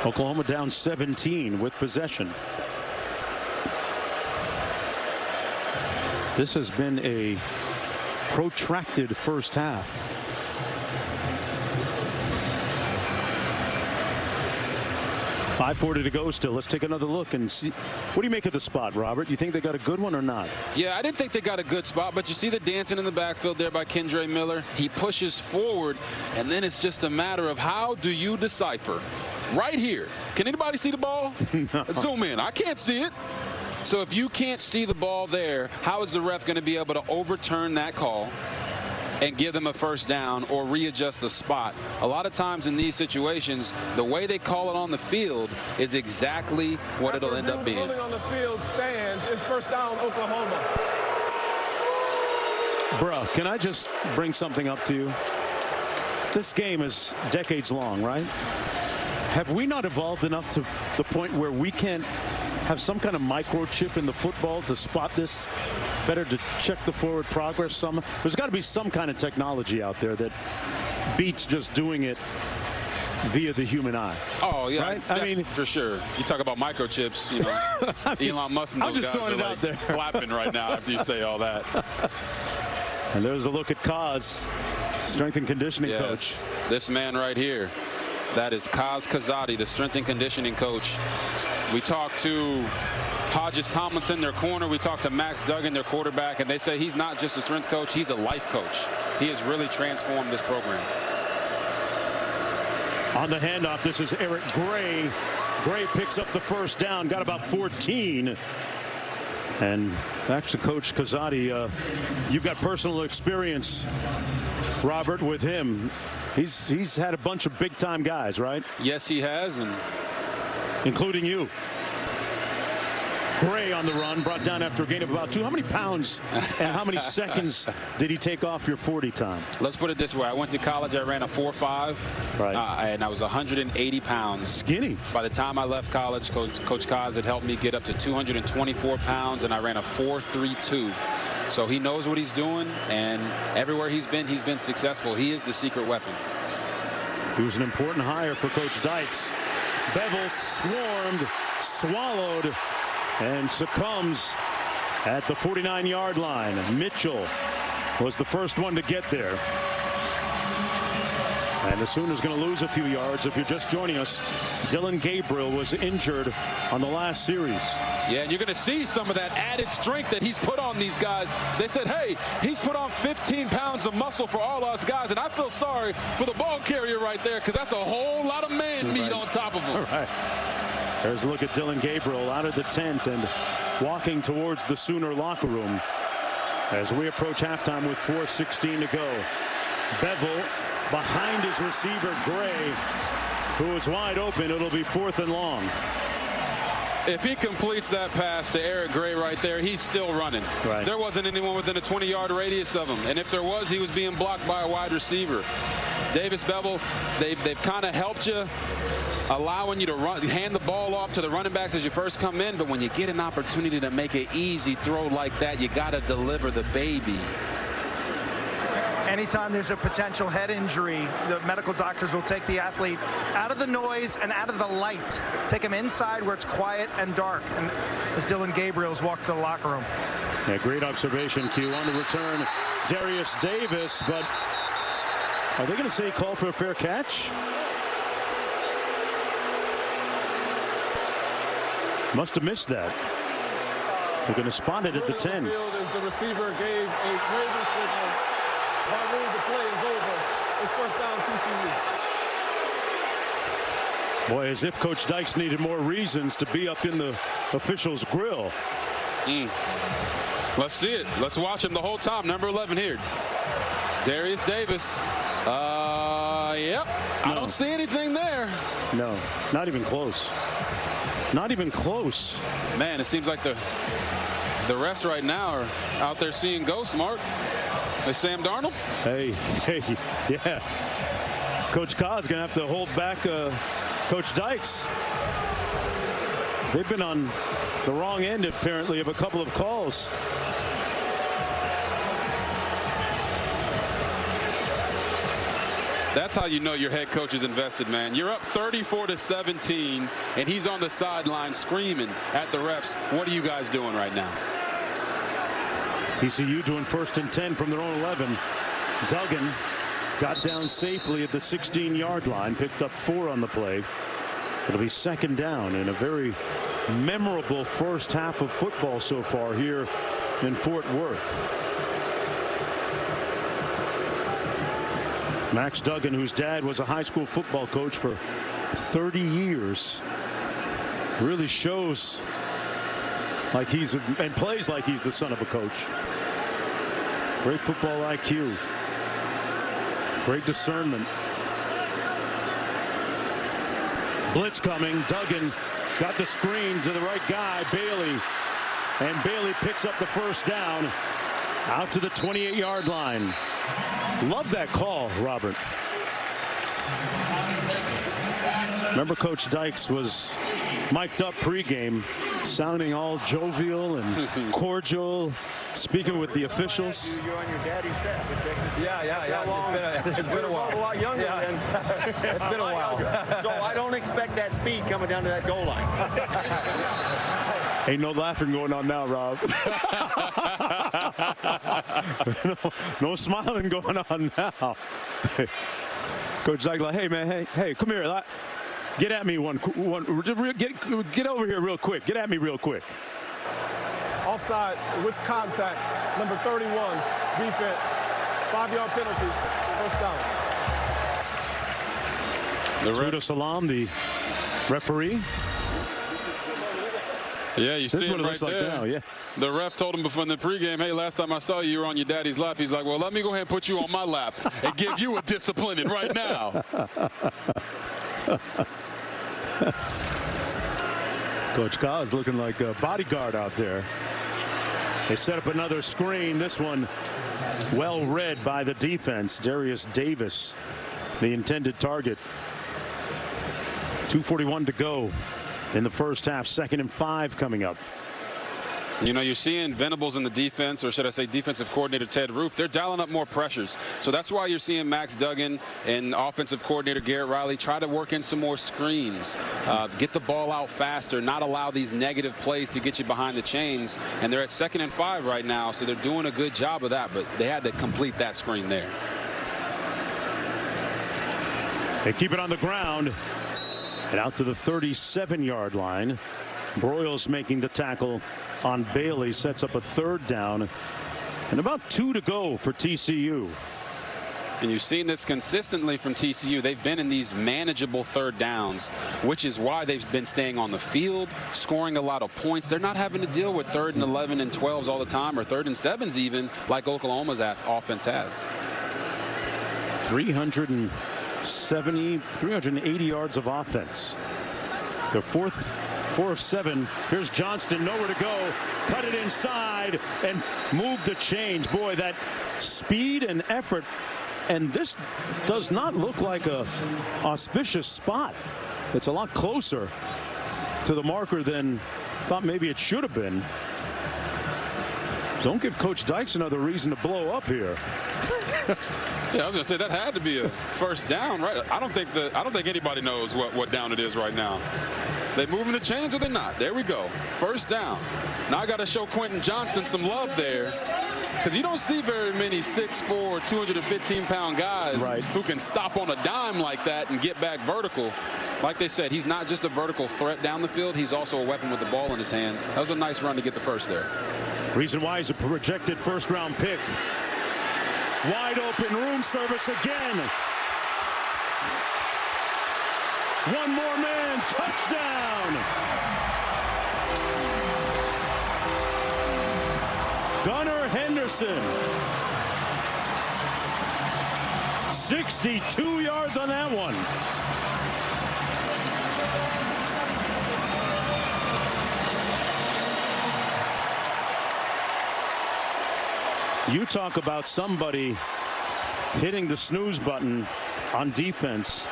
Oklahoma down 17 with possession. This has been a protracted first half. .540 to go still. Let's take another look and see. What do you make of the spot, Robert? You think they got a good one or not?
Yeah, I didn't think they got a good spot, but you see the dancing in the backfield there by Kendre Miller. He pushes forward, and then it's just a matter of how do you decipher. Right here. Can anybody see the ball? No. Zoom in. I can't see it. So if you can't see the ball there, how is the ref going to be able to overturn that call and give them a first down or readjust the spot? A lot of times in these situations, the way they call it on the field is exactly what it'll end up being.
Ruling on the field stands. It's first down, Oklahoma.
Bruh, can I just bring something up to you? This game is decades long, right? Have we not evolved enough to the point where we can't have some kind of microchip in the football to spot this better, to check the forward progress? There's got to be some kind of technology out there that beats just doing it via the human eye.
Oh, yeah.
Right? I mean,
for sure. You talk about microchips, you know, I mean, Elon Musk and those guys are like clapping right now after you say all that.
And there's a look at Kaz, strength and conditioning coach.
This man right here. That is Kaz Kazadi, the strength and conditioning coach. We talked to Hodges Tomlinson, their corner. We talked to Max Duggan, their quarterback, and they say he's not just a strength coach, he's a life coach. He has really transformed this program.
On the handoff, this is Eric Gray. Gray picks up the first down, got about 14. And back to Coach Kazadi. You've got personal experience, Robert, with him. He's had a bunch of big-time guys, right?
Yes, he has, and
including you. Gray on the run, brought down after a gain of about 2. How many pounds and how many seconds did he take off your 40 time?
Let's put it this way. I went to college. I ran a 4.5.
Right.
And I was 180 pounds.
Skinny.
By the time I left college, Coach Kaz had helped me get up to 224 pounds, and I ran a 4.32. So he knows what he's doing, and everywhere he's been successful. He is the secret weapon.
He was an important hire for Coach Dykes. Bevel swarmed, swallowed, and succumbs at the 49-yard line. Mitchell was the first one to get there. And the Sooners going to lose a few yards. If you're just joining us, Dylan Gabriel was injured on the last series.
Yeah, and you're going to see some of that added strength that he's put on these guys. They said, hey, he's put on 15 pounds of muscle for all us guys, and I feel sorry for the ball carrier right there, because that's a whole lot of man meat on top of him.
All right. There's a look at Dylan Gabriel out of the tent and walking towards the Sooner locker room as we approach halftime with 4:16 to go. Bevel behind his receiver, Gray, who is wide open. It'll be 4th and long.
If he completes that pass to Eric Gray right there, he's still running.
Right.
There wasn't anyone within a 20-yard radius of him. And if there was, he was being blocked by a wide receiver. Davis Bevel, they've kind of helped you, allowing you to hand the ball off to the running backs as you first come in. But when you get an opportunity to make an easy throw like that, you got to deliver the baby.
Anytime there's a potential head injury, the medical doctors will take the athlete out of the noise and out of the light. Take him inside where it's quiet and dark. And as Dylan Gabriel's walked to the locker room.
Yeah, great observation, Q. On the return, Darius Davis. But are they going to say call for a fair catch? Must have missed that. They're going to spot it at the 10.
As the receiver gave a waving signal. That means the play is over. It's first down TCU.
Boy, as if Coach Dykes needed more reasons to be up in the official's grill.
Let's see it. Let's watch him the whole time. Number 11 here. Darius Davis. Yep. No. I don't see anything there.
No, not even close. Not even close.
Man, it seems like the refs right now are out there seeing ghosts, Mark. Hey, Sam Darnold?
Hey, yeah. Coach Kaz going to have to hold back Coach Dykes. They've been on the wrong end, apparently, of a couple of calls.
That's how you know your head coach is invested, man. You're up 34-17, and he's on the sideline screaming at the refs. What are you guys doing right now?
TCU doing 1st and 10 from their own 11. Duggan got down safely at the 16-yard line, picked up 4 on the play. It'll be 2nd down in a very memorable first half of football so far here in Fort Worth. Max Duggan, whose dad was a high school football coach for 30 years, really shows like he's and plays like he's the son of a coach. Great football IQ. Great discernment. Blitz coming. Duggan got the screen to the right guy, Bailey. And Bailey picks up the first down out to the 28-yard line. Love that call, Robert. Remember Coach Dykes was mic'd up pregame, sounding all jovial and cordial, speaking with the officials.
You're on your daddy's staff in Texas.
Yeah. It's been a while.
A lot younger than.
It's been a while.
So I don't expect that speed coming down to that goal line.
Ain't no laughing going on now, Rob. no smiling going on now. Coach Dykes like, hey, man, hey, come here. Get at me get over here real quick. Get at me real quick.
Offside with contact, number 31, defense. 5-yard penalty, first down.
Tuda Salam, the referee.
Yeah, you see
this is what it
right
looks like
there.
now. Yeah.
The ref told him before in the pregame, hey, last time I saw you, you were on your daddy's lap. He's like, well, let me go ahead and put you on my lap and give you a disciplining right now.
Coach Ka is looking like a bodyguard out there. They set up another screen. This one well read by the defense. Darius Davis, the intended target. 2:41 to go in the first half. 2nd and 5 coming up.
You know, you're seeing Venables in the defense, or should I say defensive coordinator Ted Roof. They're dialing up more pressures. So that's why you're seeing Max Duggan and offensive coordinator Garrett Riley try to work in some more screens, get the ball out faster, not allow these negative plays to get you behind the chains. And they're at 2nd and 5 right now, so they're doing a good job of that, but they had to complete that screen there.
They keep it on the ground and out to the 37-yard line. Broyles making the tackle on Bailey, sets up a 3rd down and about 2 to go for TCU.
And you've seen this consistently from TCU. They've been in these manageable 3rd downs, which is why they've been staying on the field, scoring a lot of points. They're not having to deal with 3rd and 11 and 12s all the time, or 3rd and 7s even, like Oklahoma's offense has.
380 yards of offense. Their 4 of 7. Here's Johnston, nowhere to go. Cut it inside and move the chains. Boy, that speed and effort. And this does not look like a auspicious spot. It's a lot closer to the marker than thought maybe it should have been. Don't give Coach Dykes another reason to blow up here.
Yeah, I was going to say that had to be a first down, right? I don't think anybody knows what down it is right now. They moving the chains or they're not? There we go. First down. Now I got to show Quentin Johnston some love there, because you don't see very many 6'4", 215-pound guys who can stop on a dime like that and get back vertical. Like they said, he's not just a vertical threat down the field. He's also a weapon with the ball in his hands. That was a nice run to get the first there.
Reason why he's a projected first-round pick. Wide open room service again. One more man, touchdown. Gunnar Henderson. 62 yards on that one. You talk about somebody hitting the snooze button on defense.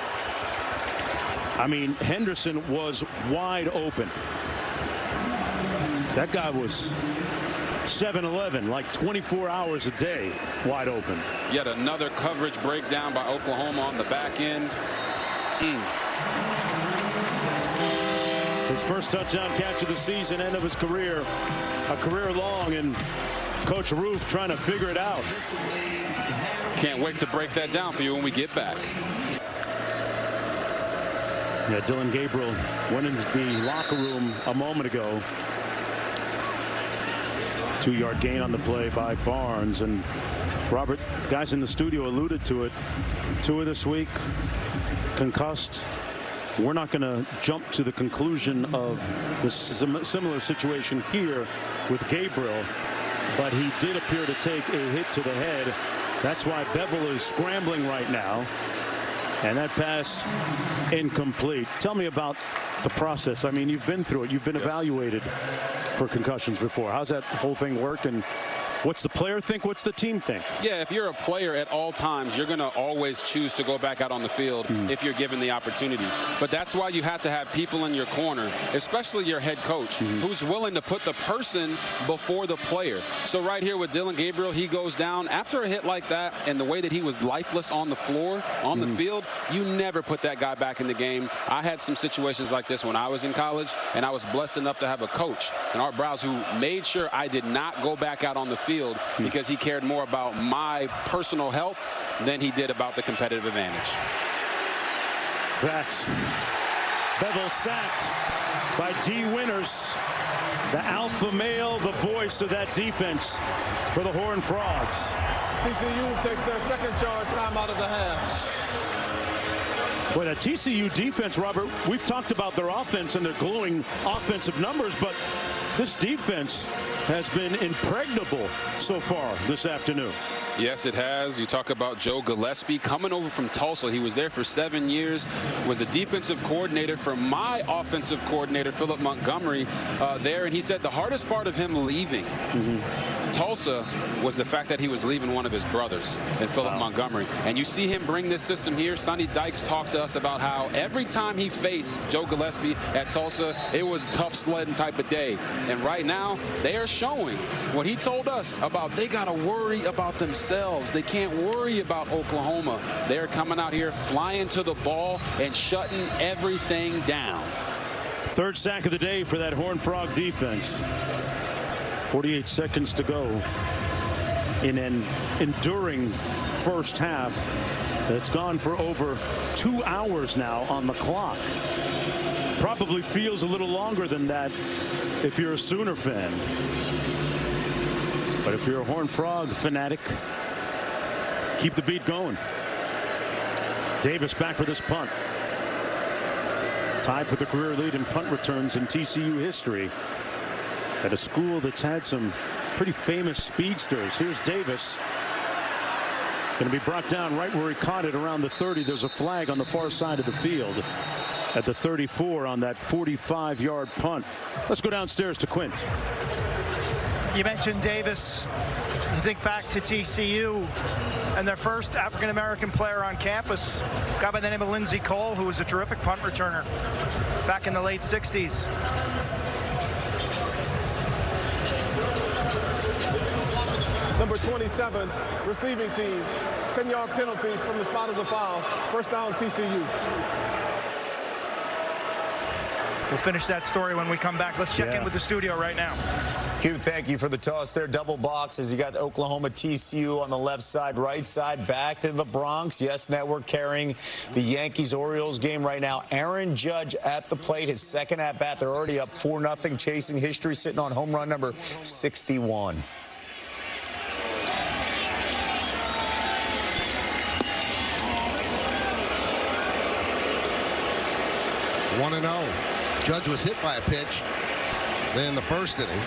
I mean, Henderson was wide open. That guy was 7-11, like 24 hours a day, wide open.
Yet another coverage breakdown by Oklahoma on the back end.
His first touchdown catch of the season, end of his career, a career long, and Coach Roof trying to figure it out.
Can't wait to break that down for you when we get back.
Yeah, Dylan Gabriel went into the locker room a moment ago. 2-yard gain on the play by Barnes, and Robert, guys in the studio alluded to it. Tua this week, concussed. We're not going to jump to the conclusion of this similar situation here with Gabriel, but he did appear to take a hit to the head. That's why Bevel is scrambling right now. And that pass incomplete. Tell me about the process. I mean, you've been through it. You've been evaluated for concussions before. How's that whole thing work? And what's the player think? What's the team think?
Yeah, if you're a player at all times, you're going to always choose to go back out on the field if you're given the opportunity. But that's why you have to have people in your corner, especially your head coach, who's willing to put the person before the player. So right here with Dylan Gabriel, he goes down after a hit like that, and the way that he was lifeless on the floor, on the field, you never put that guy back in the game. I had some situations like this when I was in college, and I was blessed enough to have a coach, and Art Browse, who made sure I did not go back out on the field because he cared more about my personal health than he did about the competitive advantage.
Facts. Bevel sacked by D. Winters, the alpha male, the voice of that defense for the Horned Frogs.
TCU takes their second charge time out of the half.
Boy, that TCU defense, Robert, we've talked about their offense and their glowing offensive numbers, but this defense has been impregnable so far this afternoon.
Yes, it has. You talk about Joe Gillespie coming over from Tulsa. He was there for 7 years, was a defensive coordinator for my offensive coordinator, Philip Montgomery, there. And he said the hardest part of him leaving Tulsa was the fact that he was leaving one of his brothers in Philip Montgomery. And you see him bring this system here. Sonny Dykes talked to us about how every time he faced Joe Gillespie at Tulsa, it was a tough sledding type of day. And right now, they are showing what he told us about they got to worry about themselves. They can't worry about Oklahoma. They're coming out here flying to the ball and shutting everything down.
Third sack of the day for that Horned Frog defense. 48 seconds to go in an enduring first half that's gone for over 2 hours now on the clock. Probably feels a little longer than that if you're a Sooner fan. But if you're a Horned Frog fanatic, keep the beat going. Davis back for this punt. Tied for the career lead in punt returns in TCU history at a school that's had some pretty famous speedsters. Here's Davis. Going to be brought down right where he caught it around the 30. There's a flag on the far side of the field at the 34 on that 45-yard punt. Let's go downstairs to Quint.
You mentioned Davis. You think back to TCU and their first African-American player on campus, a guy by the name of Lindsey Cole, who was a terrific punt returner back in the late 60s.
Number 27, receiving team, 10-yard penalty from the spot of the foul. First down, TCU.
We'll finish that story when we come back. Let's check in with the studio right now.
Q, thank you for the toss there. Double boxes. You got Oklahoma TCU on the left side, right side, back to the Bronx. Yes Network carrying the Yankees-Orioles game right now. Aaron Judge at the plate, his second at-bat. They're already up 4-0, chasing history, sitting on home run number 61.
One 1-0. Judge was hit by a pitch in the first inning.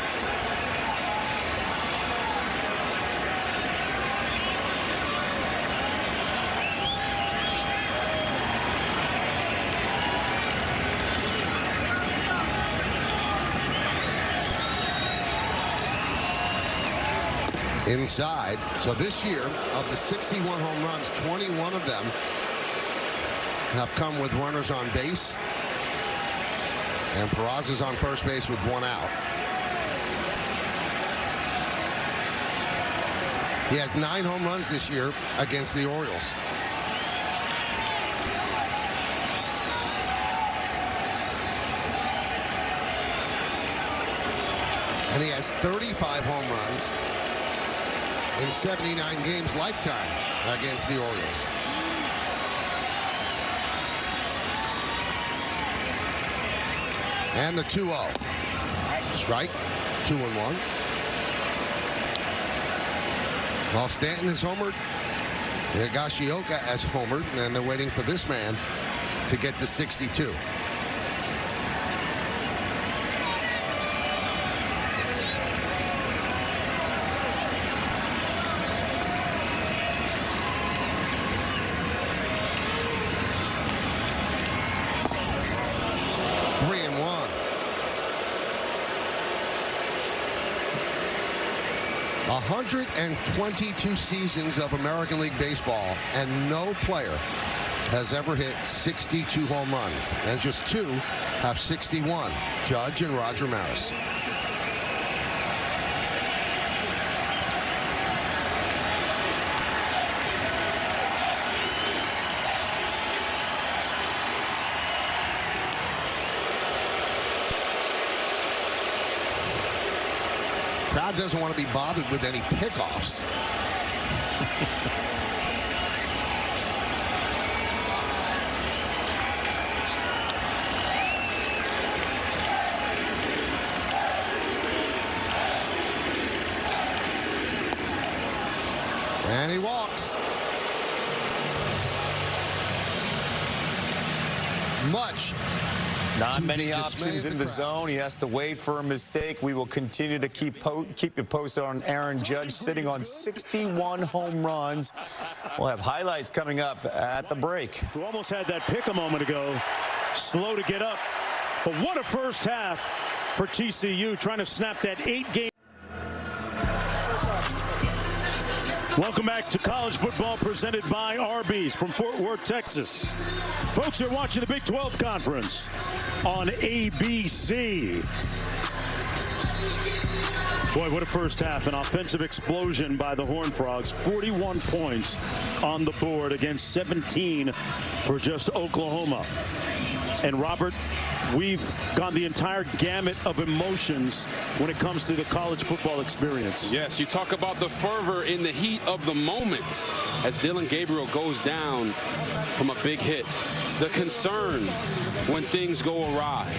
Inside. So this year, of the 61 home runs, 21 of them have come with runners on base. And Peraza's on first base with one out. He has 9 home runs this year against the Orioles. And he has 35 home runs in 79 games lifetime against the Orioles. And the 2-0. Strike, 2-1. While Stanton is homered, Higashioka has homered, and they're waiting for this man to get to 62. (3-1). 122 seasons of American League Baseball, and no player has ever hit 62 home runs, and just 2 have 61, Judge and Roger Maris. Crowd doesn't want to be bothered with any pickoffs.
Not many options in the zone. He has to wait for a mistake. We will continue to keep you posted on Aaron Judge sitting on 61 home runs. We'll have highlights coming up at the break.
Who almost had that pick a moment ago. Slow to get up. But what a first half for TCU, trying to snap that 8-game. Welcome back to college football presented by Arby's from Fort Worth, Texas. Folks, you're watching the Big 12 Conference on ABC. Boy, what a first half. An offensive explosion by the Horned Frogs. 41 points on the board against 17 for just Oklahoma. And Robert, we've gone the entire gamut of emotions when it comes to the college football experience.
Yes, you talk about the fervor in the heat of the moment as Dillon Gabriel goes down from a big hit. The concern when things go awry.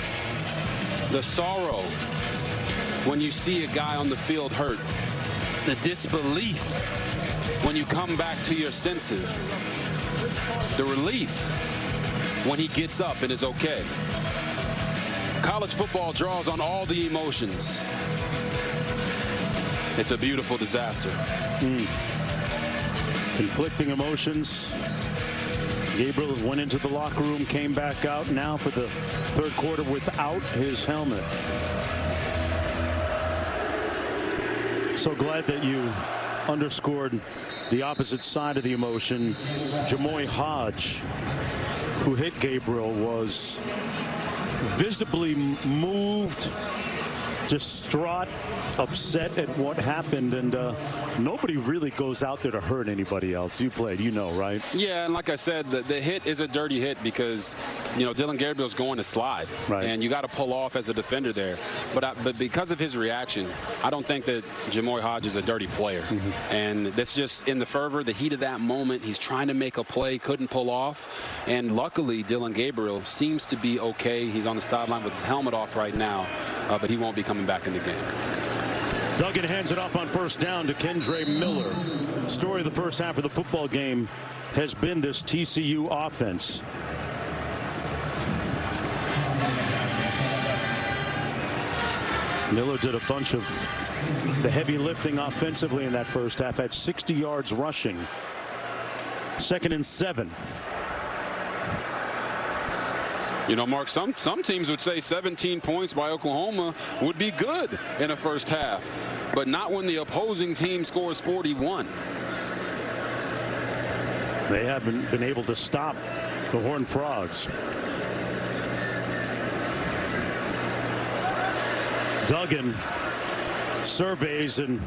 The sorrow when you see a guy on the field hurt. The disbelief when you come back to your senses. The relief when he gets up and is okay. College football draws on all the emotions. It's a beautiful disaster.
Conflicting emotions. Gabriel went into the locker room, came back out now for the third quarter without his helmet. So glad that you underscored the opposite side of the emotion. Jamoy Hodge, who hit Gabriel, was visibly moved, distraught, upset at what happened, and nobody really goes out there to hurt anybody else. You played, you know, right?
Yeah, and like I said, the hit is a dirty hit because, you know, Dillon Gabriel's going to slide,
right,
and you got to pull off as a defender there. But because of his reaction, I don't think that Jamoy Hodge is a dirty player. And that's just in the fervor, the heat of that moment. He's trying to make a play, couldn't pull off, and luckily Dillon Gabriel seems to be okay. He's on the sideline with his helmet off right now, but he won't be coming back in the game.
Duggan hands it off on first down to Kendre Miller. Story of the first half of the football game has been this TCU offense. Miller did a bunch of the heavy lifting offensively in that first half, had 60 yards rushing. 2nd and 7.
You know, Mark, some teams would say 17 points by Oklahoma would be good in a first half, but not when the opposing team scores 41.
They haven't been able to stop the Horned Frogs. Duggan surveys and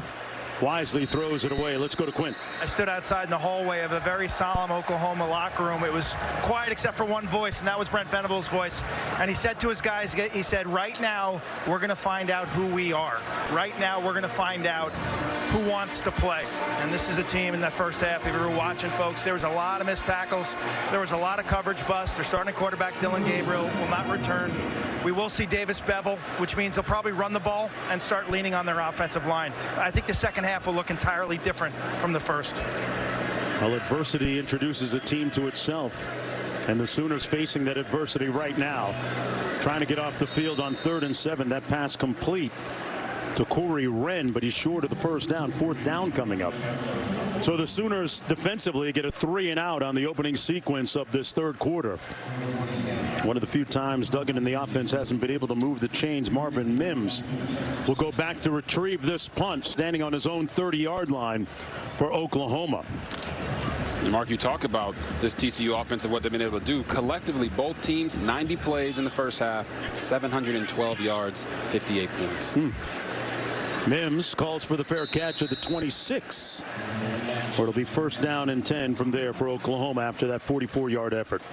wisely throws it away. Let's go to Quint.
I stood outside in the hallway of a very solemn Oklahoma locker room. It was quiet except for one voice, and that was Brent Venables' voice. And he said to his guys, he said, right now, we're going to find out who we are. Right now, we're going to find out who wants to play. And this is a team in that first half. If you were watching, folks, there was a lot of missed tackles. There was a lot of coverage bust. Their starting quarterback, Dillon Gabriel, will not return. We will see Davis Bevel, which means they'll probably run the ball and start leaning on their offensive line. I think the second half will look entirely different from the first.
Well, adversity introduces a team to itself. And the Sooners facing that adversity right now. Trying to get off the field on 3rd and 7. That pass complete to Corey Wren, but he's short of the first down. 4th down coming up. So the Sooners defensively get a 3 and out on the opening sequence of this third quarter. One of the few times Duggan in the offense hasn't been able to move the chains. Marvin Mims will go back to retrieve this punt, standing on his own 30-yard line for Oklahoma.
And Mark, you talk about this TCU offense and what they've been able to do. Collectively, both teams, 90 plays in the first half, 712 yards, 58 points.
Mims calls for the fair catch at the 26. Or it'll be 1st down and 10 from there for Oklahoma after that 44-yard effort.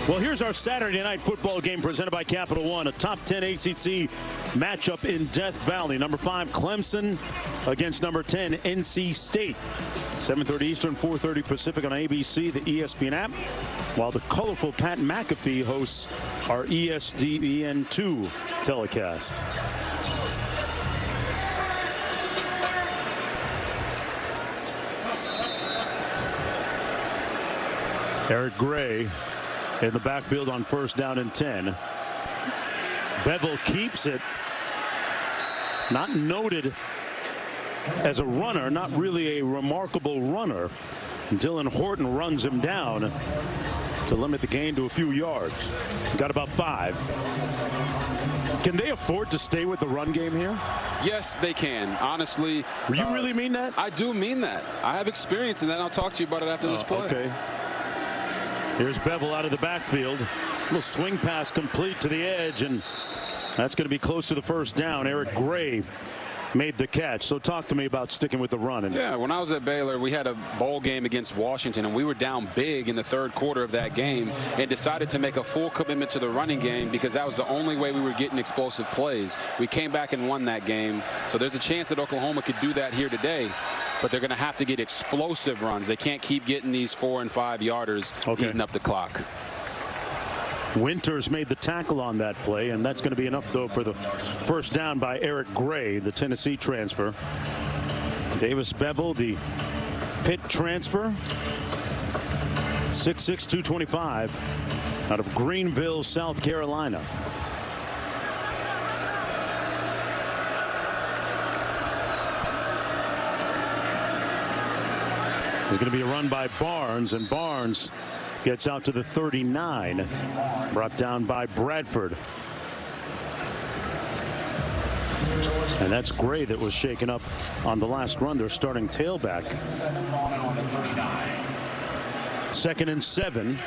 Well, here's our Saturday night football game presented by Capital One. A top 10 ACC matchup in Death Valley. Number 5 Clemson against number 10 NC State. 7:30 Eastern, 4:30 Pacific on ABC, the ESPN app. While the colorful Pat McAfee hosts our ESPN2 telecast. Eric Gray in the backfield on 1st down and 10. Bevel keeps it. Not noted as a runner, not really a remarkable runner. Dylan Horton runs him down to limit the gain to a few yards. Got about 5. Can they afford to stay with the run game here?
Yes, they can. Honestly.
You really mean that?
I do mean that. I have experience in that. I'll talk to you about it after this play.
Okay. Here's Bevel out of the backfield. Little swing pass complete to the edge, and that's going to be close to the 1st down. Eric Gray made the catch. So talk to me about sticking with the run.
Yeah, when I was at Baylor, we had a bowl game against Washington, and we were down big in the 3rd quarter of that game and decided to make a full commitment to the running game because that was the only way we were getting explosive plays. We came back and won that game. So there's a chance that Oklahoma could do that here today, but they're going to have to get explosive runs. They can't keep getting these 4- and 5-yarders eating up the clock.
Winters made the tackle on that play, and that's going to be enough, though, for the 1st down by Eric Gray, the Tennessee transfer. Davis Bevel, the Pitt transfer, 6'6", 225, out of Greenville, South Carolina. There's going to be a run by Barnes, and Barnes gets out to the 39, brought down by Bradford. And that's Gray that was shaken up on the last run. They're starting tailback. 2nd and 7.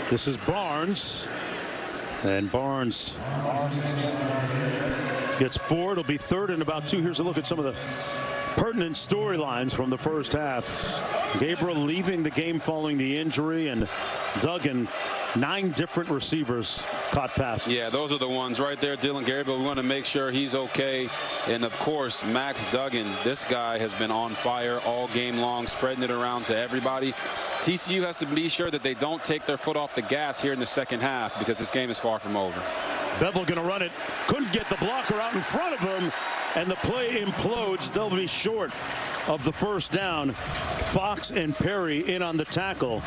This is Barnes. And Barnes gets 4. It'll be 3rd and about 2. Here's a look at some of the pertinent storylines from the 1st half. Gabriel leaving the game following the injury, and Duggan, 9 different receivers caught passes.
Yeah, those are the ones right there. Dylan Gabriel, we want to make sure he's okay. And of course, Max Duggan, this guy has been on fire all game long, spreading it around to everybody. TCU has to be sure that they don't take their foot off the gas here in the 2nd half because this game is far from over.
Bevel going to run it. Couldn't get the blocker out in front of him, and the play implodes. They'll be short of the 1st down. Fox and Perry in on the tackle,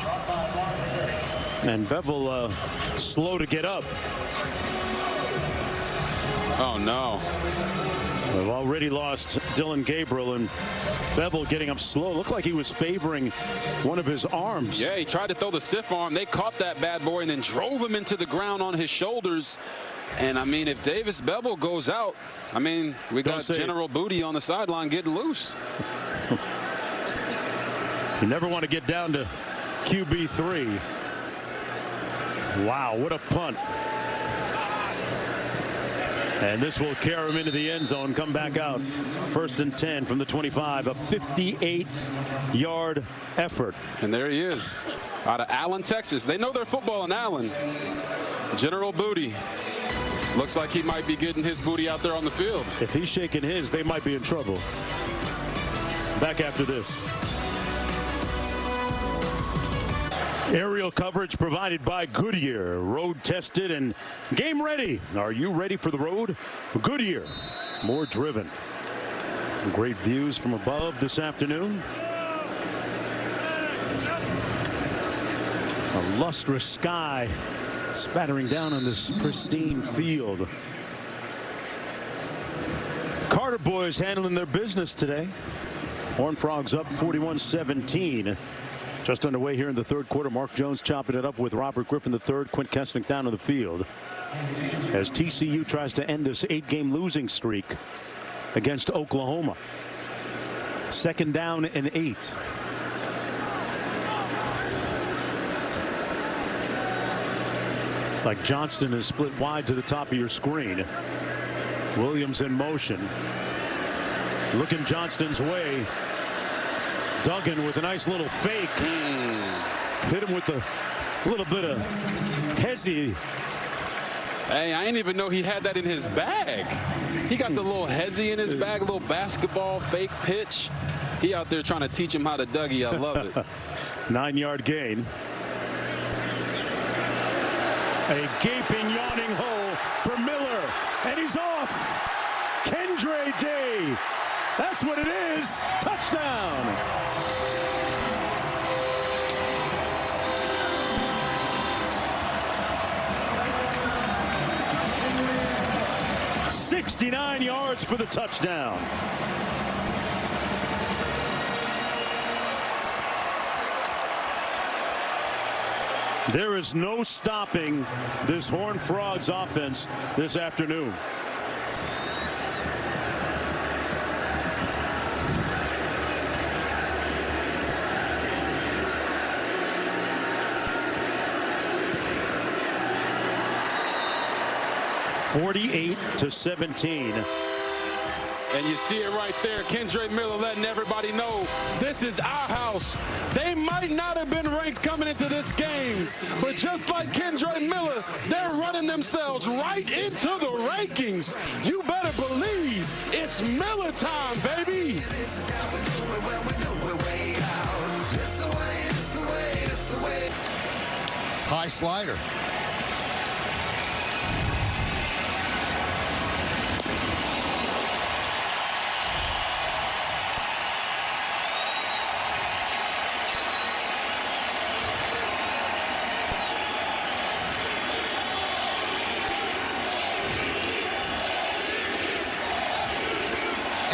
and Bevel slow to get up.
Oh no.
We've already lost Dylan Gabriel, and Bevel getting up slow. Looked like he was favoring one of his arms.
Yeah, he tried to throw the stiff arm. They caught that bad boy and then drove him into the ground on his shoulders. And I mean, if Davis Bevel goes out, I mean, we got General Booty on the sideline getting loose.
You never want to get down to QB3. Wow, what a punt. And this will carry him into the end zone, come back out. 1st and 10 from the 25, a 58-yard effort.
And there he is, out of Allen, Texas. They know their football in Allen. General Booty. Looks like he might be getting his booty out there on the field.
If he's shaking his, they might be in trouble. Back after this. Aerial coverage provided by Goodyear. Road tested and game ready. Are you ready for the road? Goodyear, more driven. Great views from above this afternoon. A lustrous sky spattering down on this pristine field. Carter boys handling their business today. Horned Frogs up 41-17. Just underway here in the 3rd quarter. Mark Jones chopping it up with Robert Griffin III. Quint Kesnick down on the field as TCU tries to end this 8-game losing streak against Oklahoma. 2nd down and 8. It's like Johnston is split wide to the top of your screen. Williams in motion. Looking Johnston's way. Duggan with a nice little fake. Hit him with a little bit of hezzy.
Hey, I didn't even know he had that in his bag. He got the little hezzy in his bag, a little basketball fake pitch. He out there trying to teach him how to Dougie. I love it.
9-yard gain. A gaping, yawning hole for Miller, and he's off. Kendre Day. That's what it is. Touchdown. 69 yards for the touchdown. There is no stopping this Horned Frogs offense this afternoon. (48-17).
And you see it right there. Kendre Miller letting everybody know this is our house. They might not have been ranked coming into this game, but just like Kendre Miller, they're running themselves right into the rankings. You better believe it's Miller time, baby.
High slider.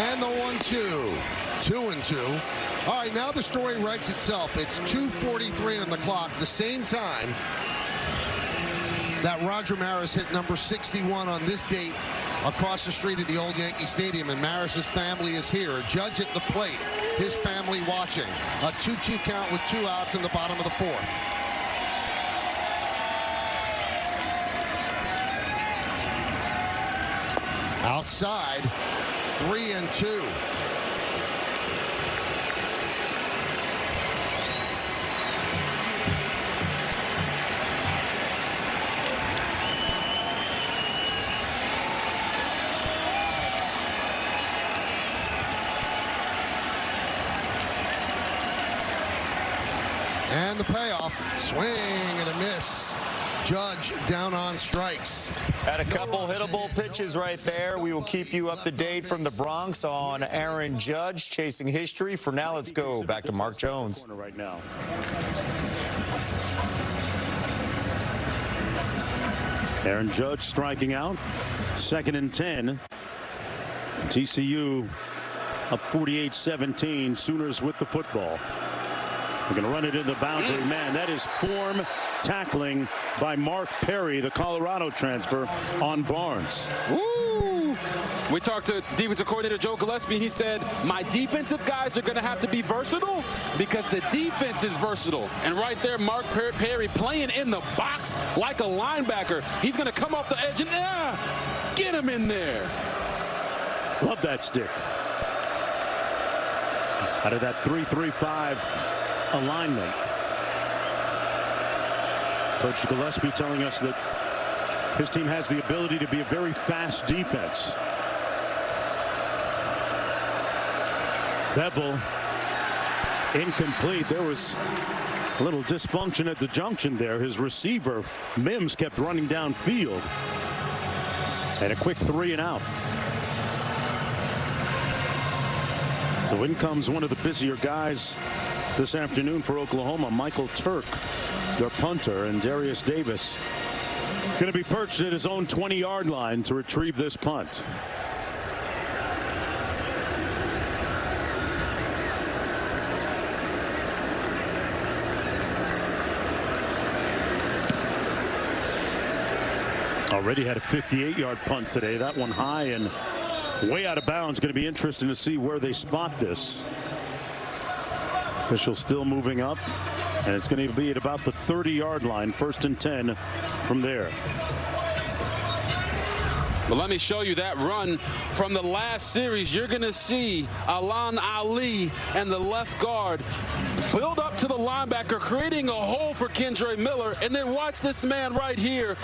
And the 1-2. 2-2. All right, now the story writes itself. It's 2:43 on the clock, the same time that Roger Maris hit number 61 on this date across the street at the old Yankee Stadium, and Maris's family is here. A judge at the plate, his family watching. A 2-2 count with 2 outs in the bottom of the 4th. Outside, 3-2. And the payoff, swing and a miss. Judge down on strikes.
Had a couple hittable pitches right there. We will keep you up to date from the Bronx on Aaron Judge chasing history. For now, let's go back to Mark Jones.
Right now. Aaron Judge striking out. 2nd and 10. TCU up 48-17. Sooners with the football. They're going to run it into the boundary. Man, that is form tackling by Mark Perry, the Colorado transfer, on Barnes.
Woo! We talked to defensive coordinator Joe Gillespie. He said, my defensive guys are going to have to be versatile because the defense is versatile. And right there, Mark Perry playing in the box like a linebacker. He's going to come off the edge and get him in there.
Love that stick. Out of that 3-3-5 alignment. Coach Gillespie telling us that his team has the ability to be a very fast defense. Bevel incomplete. There was a little dysfunction at the junction there. His receiver Mims kept running downfield. And a quick 3 and out. So in comes one of the busier guys this afternoon for Oklahoma, Michael Turk, their punter, and Darius Davis going to be perched at his own 20-yard line to retrieve this punt. Already had a 58-yard punt today. That one high and way out of bounds. Going to be interesting to see where they spot this. Official still moving up, and it's going to be at about the 30-yard line. 1st and 10 from there.
But let me show you that run from the last series. You're going to see Alan Ali and the left guard build up to the linebacker, creating a hole for Kendre Miller. And then watch this man right here.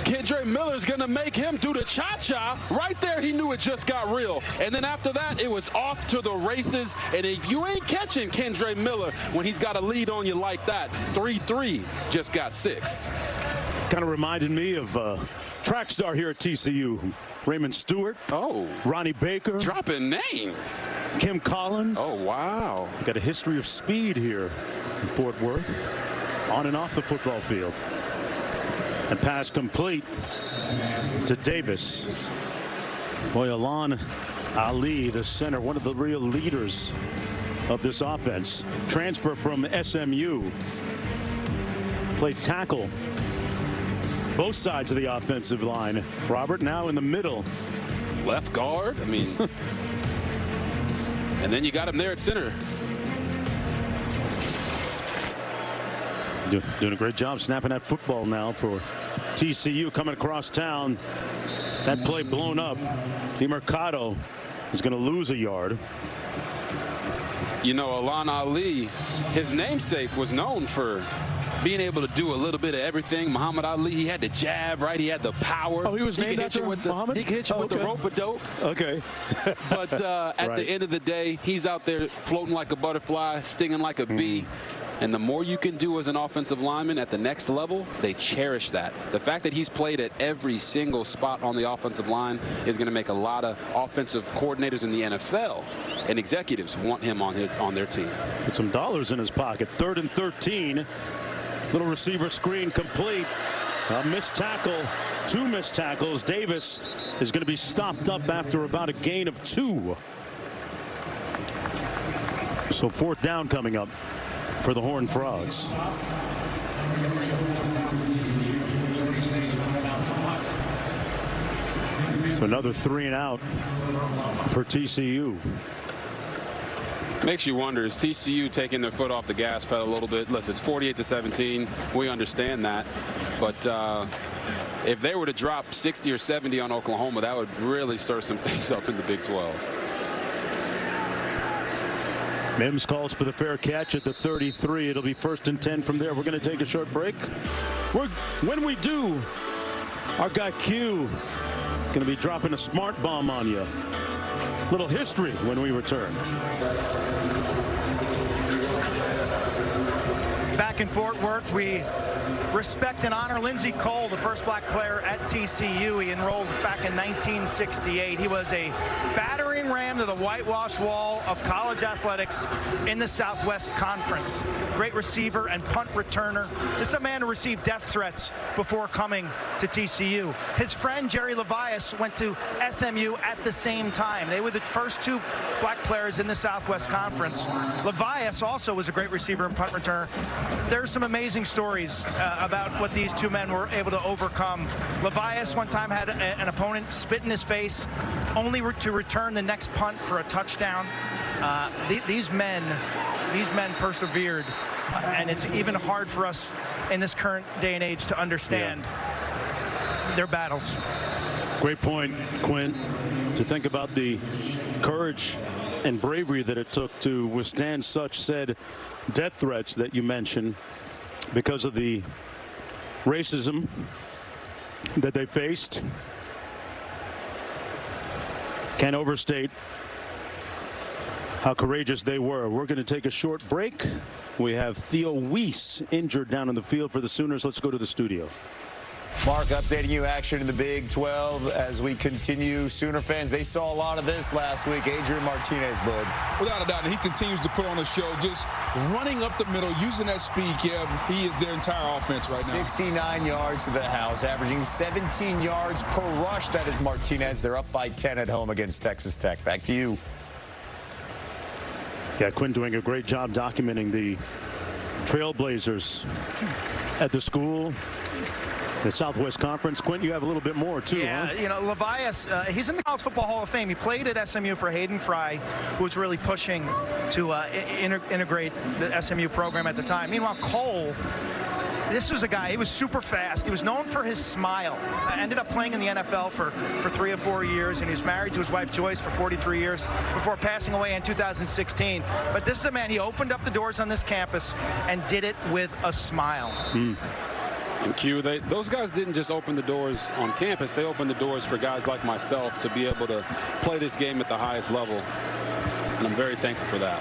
Kendre Miller's going to make him do the cha-cha. Right there, he knew it just got real. And then after that, it was off to the races. And if you ain't catching Kendre Miller when he's got a lead on you like that, 3-3 just got 6.
Kind of reminded me of track star here at TCU, Raymond Stewart.
Oh.
Ronnie Baker.
Dropping names.
Kim Collins.
Oh, wow.
Got a history of speed here in Fort Worth, on and off the football field. And pass complete to Davis. Boy, Alon Ali, the center, one of the real leaders of this offense. Transfer from SMU. Played tackle. Both sides of the offensive line. Robert now in the middle.
Left guard. I mean, and then you got him there at center.
Doing a great job snapping that football now for TCU coming across town. That play blown up. DeMercado is going to lose a yard.
You know, Alon Ali, his namesake was known for being able to do a little bit of everything. Muhammad Ali, he had the jab, right? He had the power.
Oh, he was named after Muhammad?
He could hit you with the rope-a-dope.
Okay.
But at the end of the day, he's out there floating like a butterfly, stinging like a bee. And the more you can do as an offensive lineman at the next level, they cherish that. The fact that he's played at every single spot on the offensive line is going to make a lot of offensive coordinators in the NFL and executives want him on their team.
Put some dollars in his pocket. 3rd and 13. Little receiver screen complete. A missed tackle. 2 missed tackles. Davis is going to be stopped up after about a gain of 2. So 4th down coming up for the Horned Frogs. So another 3 and out for TCU.
Makes you wonder, is TCU taking their foot off the gas pedal a little bit? Listen, it's 48-17. We understand that. But if they were to drop 60 or 70 on Oklahoma, that would really stir some things up in the Big 12.
Mims calls for the fair catch at the 33. It'll be 1st and 10 from there. We're going to take a short break. When we do, our guy Q going to be dropping a smart bomb on you. Little history when we return.
Back in Fort Worth, we respect and honor Lindsey Cole, the first black player at TCU. He enrolled back in 1968. He was a battering ram to the whitewash wall of college athletics in the Southwest Conference. Great receiver and punt returner. This is a man who received death threats before coming to TCU. His friend Jerry Levias went to SMU at the same time. They were the first 2 black players in the Southwest Conference. Levias also was a great receiver and punt returner. There's some amazing stories about what these 2 men were able to overcome. Levias one time had an opponent spit in his face only to return the next punt for a touchdown. These men persevered, and it's even hard for us in this current day and age to understand their battles.
Great point, Quint, to think about the courage and bravery that it took to withstand such said death threats that you mentioned because of the racism that they faced. Can't overstate how courageous they were. We're going to take a short break. We have Theo Weiss injured down in the field for the Sooners. Let's go to the studio.
Mark, updating you action in the Big 12 as we continue. Sooner fans, they saw a lot of this last week. Adrian Martinez, bud.
Without a doubt, and he continues to put on a show, just running up the middle, using that speed, Kev. He is their entire offense right now.
69 yards to the house, averaging 17 yards per rush. That is Martinez. They're up by 10 at home against Texas Tech. Back to you.
Yeah, Quinn doing a great job documenting the Trailblazers at the school. The Southwest Conference. Quint, you have a little bit more, too,
yeah,
huh?
You know, Levias, he's in the College Football Hall of Fame. He played at SMU for Hayden Fry, who was really pushing to integrate the SMU program at the time. Meanwhile, Cole, this was a guy, he was super fast. He was known for his smile. Ended up playing in the NFL for 3 or 4 years, and he was married to his wife Joyce for 43 years before passing away in 2016. But this is a man, he opened up the doors on this campus and did it with a smile.
And Q, those guys didn't just open the doors on campus. They opened the doors for guys like myself to be able to play this game at the highest level. And I'm very thankful for that.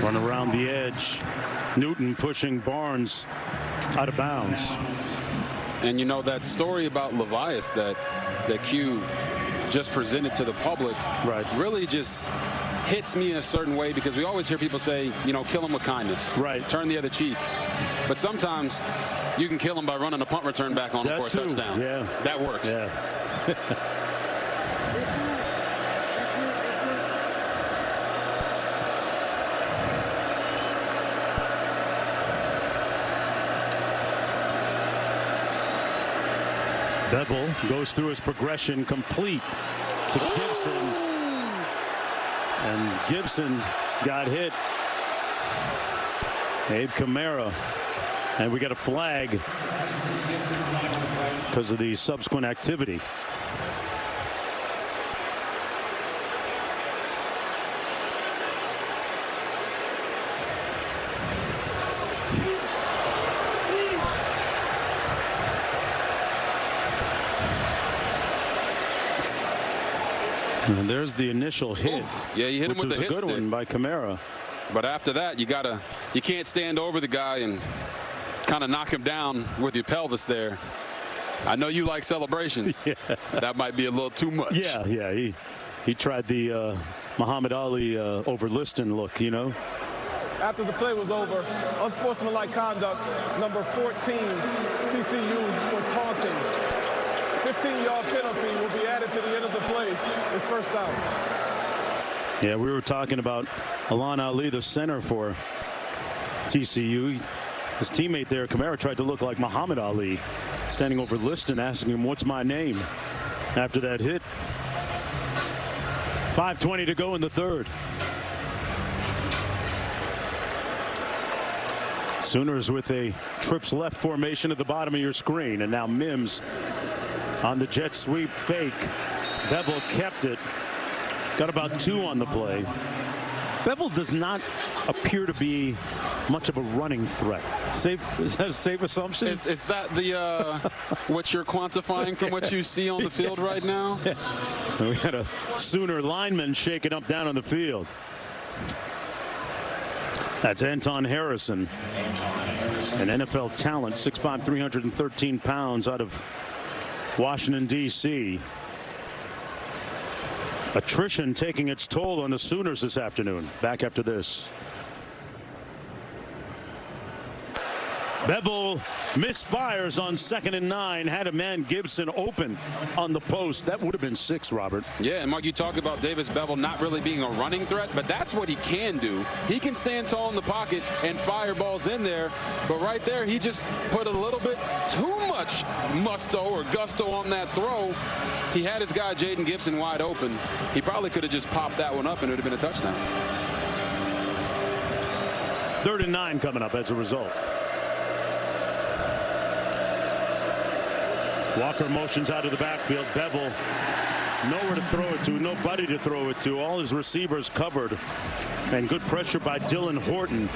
Run around the edge. Newton pushing Barnes out of bounds.
And you know that story about Levias that Q just presented to the public,
right,
really just hits me in a certain way, because we always hear people say, you know, kill him with kindness.
Right.
Turn the other cheek. But sometimes you can kill them by running a punt return back on them for a touchdown.
Yeah.
That works.
Yeah. Bevel goes through his progression complete to Gibson. And Gibson got hit. Abe Kamara. And we got a flag because of the subsequent activity. And there's the initial hit.
Yeah, you hit him with the hit
stick. Which was a good one by Kamara.
But after that, you can't stand over the guy and kind of knock him down with your pelvis there. I know you like celebrations.
Yeah.
That might be a little too much.
Yeah. He tried the Muhammad Ali over Liston look, you know.
After the play was over, unsportsmanlike conduct, number 14, TCU for taunting. 15-yard penalty will be added to the end of the play. It's first down.
Yeah, we were talking about Alon Ali, the center for TCU. His teammate there, Kamara, tried to look like Muhammad Ali, standing over Liston, asking him, "What's my name?" after that hit. 5:20 to go in the third. Sooners with a trips left formation at the bottom of your screen. And now Mims on the jet sweep fake. Bevel kept it. Got about 2 on the play. Bevel does not appear to be much of a running threat. Is that a safe assumption?
Is that the what you're quantifying from what you see on the field right now?
Yeah. We had a Sooner lineman shaking up down on the field. That's Anton Harrison, an NFL talent, 6'5", 313 pounds, out of Washington, D.C. Attrition taking its toll on the Sooners this afternoon. Back after this. Bevel misfires on 2nd and 9. Had a man, Gibson, open on the post. That would have been 6, Robert.
Yeah, and Mark, you talk about Davis Bevel not really being a running threat, but that's what he can do. He can stand tall in the pocket and fire balls in there, but right there he just put a little bit too much gusto on that throw. He had his guy Jaden Gibson wide open. He probably could have just popped that one up and it would have been a touchdown.
3rd and 9 coming up as a result. Walker motions out of the backfield. Bevel nowhere to throw it to, nobody to throw it to. All his receivers covered. And good pressure by Dylan Horton.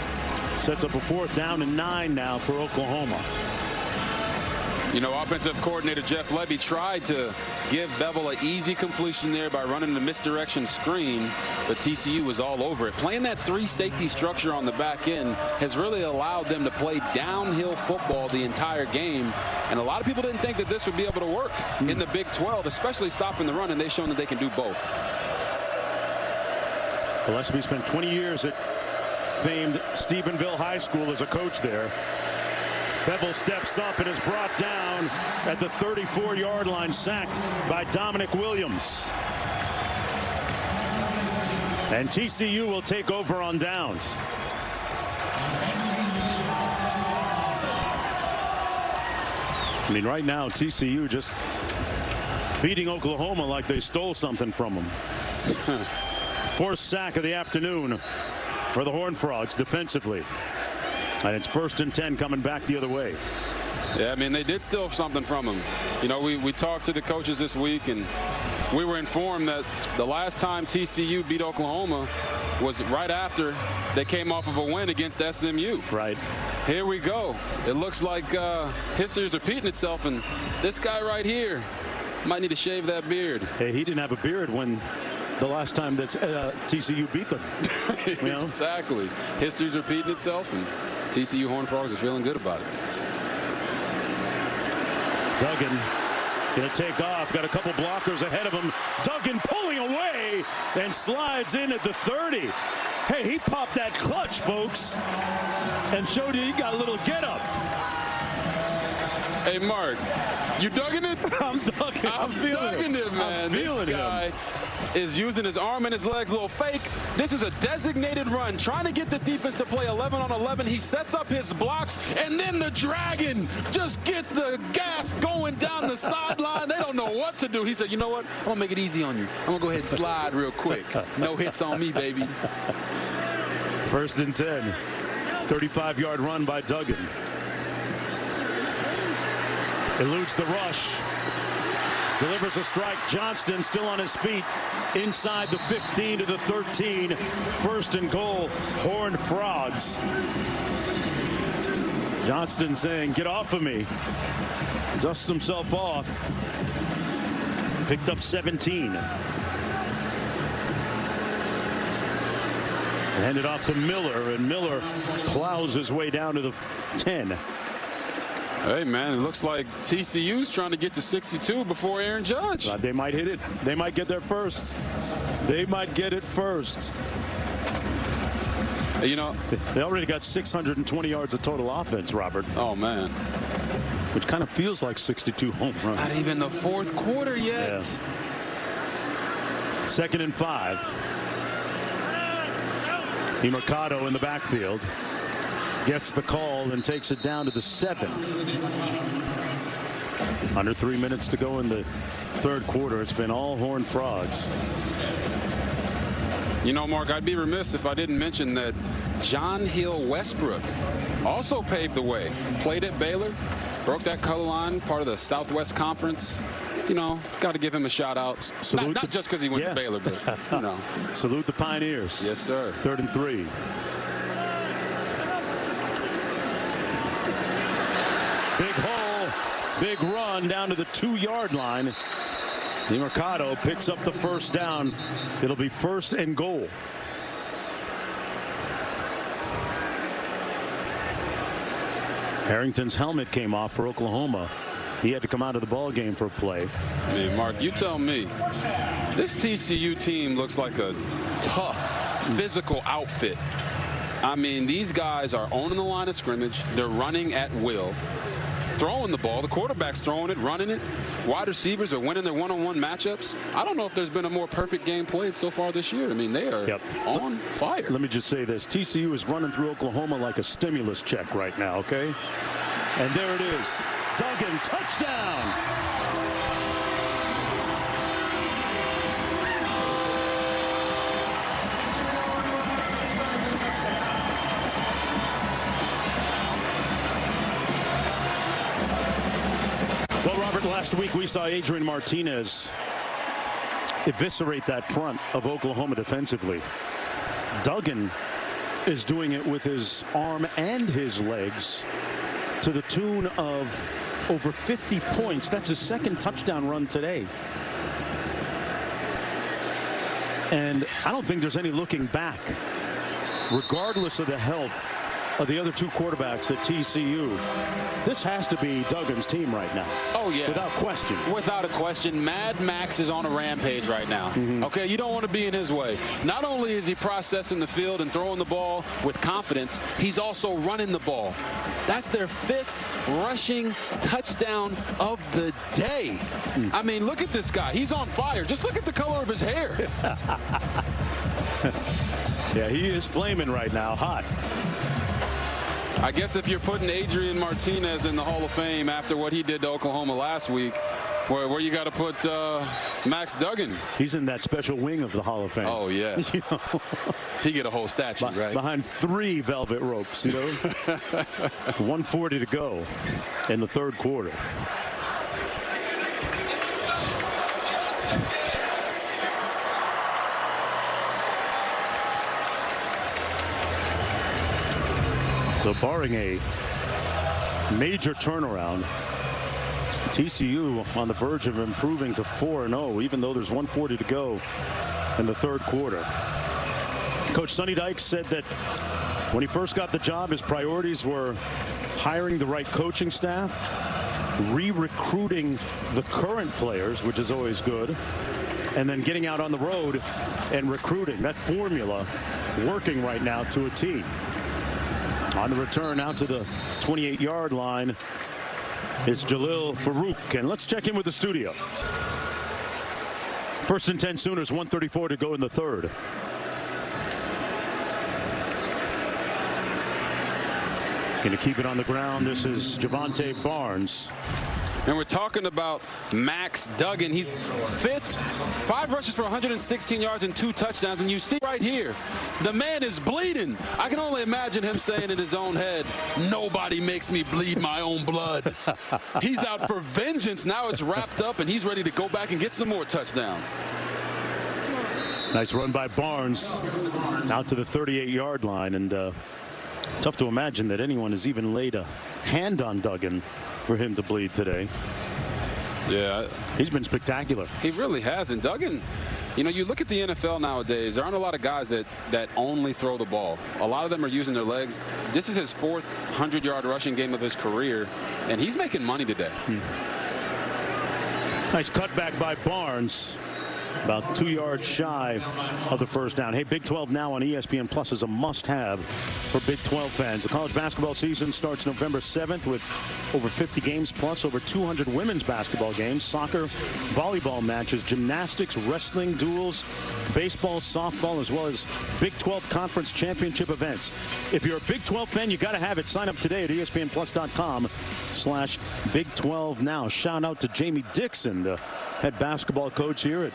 Sets up a 4th down and 9 now for Oklahoma.
You know, offensive coordinator Jeff Lebby tried to give Bevel an easy completion there by running the misdirection screen, but TCU was all over it. Playing that 3-safety structure on the back end has really allowed them to play downhill football the entire game, and a lot of people didn't think that this would be able to work in the Big 12, especially stopping the run, and they've shown that they can do both.
Gillespie spent 20 years at famed Stephenville High School as a coach there. Bevel steps up and is brought down at the 34-yard line, sacked by Dominic Williams. And TCU will take over on downs. I mean, right now, TCU just beating Oklahoma like they stole something from them. 4th sack of the afternoon for the Horned Frogs defensively. And it's 1st and 10 coming back the other way.
Yeah, I mean, they did steal something from him. You know, we talked to the coaches this week, and we were informed that the last time TCU beat Oklahoma was right after they came off of a win against SMU.
Right.
Here we go. It looks like history is repeating itself, and this guy right here might need to shave that beard.
Hey, he didn't have a beard when the last time that TCU beat them. You know?
Exactly. History's repeating itself, and TCU Horned Frogs are feeling good about it.
Duggan going to take off. Got a couple blockers ahead of him. Duggan pulling away. Gray and slides in at the 30. Hey, he popped that clutch, folks, and showed you he got a little get up.
Hey, Mark, you dugging it?
I'm dugging. I'm feeling
it, man.
I'm feeling
this guy is using his arm and his legs a little fake. This is a designated run, trying to get the defense to play 11 on 11. He sets up his blocks, and then the Dragon just gets the gas going down the sideline. They don't know what to do. He said, you know what? I'm going to make it easy on you. I'm going to go ahead and slide real quick. No hits on me, baby.
1st and 10. 35-yard run by Duggan. Eludes the rush. Delivers a strike. Johnston still on his feet. Inside the 15 to the 13. 1st and goal. Horned Frogs. Johnston saying, get off of me. Dusts himself off. Picked up 17. Handed off to Miller, and Miller plows his way down to the 10.
Hey, man, it looks like TCU's trying to get to 62 before Aaron Judge.
They might hit it. They might get there first. They might get it first.
You know,
they already got 620 yards of total offense, Robert.
Oh, man.
Which kind of feels like 62 home runs.
Not even the 4th quarter yet.
Yeah. 2nd and 5. Mercado in the backfield. Gets the call and takes it down to the 7. Under 3 minutes to go in the 3rd quarter. It's been all Horned Frogs.
You know, Mark, I'd be remiss if I didn't mention that John Hill Westbrook also paved the way. Played at Baylor, broke that color line, part of the Southwest Conference. You know, got to give him a shout out. Not just because he went to Baylor, but, you know.
Salute the Pioneers.
Yes, sir.
3rd and 3. Big hole, big run down to the 2-yard line. Mercado picks up the 1st down. It'll be 1st and goal. Harrington's helmet came off for Oklahoma. He had to come out of the ball game for a play.
I mean, Mark, you tell me. This TCU team looks like a tough, physical outfit. I mean, these guys are owning the line of scrimmage. They're running at will. Throwing the ball. The quarterback's throwing it, running it. Wide receivers are winning their one-on-one matchups. I don't know if there's been a more perfect game played so far this year. I mean, they are on fire.
Let me just say this. TCU is running through Oklahoma like a stimulus check right now, okay? And there it is. Duggan, touchdown. Well, Robert, last week we saw Adrian Martinez eviscerate that front of Oklahoma defensively. Duggan is doing it with his arm and his legs to the tune of over 50 points. That's his 2nd touchdown run today. And I don't think there's any looking back, regardless of the health of the other 2 quarterbacks at TCU. This has to be Duggan's team right now.
Oh, yeah.
Without question.
Without a question. Mad Max is on a rampage right now. Okay, you don't want to be in his way. Not only is he processing the field and throwing the ball with confidence, he's also running the ball. That's their 5th rushing touchdown of the day. I mean, look at this guy. He's on fire. Just look at the color of his hair.
Yeah, he is flaming right now. Hot.
I guess if you're putting Adrian Martinez in the Hall of Fame after what he did to Oklahoma last week, where you got to put Max Duggan.
He's in that special wing of the Hall of Fame.
Oh, yeah.
You know?
He get a whole statue, right?
Behind 3 velvet ropes, you know. 1:40 to go in the 3rd quarter. So barring a major turnaround, TCU on the verge of improving to 4-0, even though there's 1:40 to go in the 3rd quarter. Coach Sonny Dykes said that when he first got the job, his priorities were hiring the right coaching staff, re-recruiting the current players, which is always good, and then getting out on the road and recruiting. That formula working right now to a T. On the return out to the 28-yard line is Jalil Farouk. And let's check in with the studio. 1st and 10 Sooners, 1:34 to go in the third. Going to keep it on the ground. This is Javonte Barnes.
And we're talking about Max Duggan. He's 5th, 5 rushes for 116 yards and 2 touchdowns. And you see right here, the man is bleeding. I can only imagine him saying in his own head, nobody makes me bleed my own blood. He's out for vengeance. Now it's wrapped up, and he's ready to go back and get some more touchdowns.
Nice run by Barnes out to the 38-yard line. And tough to imagine that anyone has even laid a hand on Duggan for him to bleed today.
Yeah,
he's been spectacular.
He really has. And Duggan, you know, you look at the NFL nowadays, there aren't a lot of guys that only throw the ball. A lot of them are using their legs. This is his 4th 100-yard rushing game of his career, and he's making money today.
Nice cutback by Barnes. About 2 yards shy of the first down. Hey, Big 12 Now on ESPN Plus is a must-have for Big 12 fans. The college basketball season starts November 7th with over 50 games plus over 200 women's basketball games, soccer, volleyball matches, gymnastics, wrestling, duels, baseball, softball, as well as Big 12 Conference Championship events. If you're a Big 12 fan, you got to have it. Sign up today at ESPNplus.com/Big 12 Now. Shout out to Jamie Dixon, the head basketball coach here at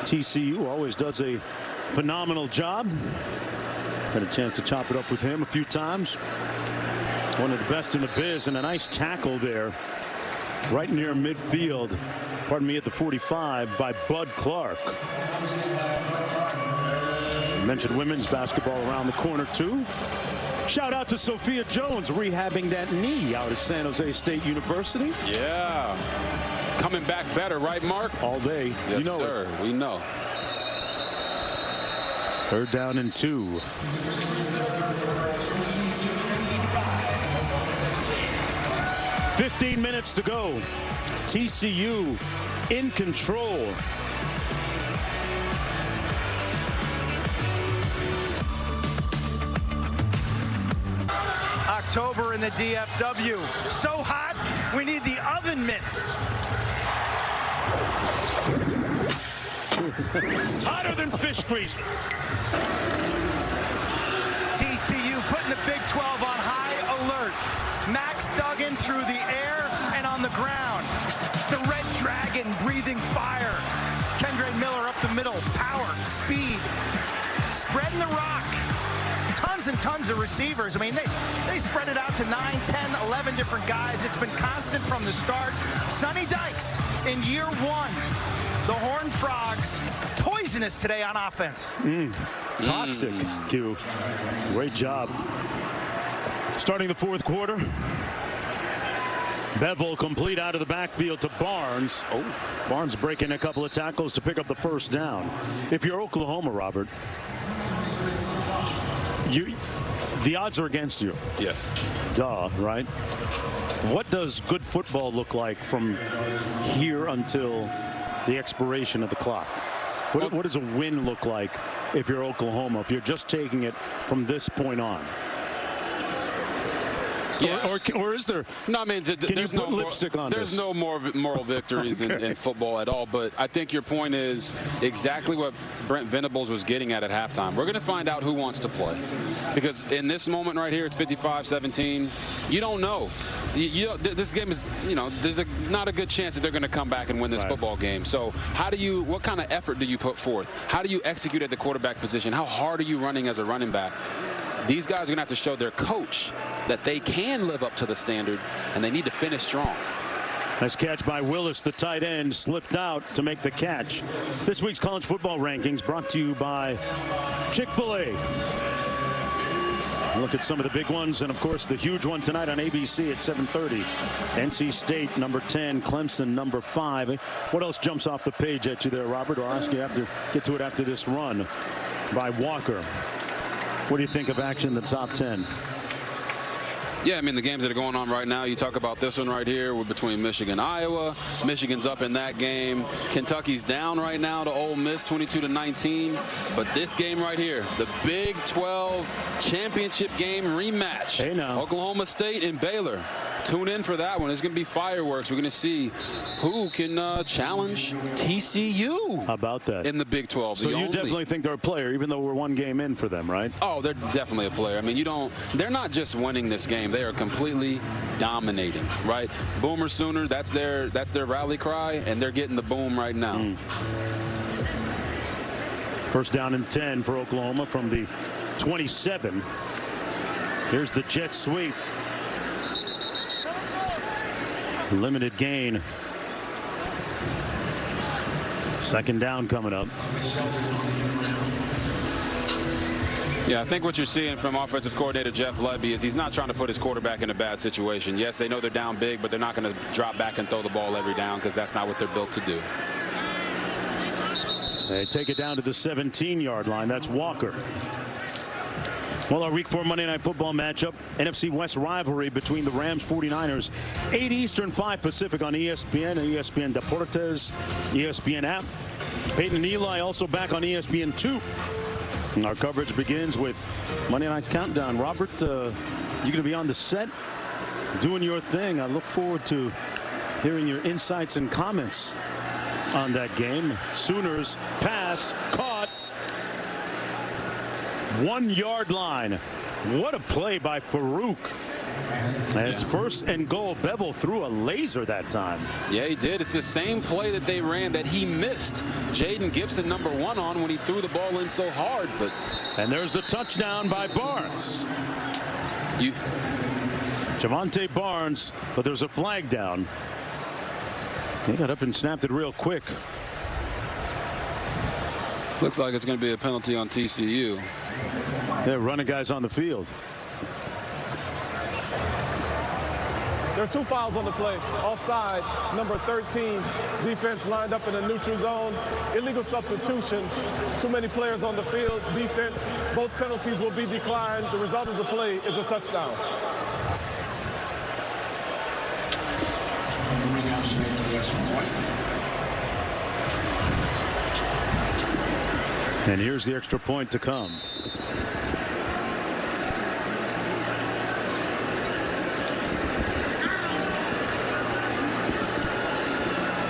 TCU. Always does a phenomenal job. Had a chance to chop it up with him a few times. One of the best in the biz, and a nice tackle there right near midfield. Pardon me, at the 45 by Bud Clark. I mentioned women's basketball around the corner too. Shout out to Sophia Jones rehabbing that knee out at San Jose State University.
Yeah. Coming back better, right, Mark?
All day.
Yes,
you know
sir.
it.
We know.
3rd down and 2. $15 minutes to go. TCU in control.
October in the DFW. So hot, we need the oven mitts.
Hotter than fish grease.
TCU putting the Big 12 on high alert. Max Duggan through the air and on the ground. The Red Dragon breathing fire. Kendre Miller up the middle. Power, speed, spreading the rock. Tons and tons of receivers. I mean, they spread it out to 9, 10, 11 different guys. It's been constant from the start. Sonny Dykes in year 1. The Horned Frogs, poisonous today on offense.
Toxic, Q. Great job. Starting the 4th quarter. Bevel complete out of the backfield to Barnes. Barnes breaking a couple of tackles to pick up the first down. If you're Oklahoma, Robert, the odds are against you.
Yes.
Duh, right? What does good football look like from here until the expiration of the clock? What does a win look like if you're Oklahoma, if you're just taking it from this point on?
Yeah.
Or is there?
No, I mean, there's no
lipstick on this?
There's no more moral victories in football at all. But I think your point is exactly what Brent Venables was getting at halftime. We're going to find out who wants to play, because in this moment right here, it's 55-17. You don't know. This game is, there's not a good chance that they're going to come back and win this football game. So what kind of effort do you put forth? How do you execute at the quarterback position? How hard are you running as a running back? These guys are going to have to show their coach that they can live up to the standard, and they need to finish strong.
Nice catch by Willis, the tight end, slipped out to make the catch. This week's college football rankings brought to you by Chick-fil-A. Look at some of the big ones, and of course the huge one tonight on ABC at 7:30. NC State number 10, Clemson number 5. What else jumps off the page at you there, Robert? I'll ask you after, get to it after this run by Walker. What do you think of action in the top 10?
Yeah, I mean, the games that are going on right now, you talk about this one right here, we're between Michigan and Iowa. Michigan's up in that game. Kentucky's down right now to Ole Miss, 22-19. But this game right here, the Big 12 championship game rematch.
Hey, now.
Oklahoma State and Baylor. Tune in for that one. It's going to be fireworks. We're going to see who can challenge TCU.
How about that?
In the Big 12.
So you definitely think they're a player, even though we're one game in for them, right?
Oh, they're definitely a player. I mean, they're not just winning this game. They are completely dominating, right? Boomer Sooner, that's their rally cry, and they're getting the boom right now.
First down and 10 for Oklahoma from the 27. Here's the jet sweep. Limited gain. Second down coming up.
Yeah, I think what you're seeing from offensive coordinator Jeff Lebby is he's not trying to put his quarterback in a bad situation. Yes, they know they're down big, but they're not going to drop back and throw the ball every down because that's not what they're built to do.
They take it down to the 17-yard line. That's Walker. Well, our Week 4 Monday Night Football matchup, NFC West rivalry between the Rams 49ers, 8 Eastern, 5 Pacific on ESPN, ESPN Deportes, ESPN app. Peyton and Eli also back on ESPN2. Our coverage begins with Monday Night Countdown. Robert, you're going to be on the set doing your thing. I look forward to hearing your insights and comments on that game. Sooners pass caught. 1 yard line. What a play by Farouk. And it's first and goal. Bevel threw a laser that time.
Yeah, he did. It's the same play that they ran that he missed Jaden Gibson #1 on when he threw the ball in so hard.
And there's the touchdown by Barnes. Javonte Barnes, but there's a flag down. He got up and snapped it real quick.
Looks like it's going to be a penalty on TCU.
They're running guys on the field.
There are 2 fouls on the play. Offside, number 13, defense lined up in the neutral zone. Illegal substitution. Too many players on the field. Defense, both penalties will be declined. The result of the play is a touchdown.
And here's the extra point to come.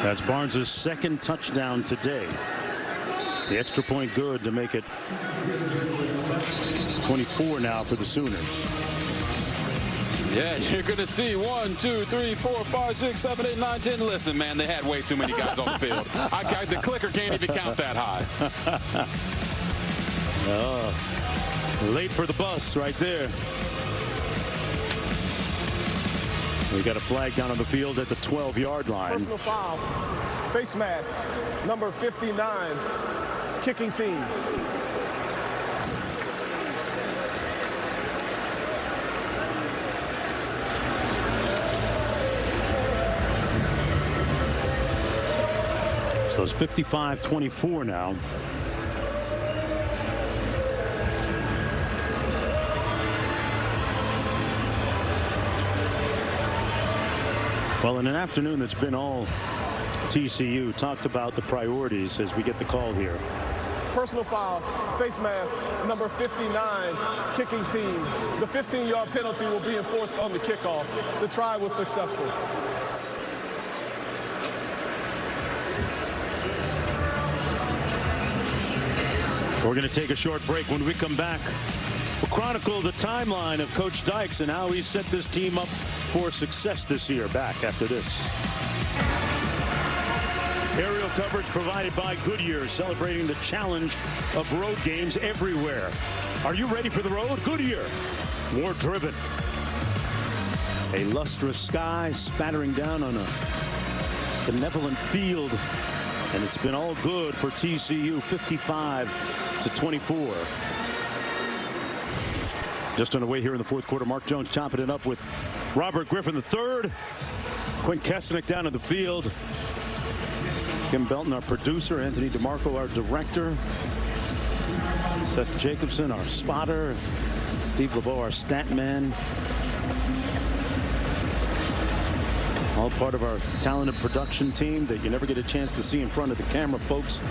That's Barnes' second touchdown today. The extra point good to make it 24 now for the Sooners.
Yeah, you're going to see 1, 2, 3, 4, 5, 6, 7, 8, 9, 10. Listen, man, they had way too many guys on the field. The clicker can't even count that high.
Late for the bus right there. We got a flag down on the field at the 12-yard line.
Personal foul. Face mask. Number 59. Kicking team.
So it's 55-24 now. Well, in an afternoon that's been all TCU, talked about the priorities as we get the call here.
Personal foul, face mask, number 59, kicking team. The 15-yard penalty will be enforced on the kickoff. The try was successful.
We're going to take a short break. When we come back, we'll chronicle the timeline of Coach Dykes and how he set this team up for success this year. Back after this. Aerial coverage provided by Goodyear, celebrating the challenge of road games everywhere. Are you ready for the road? Goodyear, more driven. A lustrous sky spattering down on a benevolent field, and it's been all good for TCU, 55-24. Just on the way here in the fourth quarter, Mark Jones chopping it up with Robert Griffin III. Quinn Kesnick down in the field. Kim Belton, our producer. Anthony DeMarco, our director. Seth Jacobson, our spotter. Steve LeBeau, our stat man. All part of our talented production team that you never get a chance to see in front of the camera, folks.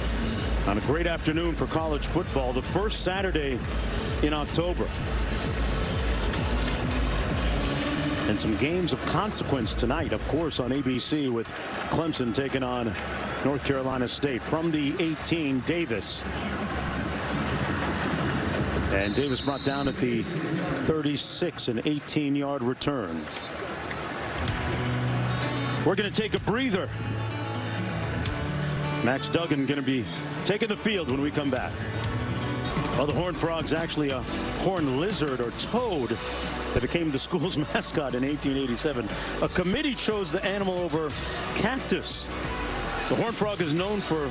On a great afternoon for college football, the first Saturday in October. And some games of consequence tonight, of course, on ABC, with Clemson taking on North Carolina State. From the 18, Davis. And Davis brought down at the 36, an 18-yard return. We're going to take a breather. Max Duggan going to be taking the field when we come back. Well, the Horned Frog's actually a horned lizard or toad that became the school's mascot in 1887. A committee chose the animal over cactus. The Horned Frog is known for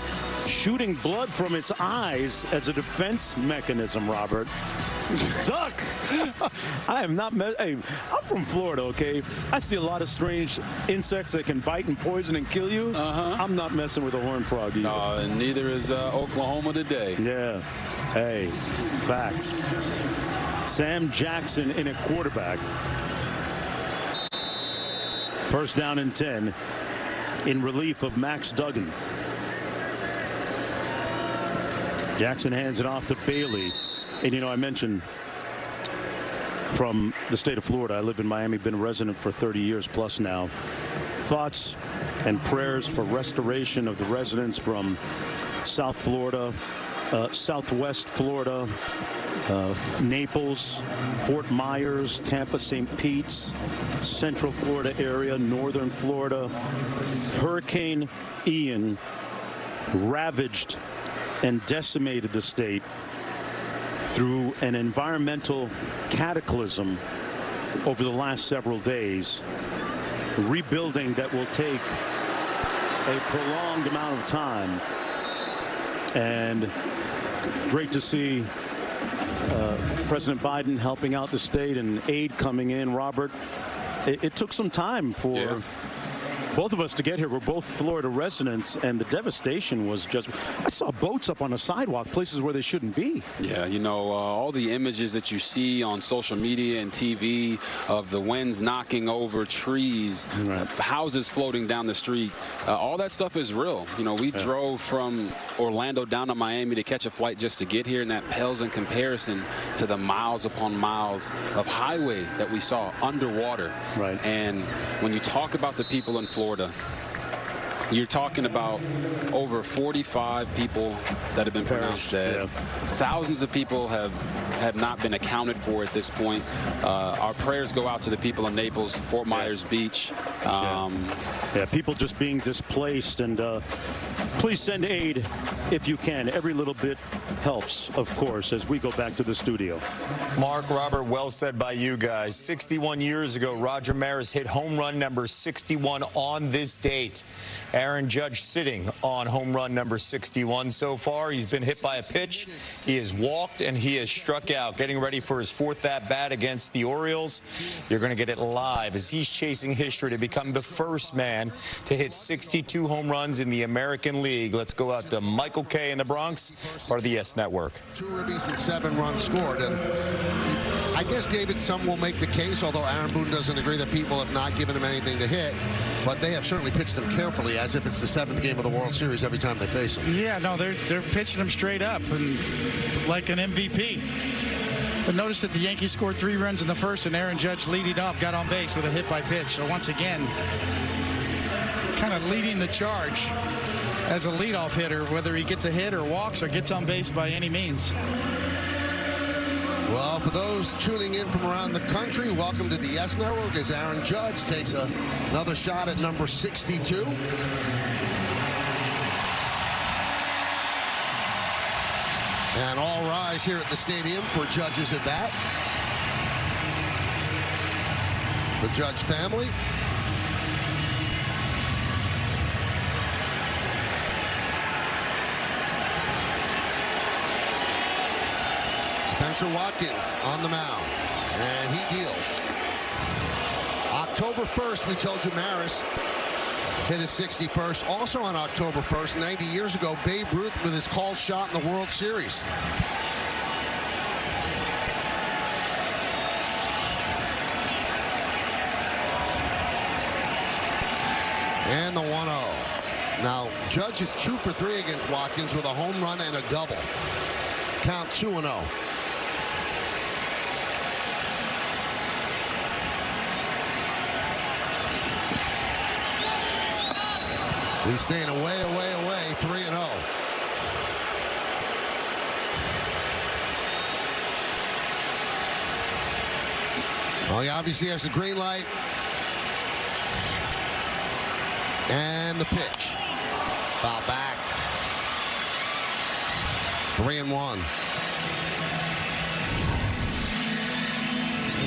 shooting blood from its eyes as a defense mechanism, Robert. Duck! I am not... Hey, I'm from Florida, okay? I see a lot of strange insects that can bite and poison and kill you. I'm not messing with a horned frog either.
No, and neither is Oklahoma today.
Yeah. Hey, facts. Sam Jackson in at quarterback. First down and 10 in relief of Max Duggan. Jackson hands it off to Bailey. And, you know, I mentioned from the state of Florida. I live in Miami, been a resident for 30 years plus now. Thoughts and prayers for restoration of the residents from South Florida, Southwest Florida, Naples, Fort Myers, Tampa, St. Pete's, Central Florida area, Northern Florida. Hurricane Ian ravaged and decimated the state through an environmental cataclysm over the last several days. Rebuilding that will take a prolonged amount of time. And great to see President Biden helping out the state and aid coming in. Robert, it took some time for both of us to get here. We're both Florida residents, and the devastation was just... I saw boats up on the sidewalk, places where they shouldn't be.
Yeah, you know, all the images that you see on social media and TV of the winds knocking over trees, houses floating down the street, all that stuff is real. You know, we drove from Orlando down to Miami to catch a flight just to get here, and that pales in comparison to the miles upon miles of highway that we saw underwater.
Right.
And when you talk about the people in Florida, you're talking about over 45 people that have been pronounced dead. Thousands of people have not been accounted for at this point. Our prayers go out to the people in Naples, Fort Myers Beach.
People just being displaced, and please send aid if you can. Every little bit helps, of course, as we go back to the studio.
Mark, Robert, well said by you guys. 61 years ago, Roger Maris hit home run number 61 on this date. Aaron Judge sitting on home run number 61 so far. He's been hit by a pitch. He has walked, and he has struck out, getting ready for his fourth at-bat against the Orioles. You're going to get it live as he's chasing history to become the first man to hit 62 home runs in the American League. Let's go out to Michael Kay in the Bronx, part of the Yes Network.
2 ribbies and 7 runs scored, and I guess, David, some will make the case, although Aaron Boone doesn't agree, that people have not given him anything to hit, but they have certainly pitched him carefully, as if it's the 7th game of the World Series every time they face him.
Yeah, no, they're pitching him straight up and like an MVP. But notice that the Yankees scored 3 runs in the first, and Aaron Judge leading off, got on base with a hit by pitch. So once again, kind of leading the charge as a leadoff hitter, whether he gets a hit or walks or gets on base by any means.
Well, for those tuning in from around the country, welcome to the Yes Network as Aaron Judge takes another shot at number 62. And all rise here at the stadium for Judge's at bat. The Judge family. Spencer Watkins on the mound, and he deals. October 1st, we told you Maris hit his 61st. Also on October 1st, 90 years ago, Babe Ruth with his called shot in the World Series. And the 1-0. Now, Judge is 2 for 3 against Watkins with a home run and a double. Count 2-0. He's staying away, 3-0. Well, he obviously has the green light. And the pitch. Foul back. 3-1.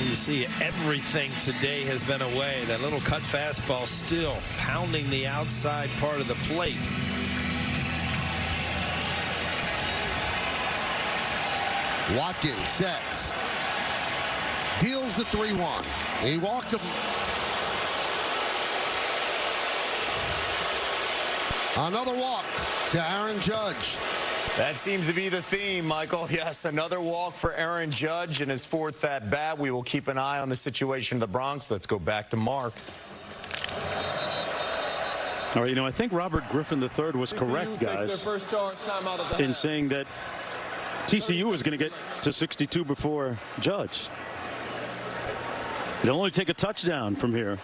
You see everything today has been away. That little cut fastball still pounding the outside part of the plate.
Watkins sets. Deals the 3-1. He walked him. Another walk to Aaron Judge.
That seems to be the theme, Michael. Yes, another walk for Aaron Judge in his 4th at bat. We will keep an eye on the situation in the Bronx. Let's go back to Mark.
All right, I think Robert Griffin III was correct, guys, in saying that TCU is going to get to 62 before Judge. It'll only take a touchdown from here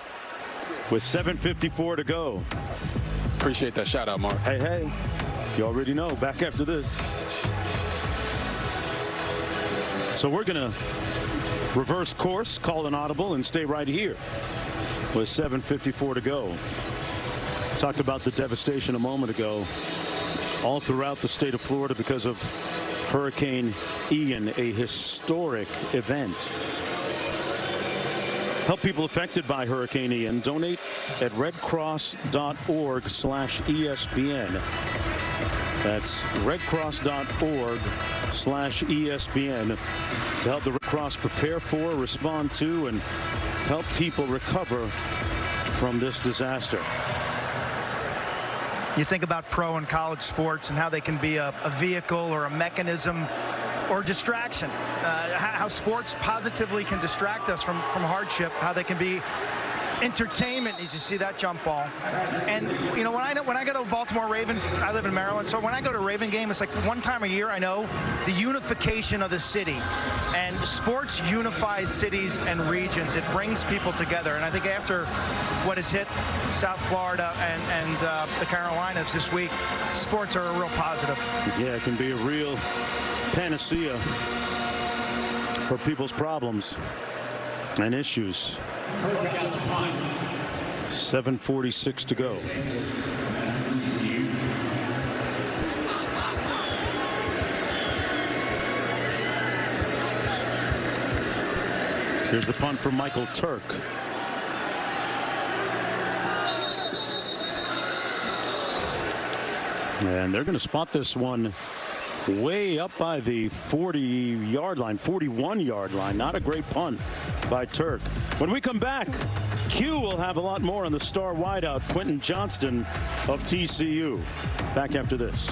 with 7:54 to go.
Appreciate that shout out, Mark.
Hey, you already know. Back after this. So we're going to reverse course, call an audible, and stay right here with 7:54 to go. Talked about the devastation a moment ago all throughout the state of Florida because of Hurricane Ian, a historic event. Help people affected by Hurricane Ian. Donate at redcross.org/ESPN. That's redcross.org/ESPN to help the Red Cross prepare for, respond to, and help people recover from this disaster.
You think about pro and college sports and how they can be a vehicle or a mechanism or distraction. How sports positively can distract us from hardship, how they can be entertainment. Did you see that jump ball? And when I go to Baltimore Ravens, I live in Maryland, so when I go to a Raven game, it's like one time a year. I know the unification of the city, and sports unifies cities and regions. It brings people together, and I think after what has hit South Florida and the Carolinas this week, sports are a real positive.
Yeah, it can be a real panacea for people's problems and issues. 7:46 to go. Here's the punt from Michael Turk. And they're going to spot this one way up by the 40-yard line, 41-yard line. Not a great punt by Turk. When we come back, Q will have a lot more on the star wideout, Quentin Johnston of TCU. Back after this.